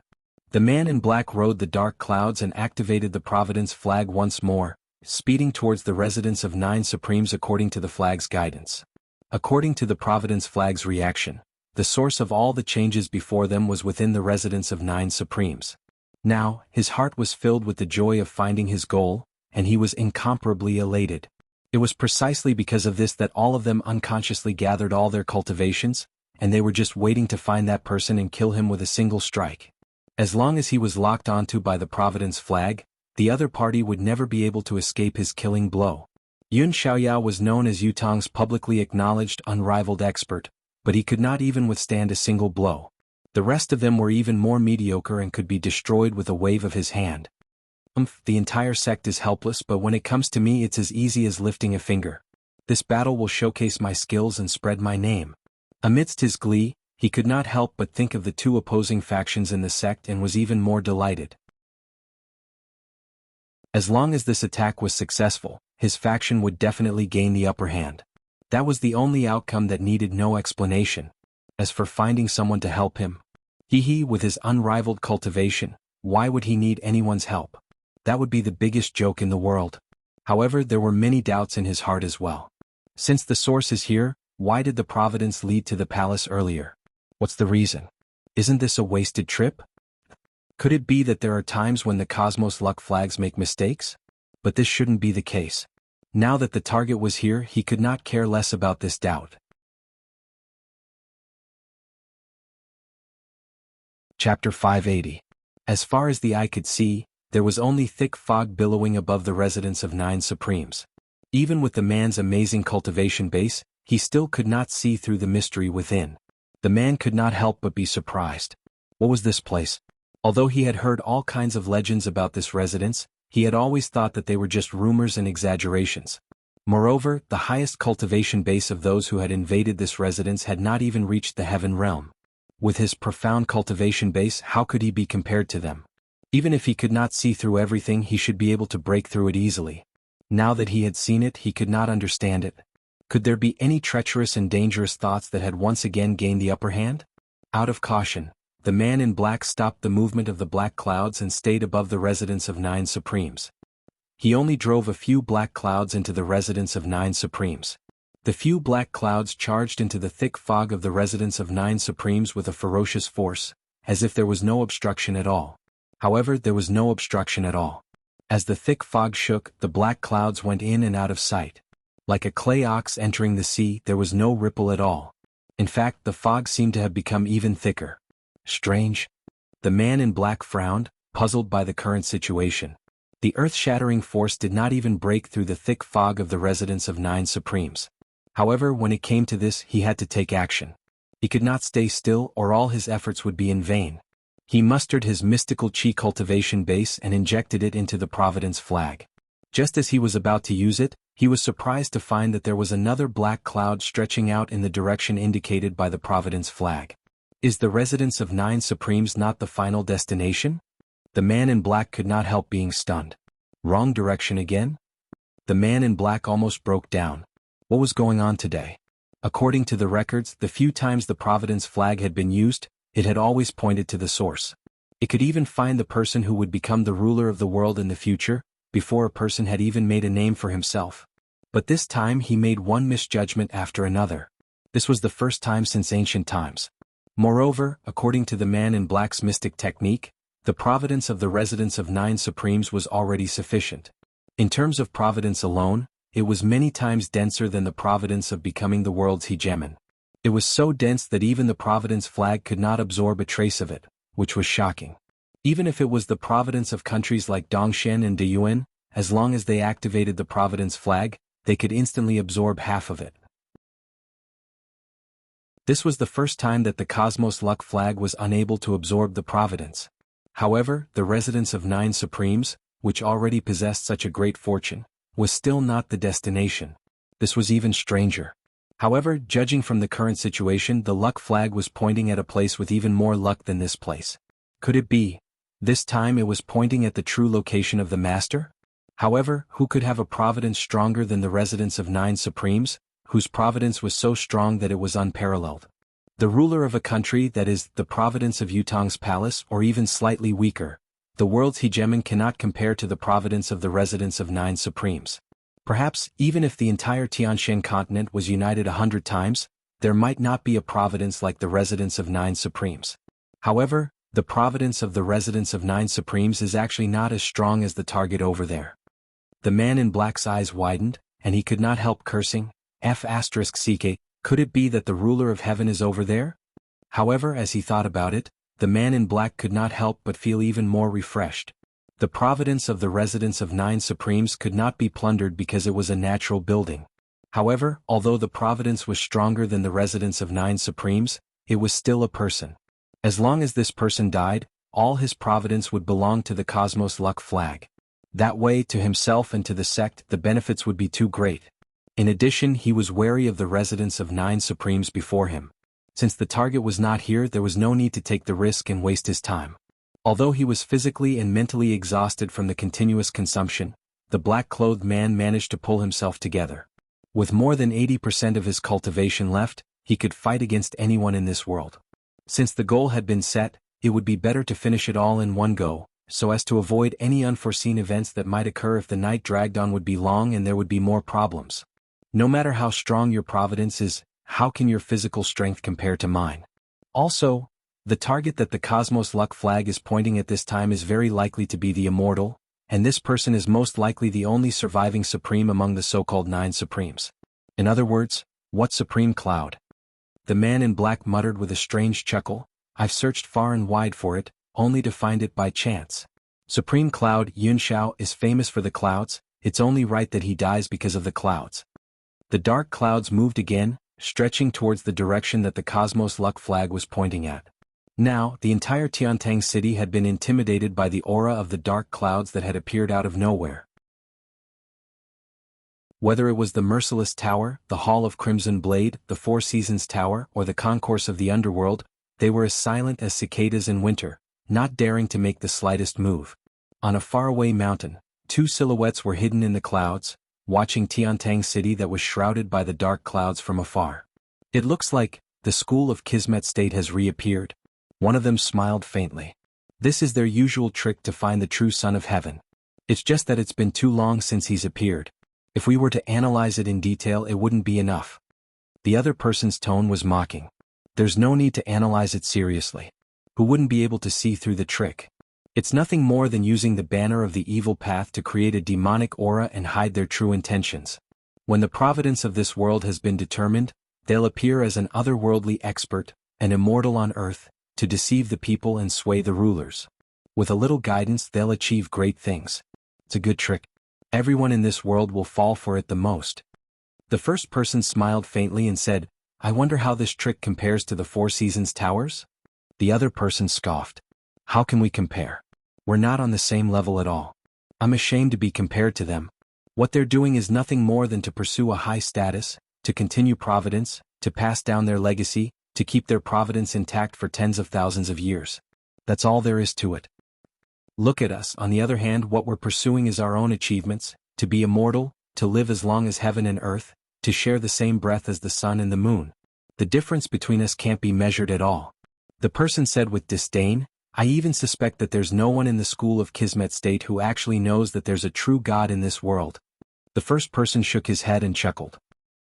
The man in black rode the dark clouds and activated the Providence flag once more, speeding towards the residents of Nine Supremes according to the flag's guidance. According to the Providence flag's reaction, the source of all the changes before them was within the residents of Nine Supremes. Now, his heart was filled with the joy of finding his goal, and he was incomparably elated. It was precisely because of this that all of them unconsciously gathered all their cultivations, and they were just waiting to find that person and kill him with a single strike. As long as he was locked onto by the Providence flag, the other party would never be able to escape his killing blow. Yun Xiaoyao was known as Yutong's publicly acknowledged unrivaled expert, but he could not even withstand a single blow. The rest of them were even more mediocre and could be destroyed with a wave of his hand. The entire sect is helpless, but when it comes to me it's as easy as lifting a finger. This battle will showcase my skills and spread my name. Amidst his glee, he could not help but think of the two opposing factions in the sect and was even more delighted. As long as this attack was successful, his faction would definitely gain the upper hand. That was the only outcome that needed no explanation. As for finding someone to help him, with his unrivaled cultivation, why would he need anyone's help? That would be the biggest joke in the world. However, there were many doubts in his heart as well. Since the source is here, why did the Providence lead to the palace earlier? What's the reason? Isn't this a wasted trip? Could it be that there are times when the Cosmos Luck flags make mistakes? But this shouldn't be the case. Now that the target was here, he could not care less about this doubt. Chapter 580. As far as the eye could see, there was only thick fog billowing above the residents of Nine Supremes. Even with the man's amazing cultivation base, he still could not see through the mystery within. The man could not help but be surprised. What was this place? Although he had heard all kinds of legends about this residence, he had always thought that they were just rumors and exaggerations. Moreover, the highest cultivation base of those who had invaded this residence had not even reached the heaven realm. With his profound cultivation base, how could he be compared to them? Even if he could not see through everything, he should be able to break through it easily. Now that he had seen it, he could not understand it. Could there be any treacherous and dangerous thoughts that had once again gained the upper hand? Out of caution, the man in black stopped the movement of the black clouds and stayed above the residence of Nine Supremes. He only drove a few black clouds into the residence of Nine Supremes. The few black clouds charged into the thick fog of the residence of Nine Supremes with a ferocious force, as if there was no obstruction at all. However, there was no obstruction at all. As the thick fog shook, the black clouds went in and out of sight. Like a clay ox entering the sea, there was no ripple at all. In fact, the fog seemed to have become even thicker. Strange. The man in black frowned, puzzled by the current situation. The earth-shattering force did not even break through the thick fog of the residence of Nine Supremes. However, when it came to this, he had to take action. He could not stay still, or all his efforts would be in vain. He mustered his mystical chi cultivation base and injected it into the Providence flag. Just as he was about to use it, he was surprised to find that there was another black cloud stretching out in the direction indicated by the Providence flag. Is the residence of Nine Supremes not the final destination? The man in black could not help being stunned. Wrong direction again? The man in black almost broke down. What was going on today? According to the records, the few times the Providence flag had been used, it had always pointed to the source. It could even find the person who would become the ruler of the world in the future, before a person had even made a name for himself. But this time he made one misjudgment after another. This was the first time since ancient times. Moreover, according to the man in black's mystic technique, the providence of the residents of Nine Supremes was already sufficient. In terms of providence alone, it was many times denser than the providence of becoming the world's hegemon. It was so dense that even the Providence flag could not absorb a trace of it, which was shocking. Even if it was the providence of countries like Dongshan and Deyuan, as long as they activated the Providence flag, they could instantly absorb half of it. This was the first time that the Cosmos Luck flag was unable to absorb the Providence. However, the residents of Nine Supremes, which already possessed such a great fortune, was still not the destination. This was even stranger. However, judging from the current situation, the luck flag was pointing at a place with even more luck than this place. Could it be? This time it was pointing at the true location of the master? However, who could have a providence stronger than the residents of Nine Supremes, whose providence was so strong that it was unparalleled. The ruler of a country that is the providence of Yutong's palace or even slightly weaker, the world's hegemon cannot compare to the providence of the residents of 9 supremes. Perhaps, even if the entire Tianshan continent was united 100 times, there might not be a providence like the residents of 9 supremes. However, the providence of the residents of 9 supremes is actually not as strong as the target over there. The man in black's eyes widened, and he could not help cursing, F***ck, could it be that the ruler of heaven is over there? However, as he thought about it, the man in black could not help but feel even more refreshed. The providence of the residents of 9 supremes could not be plundered because it was a natural building. However, although the providence was stronger than the residents of 9 supremes, it was still a person. As long as this person died, all his providence would belong to the Cosmos Luck flag. That way, to himself and to the sect, the benefits would be too great. In addition, he was wary of the residents of 9 supremes before him. Since the target was not here, there was no need to take the risk and waste his time. Although he was physically and mentally exhausted from the continuous consumption, the black-clothed man managed to pull himself together. With more than 80% of his cultivation left, he could fight against anyone in this world. Since the goal had been set, it would be better to finish it all in one go, so as to avoid any unforeseen events that might occur if the night dragged on would be long and there would be more problems. No matter how strong your providence is, how can your physical strength compare to mine? Also, the target that the Cosmos Luck flag is pointing at this time is very likely to be the immortal, and this person is most likely the only surviving supreme among the so-called 9 supremes. In other words, what supreme cloud? The man in black muttered with a strange chuckle, I've searched far and wide for it, only to find it by chance. Supreme Cloud Yunxiao is famous for the clouds, it's only right that he dies because of the clouds. The dark clouds moved again, stretching towards the direction that the Cosmos Luck flag was pointing at. Now, the entire Tiantang city had been intimidated by the aura of the dark clouds that had appeared out of nowhere. Whether it was the Merciless Tower, the Hall of Crimson Blade, the Four Seasons Tower, or the Concourse of the Underworld, they were as silent as cicadas in winter, not daring to make the slightest move. On a faraway mountain, 2 silhouettes were hidden in the clouds, watching Tiantang city that was shrouded by the dark clouds from afar. It looks like the school of Kismet State has reappeared. One of them smiled faintly. This is their usual trick to find the true Son of Heaven. It's just that it's been too long since he's appeared. If we were to analyze it in detail, it wouldn't be enough. The other person's tone was mocking. There's no need to analyze it seriously. Who wouldn't be able to see through the trick? It's nothing more than using the banner of the evil path to create a demonic aura and hide their true intentions. When the providence of this world has been determined, they'll appear as an otherworldly expert, an immortal on earth, to deceive the people and sway the rulers. With a little guidance, they'll achieve great things. It's a good trick. Everyone in this world will fall for it the most. The first person smiled faintly and said, I wonder how this trick compares to the Four Seasons Towers? The other person scoffed. How can we compare? We're not on the same level at all. I'm ashamed to be compared to them. What they're doing is nothing more than to pursue a high status, to continue providence, to pass down their legacy, to keep their providence intact for tens of thousands of years. That's all there is to it. Look at us, on the other hand, what we're pursuing is our own achievements, to be immortal, to live as long as heaven and earth, to share the same breath as the sun and the moon. The difference between us can't be measured at all. The person said with disdain, I even suspect that there's no one in the school of Kismet State who actually knows that there's a true God in this world. The first person shook his head and chuckled.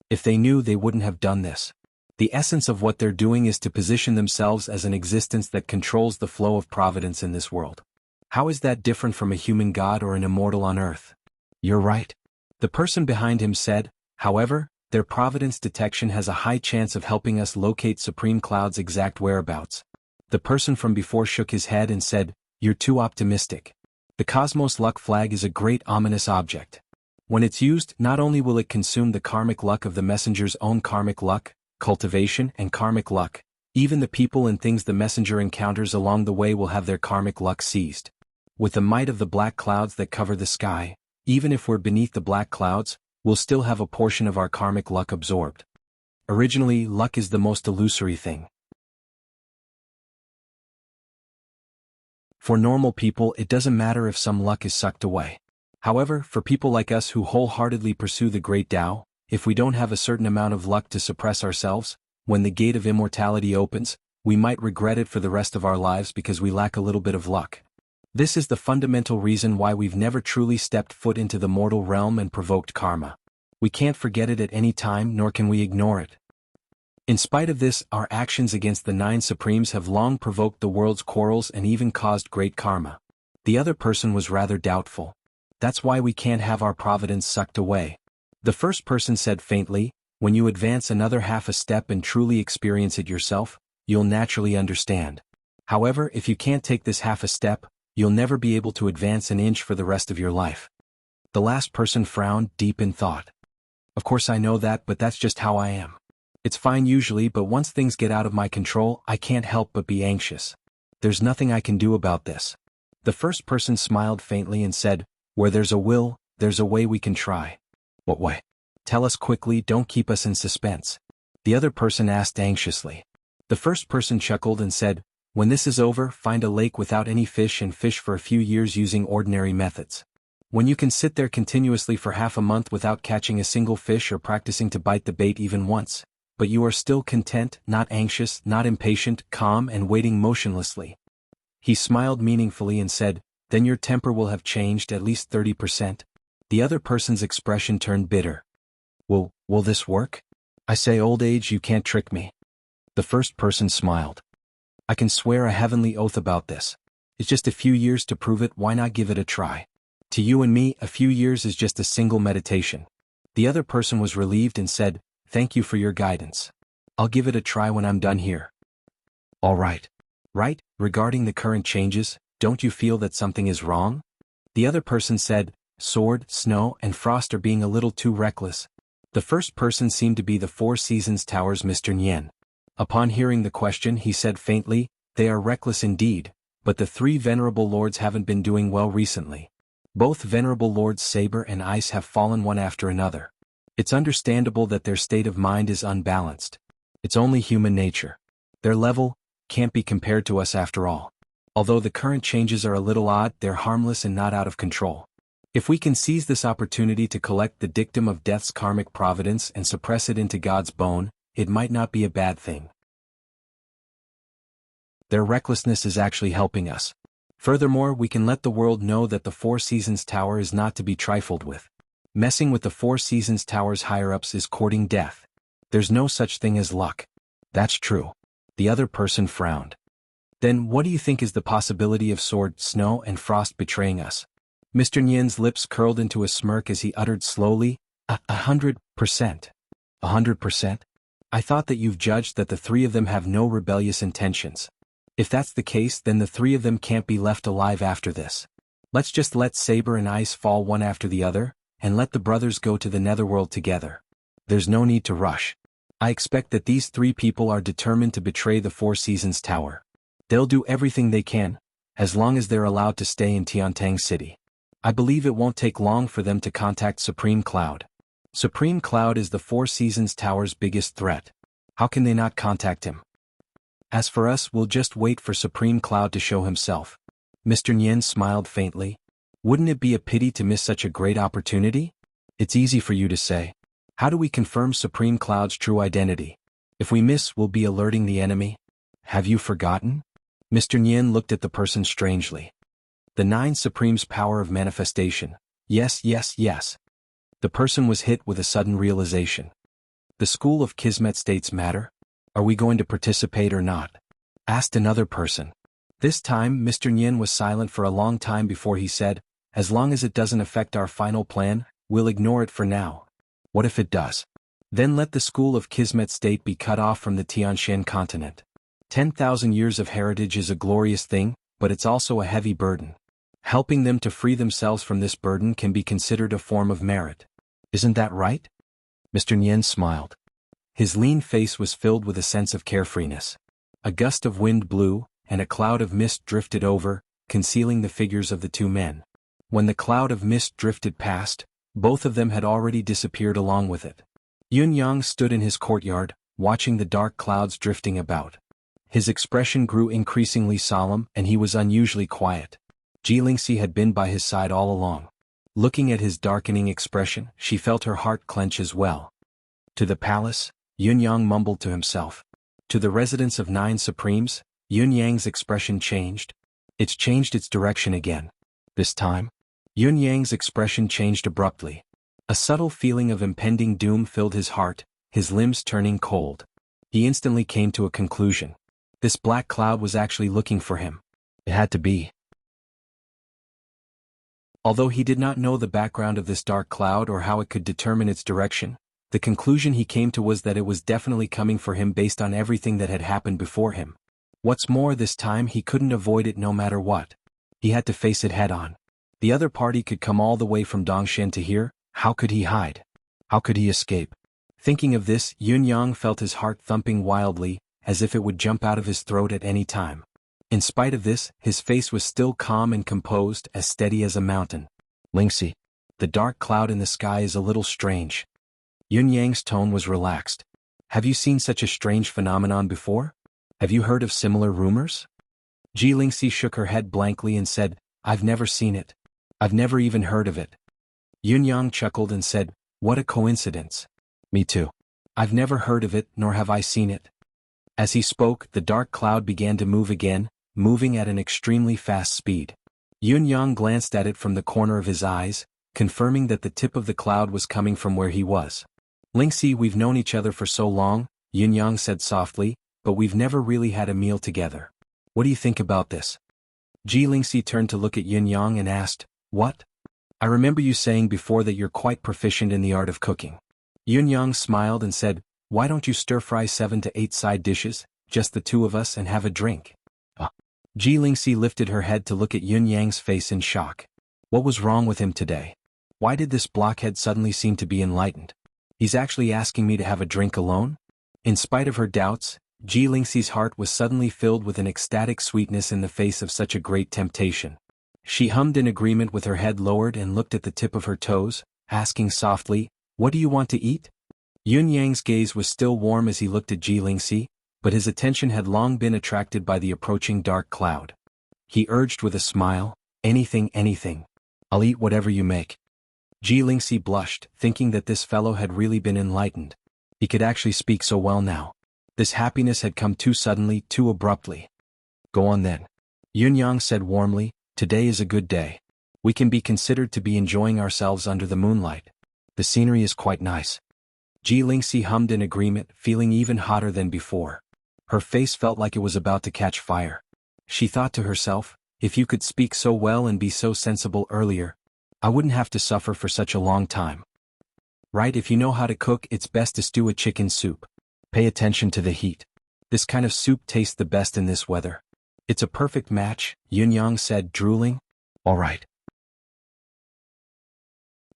If they knew, they wouldn't have done this. The essence of what they're doing is to position themselves as an existence that controls the flow of providence in this world. How is that different from a human god or an immortal on earth? You're right. The person behind him said, however, their providence detection has a high chance of helping us locate Supreme Cloud's exact whereabouts. The person from before shook his head and said, you're too optimistic. The Cosmos Luck flag is a great ominous object. When it's used, not only will it consume the karmic luck of the messenger's own karmic luck, cultivation, and karmic luck, even the people and things the messenger encounters along the way will have their karmic luck seized. With the might of the black clouds that cover the sky, even if we're beneath the black clouds, we'll still have a portion of our karmic luck absorbed. Originally, luck is the most illusory thing. For normal people, it doesn't matter if some luck is sucked away. However, for people like us who wholeheartedly pursue the great Tao, if we don't have a certain amount of luck to suppress ourselves, when the gate of immortality opens, we might regret it for the rest of our lives because we lack a little bit of luck. This is the fundamental reason why we've never truly stepped foot into the mortal realm and provoked karma. We can't forget it at any time, nor can we ignore it. In spite of this, our actions against the 9 Supremes have long provoked the world's quarrels and even caused great karma. The other person was rather doubtful. That's why we can't have our providence sucked away. The first person said faintly, when you advance another half a step and truly experience it yourself, you'll naturally understand. However, if you can't take this half a step, you'll never be able to advance an inch for the rest of your life. The last person frowned, deep in thought. Of course I know that, but that's just how I am. It's fine usually, but once things get out of my control, I can't help but be anxious. There's nothing I can do about this. The first person smiled faintly and said, where there's a will, there's a way we can try. What way? Tell us quickly, don't keep us in suspense. The other person asked anxiously. The first person chuckled and said, when this is over, find a lake without any fish and fish for a few years using ordinary methods. When you can sit there continuously for half a month without catching a single fish or practicing to bite the bait even once, but you are still content, not anxious, not impatient, calm and waiting motionlessly. He smiled meaningfully and said, then your temper will have changed at least 30%. The other person's expression turned bitter. Will this work? I say, old age, you can't trick me. The first person smiled. I can swear a heavenly oath about this. It's just a few years to prove it, why not give it a try? To you and me, a few years is just a single meditation. The other person was relieved and said, thank you for your guidance. I'll give it a try when I'm done here. All right. Right, regarding the current changes, don't you feel that something is wrong? The other person said, sword, snow, and frost are being a little too reckless. The first person seemed to be the Four Seasons Tower's Mr. Nyen. Upon hearing the question, he said faintly, they are reckless indeed, but the 3 venerable lords haven't been doing well recently. Both venerable lords Saber and Ice have fallen one after another. It's understandable that their state of mind is unbalanced. It's only human nature. Their level can't be compared to us after all. Although the current changes are a little odd, they're harmless and not out of control. If we can seize this opportunity to collect the dictum of death's karmic providence and suppress it into God's bone, it might not be a bad thing. Their recklessness is actually helping us. Furthermore, we can let the world know that the Four Seasons Tower is not to be trifled with. Messing with the Four Seasons Tower's higher-ups is courting death. There's no such thing as luck. That's true. The other person frowned. Then what do you think is the possibility of sword, snow, and frost betraying us? Mr. Nyen's lips curled into a smirk as he uttered slowly, 100%. 100%? I thought that you've judged that the 3 of them have no rebellious intentions. If that's the case, then the 3 of them can't be left alive after this. Let's just let Saber and Ice fall one after the other, and let the brothers go to the netherworld together. There's no need to rush. I expect that these 3 people are determined to betray the Four Seasons Tower. They'll do everything they can, as long as they're allowed to stay in Tiantang City. I believe it won't take long for them to contact Supreme Cloud. Supreme Cloud is the Four Seasons Tower's biggest threat. How can they not contact him? As for us, we'll just wait for Supreme Cloud to show himself. Mr. Nyen smiled faintly. Wouldn't it be a pity to miss such a great opportunity? It's easy for you to say. How do we confirm Supreme Cloud's true identity? If we miss, we'll be alerting the enemy. Have you forgotten? Mr. Nyen looked at the person strangely. The 9 Supremes' power of manifestation. Yes. The person was hit with a sudden realization. The School of Kismet States matter? Are we going to participate or not? Asked another person. This time, Mr. Nyen was silent for a long time before he said, as long as it doesn't affect our final plan, we'll ignore it for now. What if it does? Then let the School of Kismet State be cut off from the Tianshan continent. 10,000 years of heritage is a glorious thing, but it's also a heavy burden. Helping them to free themselves from this burden can be considered a form of merit. Isn't that right? Mr. Nyen smiled. His lean face was filled with a sense of carefreeness. A gust of wind blew, and a cloud of mist drifted over, concealing the figures of the 2 men. When the cloud of mist drifted past, both of them had already disappeared along with it. Yun Yang stood in his courtyard, watching the dark clouds drifting about. His expression grew increasingly solemn, and he was unusually quiet. Jilingxi had been by his side all along. Looking at his darkening expression, she felt her heart clench as well. To the palace, Yun Yang mumbled to himself. To the residence of 9 Supremes, Yun Yang's expression changed. It's changed its direction again. This time, Yun Yang's expression changed abruptly. A subtle feeling of impending doom filled his heart, his limbs turning cold. He instantly came to a conclusion. This black cloud was actually looking for him. It had to be. Although he did not know the background of this dark cloud or how it could determine its direction, the conclusion he came to was that it was definitely coming for him based on everything that had happened before him. What's more, this time he couldn't avoid it no matter what. He had to face it head-on. The other party could come all the way from Dongshan to here. How could he hide? How could he escape? Thinking of this, Yun Yang felt his heart thumping wildly, as if it would jump out of his throat at any time. In spite of this, his face was still calm and composed, as steady as a mountain. Lingxi, the dark cloud in the sky is a little strange. Yun Yang's tone was relaxed. Have you seen such a strange phenomenon before? Have you heard of similar rumors? Ji Lingxi shook her head blankly and said, I've never seen it. I've never even heard of it. Yun Yang chuckled and said, what a coincidence. Me too. I've never heard of it, nor have I seen it. As he spoke, the dark cloud began to move again, moving at an extremely fast speed. Yun Yang glanced at it from the corner of his eyes, confirming that the tip of the cloud was coming from where he was. Lingxi, we've known each other for so long, Yun Yang said softly, but we've never really had a meal together. What do you think about this? Ji Lingxi turned to look at Yun Yang and asked, what? I remember you saying before that you're quite proficient in the art of cooking. Yun Yang smiled and said, why don't you stir-fry 7 to 8 side dishes, just the two of us, and have a drink? Ji Lingxi lifted her head to look at Yun Yang's face in shock. What was wrong with him today? Why did this blockhead suddenly seem to be enlightened? He's actually asking me to have a drink alone? In spite of her doubts, Ji Lingxi's heart was suddenly filled with an ecstatic sweetness in the face of such a great temptation. She hummed in agreement with her head lowered and looked at the tip of her toes, asking softly, what do you want to eat? Yun Yang's gaze was still warm as he looked at Ji Lingxi, but his attention had long been attracted by the approaching dark cloud. He urged with a smile, anything, anything. I'll eat whatever you make. Ji Lingxi blushed, thinking that this fellow had really been enlightened. He could actually speak so well now. This happiness had come too suddenly, too abruptly. Go on then. Yun Yang said warmly, today is a good day. We can be considered to be enjoying ourselves under the moonlight. The scenery is quite nice. Ji Lingxi hummed in agreement, feeling even hotter than before. Her face felt like it was about to catch fire. She thought to herself, if you could speak so well and be so sensible earlier, I wouldn't have to suffer for such a long time. Right, if you know how to cook, it's best to stew a chicken soup. Pay attention to the heat. This kind of soup tastes the best in this weather. It's a perfect match, Yun Yang said, drooling. All right.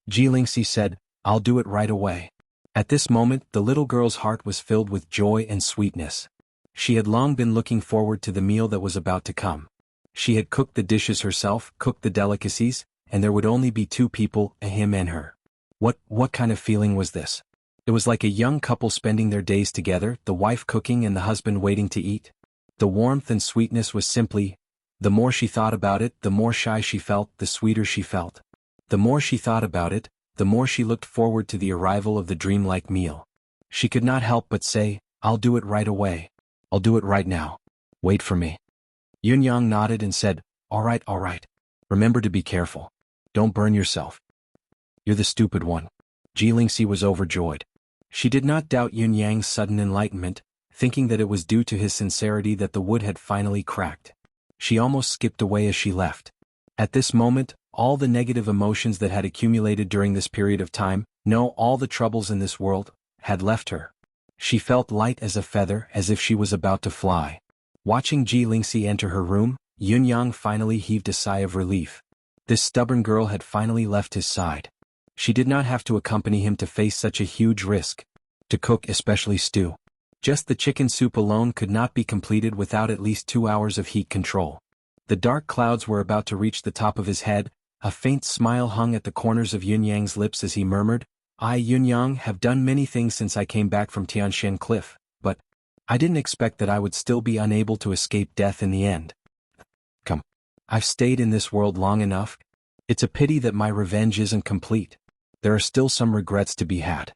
Ji Lingxi said, I'll do it right away. At this moment, the little girl's heart was filled with joy and sweetness. She had long been looking forward to the meal that was about to come. She had cooked the dishes herself, cooked the delicacies, and there would only be 2 people, him and her. What kind of feeling was this? It was like a young couple spending their days together, the wife cooking and the husband waiting to eat. The warmth and sweetness was simply, the more she thought about it, the more shy she felt, the sweeter she felt. The more she thought about it, the more she looked forward to the arrival of the dreamlike meal. She could not help but say, I'll do it right away. I'll do it right now. Wait for me. Yun Yang nodded and said, all right. Remember to be careful. Don't burn yourself. You're the stupid one. Ji Lingxi was overjoyed. She did not doubt Yun Yang's sudden enlightenment, thinking that it was due to his sincerity that the wood had finally cracked. She almost skipped away as she left. At this moment, all the negative emotions that had accumulated during this period of time, all the troubles in this world, had left her. She felt light as a feather, as if she was about to fly. Watching Ji Lingxi enter her room, Yun Yang finally heaved a sigh of relief. This stubborn girl had finally left his side. She did not have to accompany him to face such a huge risk. To cook, especially stew. Just the chicken soup alone could not be completed without at least 2 hours of heat control. The dark clouds were about to reach the top of his head. A faint smile hung at the corners of Yun Yang's lips as he murmured, I, Yun Yang, have done many things since I came back from Tianshan Cliff, but I didn't expect that I would still be unable to escape death in the end. Come. I've stayed in this world long enough. It's a pity that my revenge isn't complete. There are still some regrets to be had.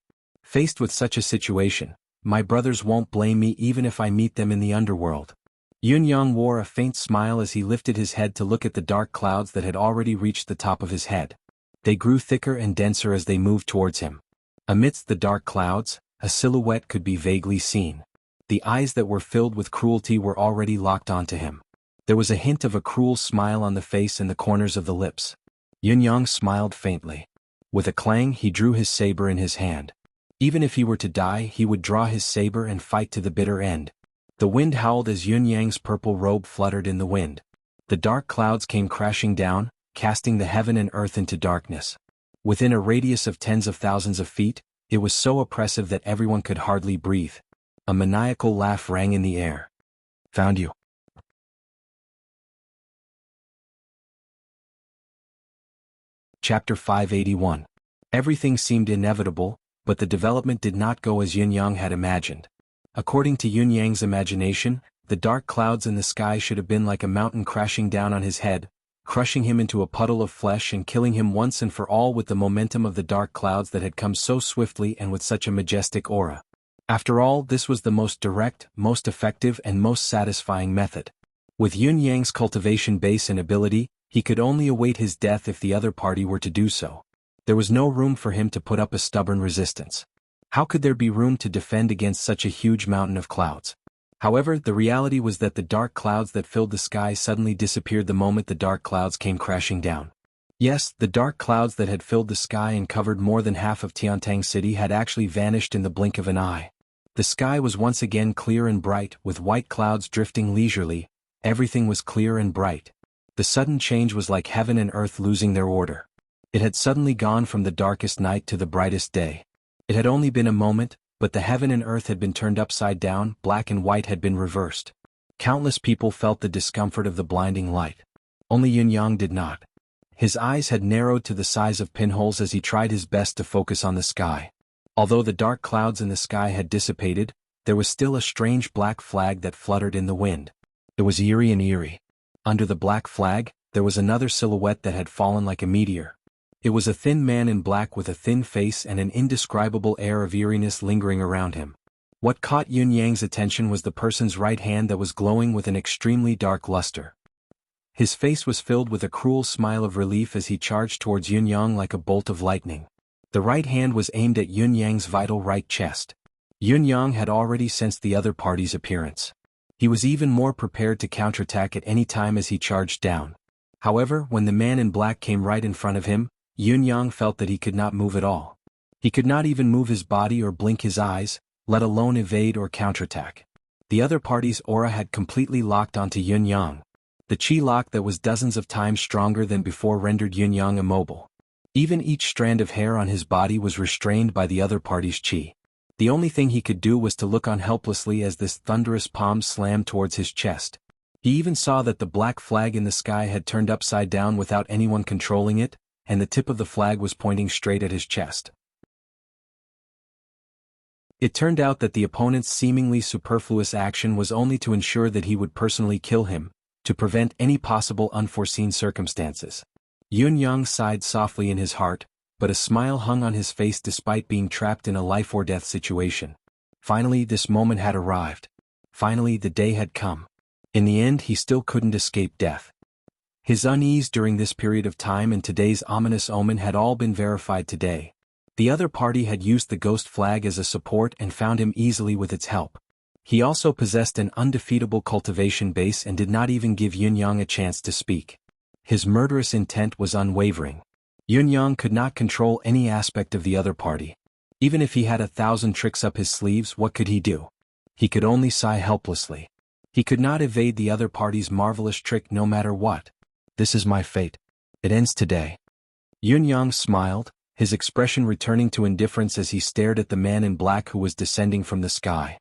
Faced with such a situation, my brothers won't blame me even if I meet them in the underworld. Yun-yang wore a faint smile as he lifted his head to look at the dark clouds that had already reached the top of his head. They grew thicker and denser as they moved towards him. Amidst the dark clouds, a silhouette could be vaguely seen. The eyes that were filled with cruelty were already locked onto him. There was a hint of a cruel smile on the face and the corners of the lips. Yun-yang smiled faintly. With a clang, he drew his saber in his hand. Even if he were to die, he would draw his saber and fight to the bitter end. The wind howled as Yun-yang's purple robe fluttered in the wind. The dark clouds came crashing down, casting the heaven and earth into darkness. Within a radius of tens of thousands of feet, it was so oppressive that everyone could hardly breathe. A maniacal laugh rang in the air. Found you. Chapter 581. Everything seemed inevitable, but the development did not go as Yun-yang had imagined. According to Yun-yang's imagination, the dark clouds in the sky should have been like a mountain crashing down on his head, crushing him into a puddle of flesh and killing him once and for all with the momentum of the dark clouds that had come so swiftly and with such a majestic aura. After all, this was the most direct, most effective and most satisfying method. With Yun-yang's cultivation base and ability, he could only await his death if the other party were to do so. There was no room for him to put up a stubborn resistance. How could there be room to defend against such a huge mountain of clouds? However, the reality was that the dark clouds that filled the sky suddenly disappeared the moment the dark clouds came crashing down. Yes, the dark clouds that had filled the sky and covered more than half of Tiantang City had actually vanished in the blink of an eye. The sky was once again clear and bright, with white clouds drifting leisurely. Everything was clear and bright. The sudden change was like heaven and earth losing their order. It had suddenly gone from the darkest night to the brightest day. It had only been a moment, but the heaven and earth had been turned upside down, black and white had been reversed. Countless people felt the discomfort of the blinding light. Only Yun-yang did not. His eyes had narrowed to the size of pinholes as he tried his best to focus on the sky. Although the dark clouds in the sky had dissipated, there was still a strange black flag that fluttered in the wind. It was eerie and eerie. Under the black flag, there was another silhouette that had fallen like a meteor. It was a thin man in black with a thin face and an indescribable air of eeriness lingering around him. What caught Yun-yang's attention was the person's right hand that was glowing with an extremely dark luster. His face was filled with a cruel smile of relief as he charged towards Yun-yang like a bolt of lightning. The right hand was aimed at Yun-yang's vital right chest. Yun-yang had already sensed the other party's appearance. He was even more prepared to counterattack at any time as he charged down. However, when the man in black came right in front of him, Yun-yang felt that he could not move at all. He could not even move his body or blink his eyes, let alone evade or counterattack. The other party's aura had completely locked onto Yun-yang. The chi lock that was dozens of times stronger than before rendered Yun-yang immobile. Even each strand of hair on his body was restrained by the other party's chi. The only thing he could do was to look on helplessly as this thunderous palm slammed towards his chest. He even saw that the black flag in the sky had turned upside down without anyone controlling it, and the tip of the flag was pointing straight at his chest. It turned out that the opponent's seemingly superfluous action was only to ensure that he would personally kill him, to prevent any possible unforeseen circumstances. Yun-yang sighed softly in his heart, but a smile hung on his face despite being trapped in a life-or-death situation. Finally, this moment had arrived. Finally, the day had come. In the end, he still couldn't escape death. His unease during this period of time and today's ominous omen had all been verified today. The other party had used the ghost flag as a support and found him easily with its help. He also possessed an undefeatable cultivation base and did not even give Yun-yang a chance to speak. His murderous intent was unwavering. Yun-yang could not control any aspect of the other party. Even if he had 1,000 tricks up his sleeves, what could he do? He could only sigh helplessly. He could not evade the other party's marvelous trick no matter what. This is my fate. It ends today. Yun-yang smiled, his expression returning to indifference as he stared at the man in black who was descending from the sky.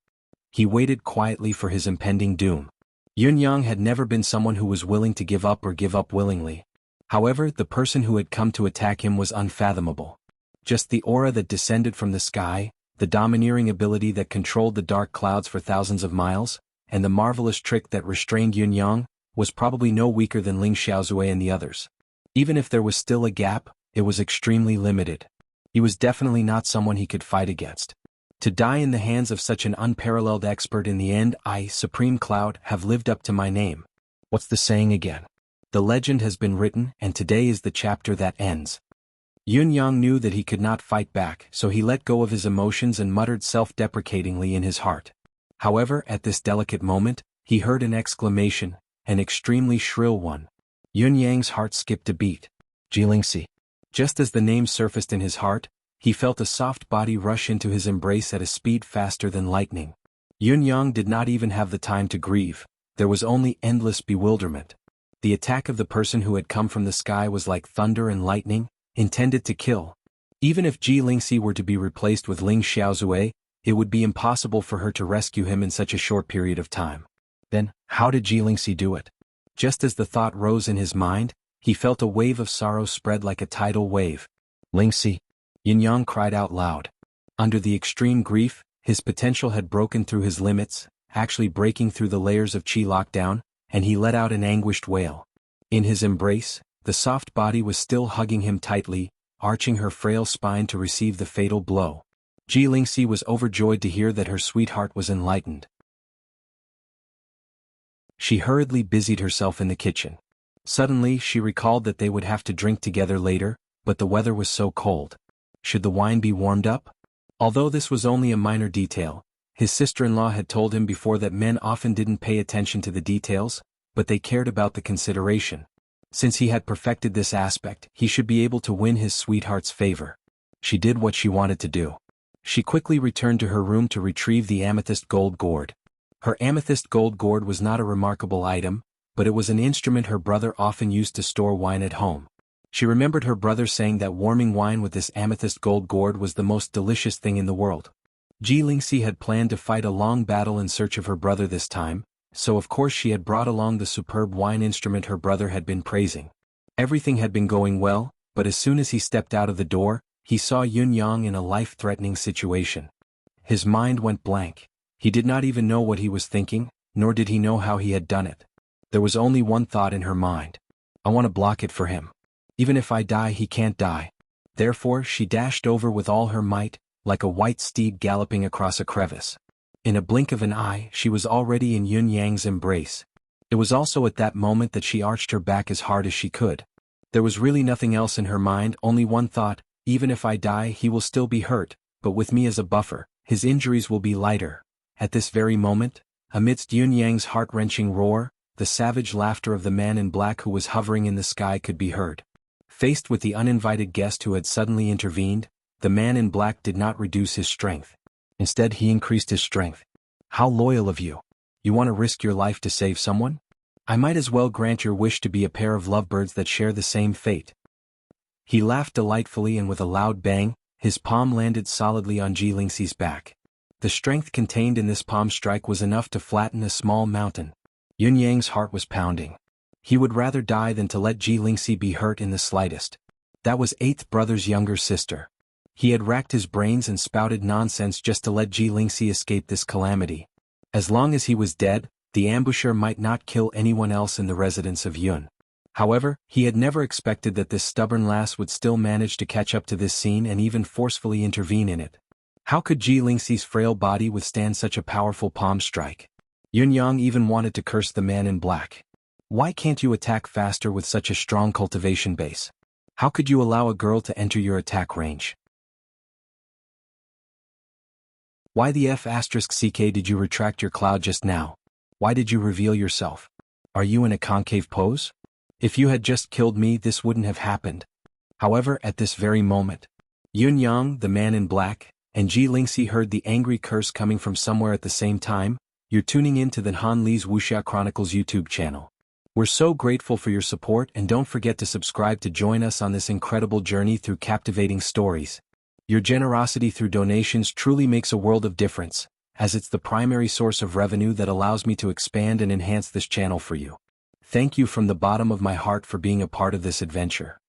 He waited quietly for his impending doom. Yun-yang had never been someone who was willing to give up or give up willingly. However, the person who had come to attack him was unfathomable. Just the aura that descended from the sky, the domineering ability that controlled the dark clouds for thousands of miles, and the marvelous trick that restrained Yun-yang, was probably no weaker than Ling Xiaozue and the others. Even if there was still a gap, it was extremely limited. He was definitely not someone he could fight against. To die in the hands of such an unparalleled expert in the end, I, Supreme Cloud, have lived up to my name. What's the saying again? The legend has been written, and today is the chapter that ends. Yun Yang knew that he could not fight back, so he let go of his emotions and muttered self-deprecatingly in his heart. However, at this delicate moment, he heard an exclamation, an extremely shrill one. Yun Yang's heart skipped a beat. Jilingxi. Just as the name surfaced in his heart, he felt a soft body rush into his embrace at a speed faster than lightning. Yun Yang did not even have the time to grieve. There was only endless bewilderment. The attack of the person who had come from the sky was like thunder and lightning, intended to kill. Even if Jilingxi were to be replaced with Ling Xiaozue, it would be impossible for her to rescue him in such a short period of time. Then, how did Jilingxi do it? Just as the thought rose in his mind, he felt a wave of sorrow spread like a tidal wave. Lingxi! Yun Yang cried out loud. Under the extreme grief, his potential had broken through his limits, actually breaking through the layers of qi lockdown, and he let out an anguished wail. In his embrace, the soft body was still hugging him tightly, arching her frail spine to receive the fatal blow. Jilingxi was overjoyed to hear that her sweetheart was enlightened. She hurriedly busied herself in the kitchen. Suddenly she recalled that they would have to drink together later, but the weather was so cold. Should the wine be warmed up? Although this was only a minor detail, his sister-in-law had told him before that men often didn't pay attention to the details, but they cared about the consideration. Since he had perfected this aspect, he should be able to win his sweetheart's favor. She did what she wanted to do. She quickly returned to her room to retrieve the amethyst gold gourd. Her amethyst gold gourd was not a remarkable item, but it was an instrument her brother often used to store wine at home. She remembered her brother saying that warming wine with this amethyst gold gourd was the most delicious thing in the world. Jilingxi had planned to fight a long battle in search of her brother this time, so of course she had brought along the superb wine instrument her brother had been praising. Everything had been going well, but as soon as he stepped out of the door, he saw Yun Yang in a life-threatening situation. His mind went blank. He did not even know what he was thinking, nor did he know how he had done it. There was only one thought in her mind. I want to block it for him. Even if I die, he can't die. Therefore, she dashed over with all her might, like a white steed galloping across a crevice. In a blink of an eye, she was already in Yun Yang's embrace. It was also at that moment that she arched her back as hard as she could. There was really nothing else in her mind, only one thought: even if I die, he will still be hurt, but with me as a buffer, his injuries will be lighter. At this very moment, amidst Yun Yang's heart-wrenching roar, the savage laughter of the man in black who was hovering in the sky could be heard. Faced with the uninvited guest who had suddenly intervened, the man in black did not reduce his strength. Instead, he increased his strength. How loyal of you. You want to risk your life to save someone? I might as well grant your wish to be a pair of lovebirds that share the same fate. He laughed delightfully, and with a loud bang, his palm landed solidly on Jilingxi's back. The strength contained in this palm strike was enough to flatten a small mountain. Yun Yang's heart was pounding. He would rather die than to let Jilingxi be hurt in the slightest. That was eighth brother's younger sister. He had racked his brains and spouted nonsense just to let Jilingxi escape this calamity. As long as he was dead, the ambusher might not kill anyone else in the residence of Yun. However, he had never expected that this stubborn lass would still manage to catch up to this scene and even forcefully intervene in it. How could Jilingxi's frail body withstand such a powerful palm strike? Yun Yang even wanted to curse the man in black. Why can't you attack faster with such a strong cultivation base? How could you allow a girl to enter your attack range? Why the F***ck did you retract your cloud just now? Why did you reveal yourself? Are you in a concave pose? If you had just killed me, this wouldn't have happened. However, at this very moment, Yun Yang, the man in black, and Jilingxi heard the angry curse coming from somewhere at the same time. You're tuning in to the Han Li's Wuxia Chronicles YouTube channel. We're so grateful for your support, and don't forget to subscribe to join us on this incredible journey through captivating stories. Your generosity through donations truly makes a world of difference, as it's the primary source of revenue that allows me to expand and enhance this channel for you. Thank you from the bottom of my heart for being a part of this adventure.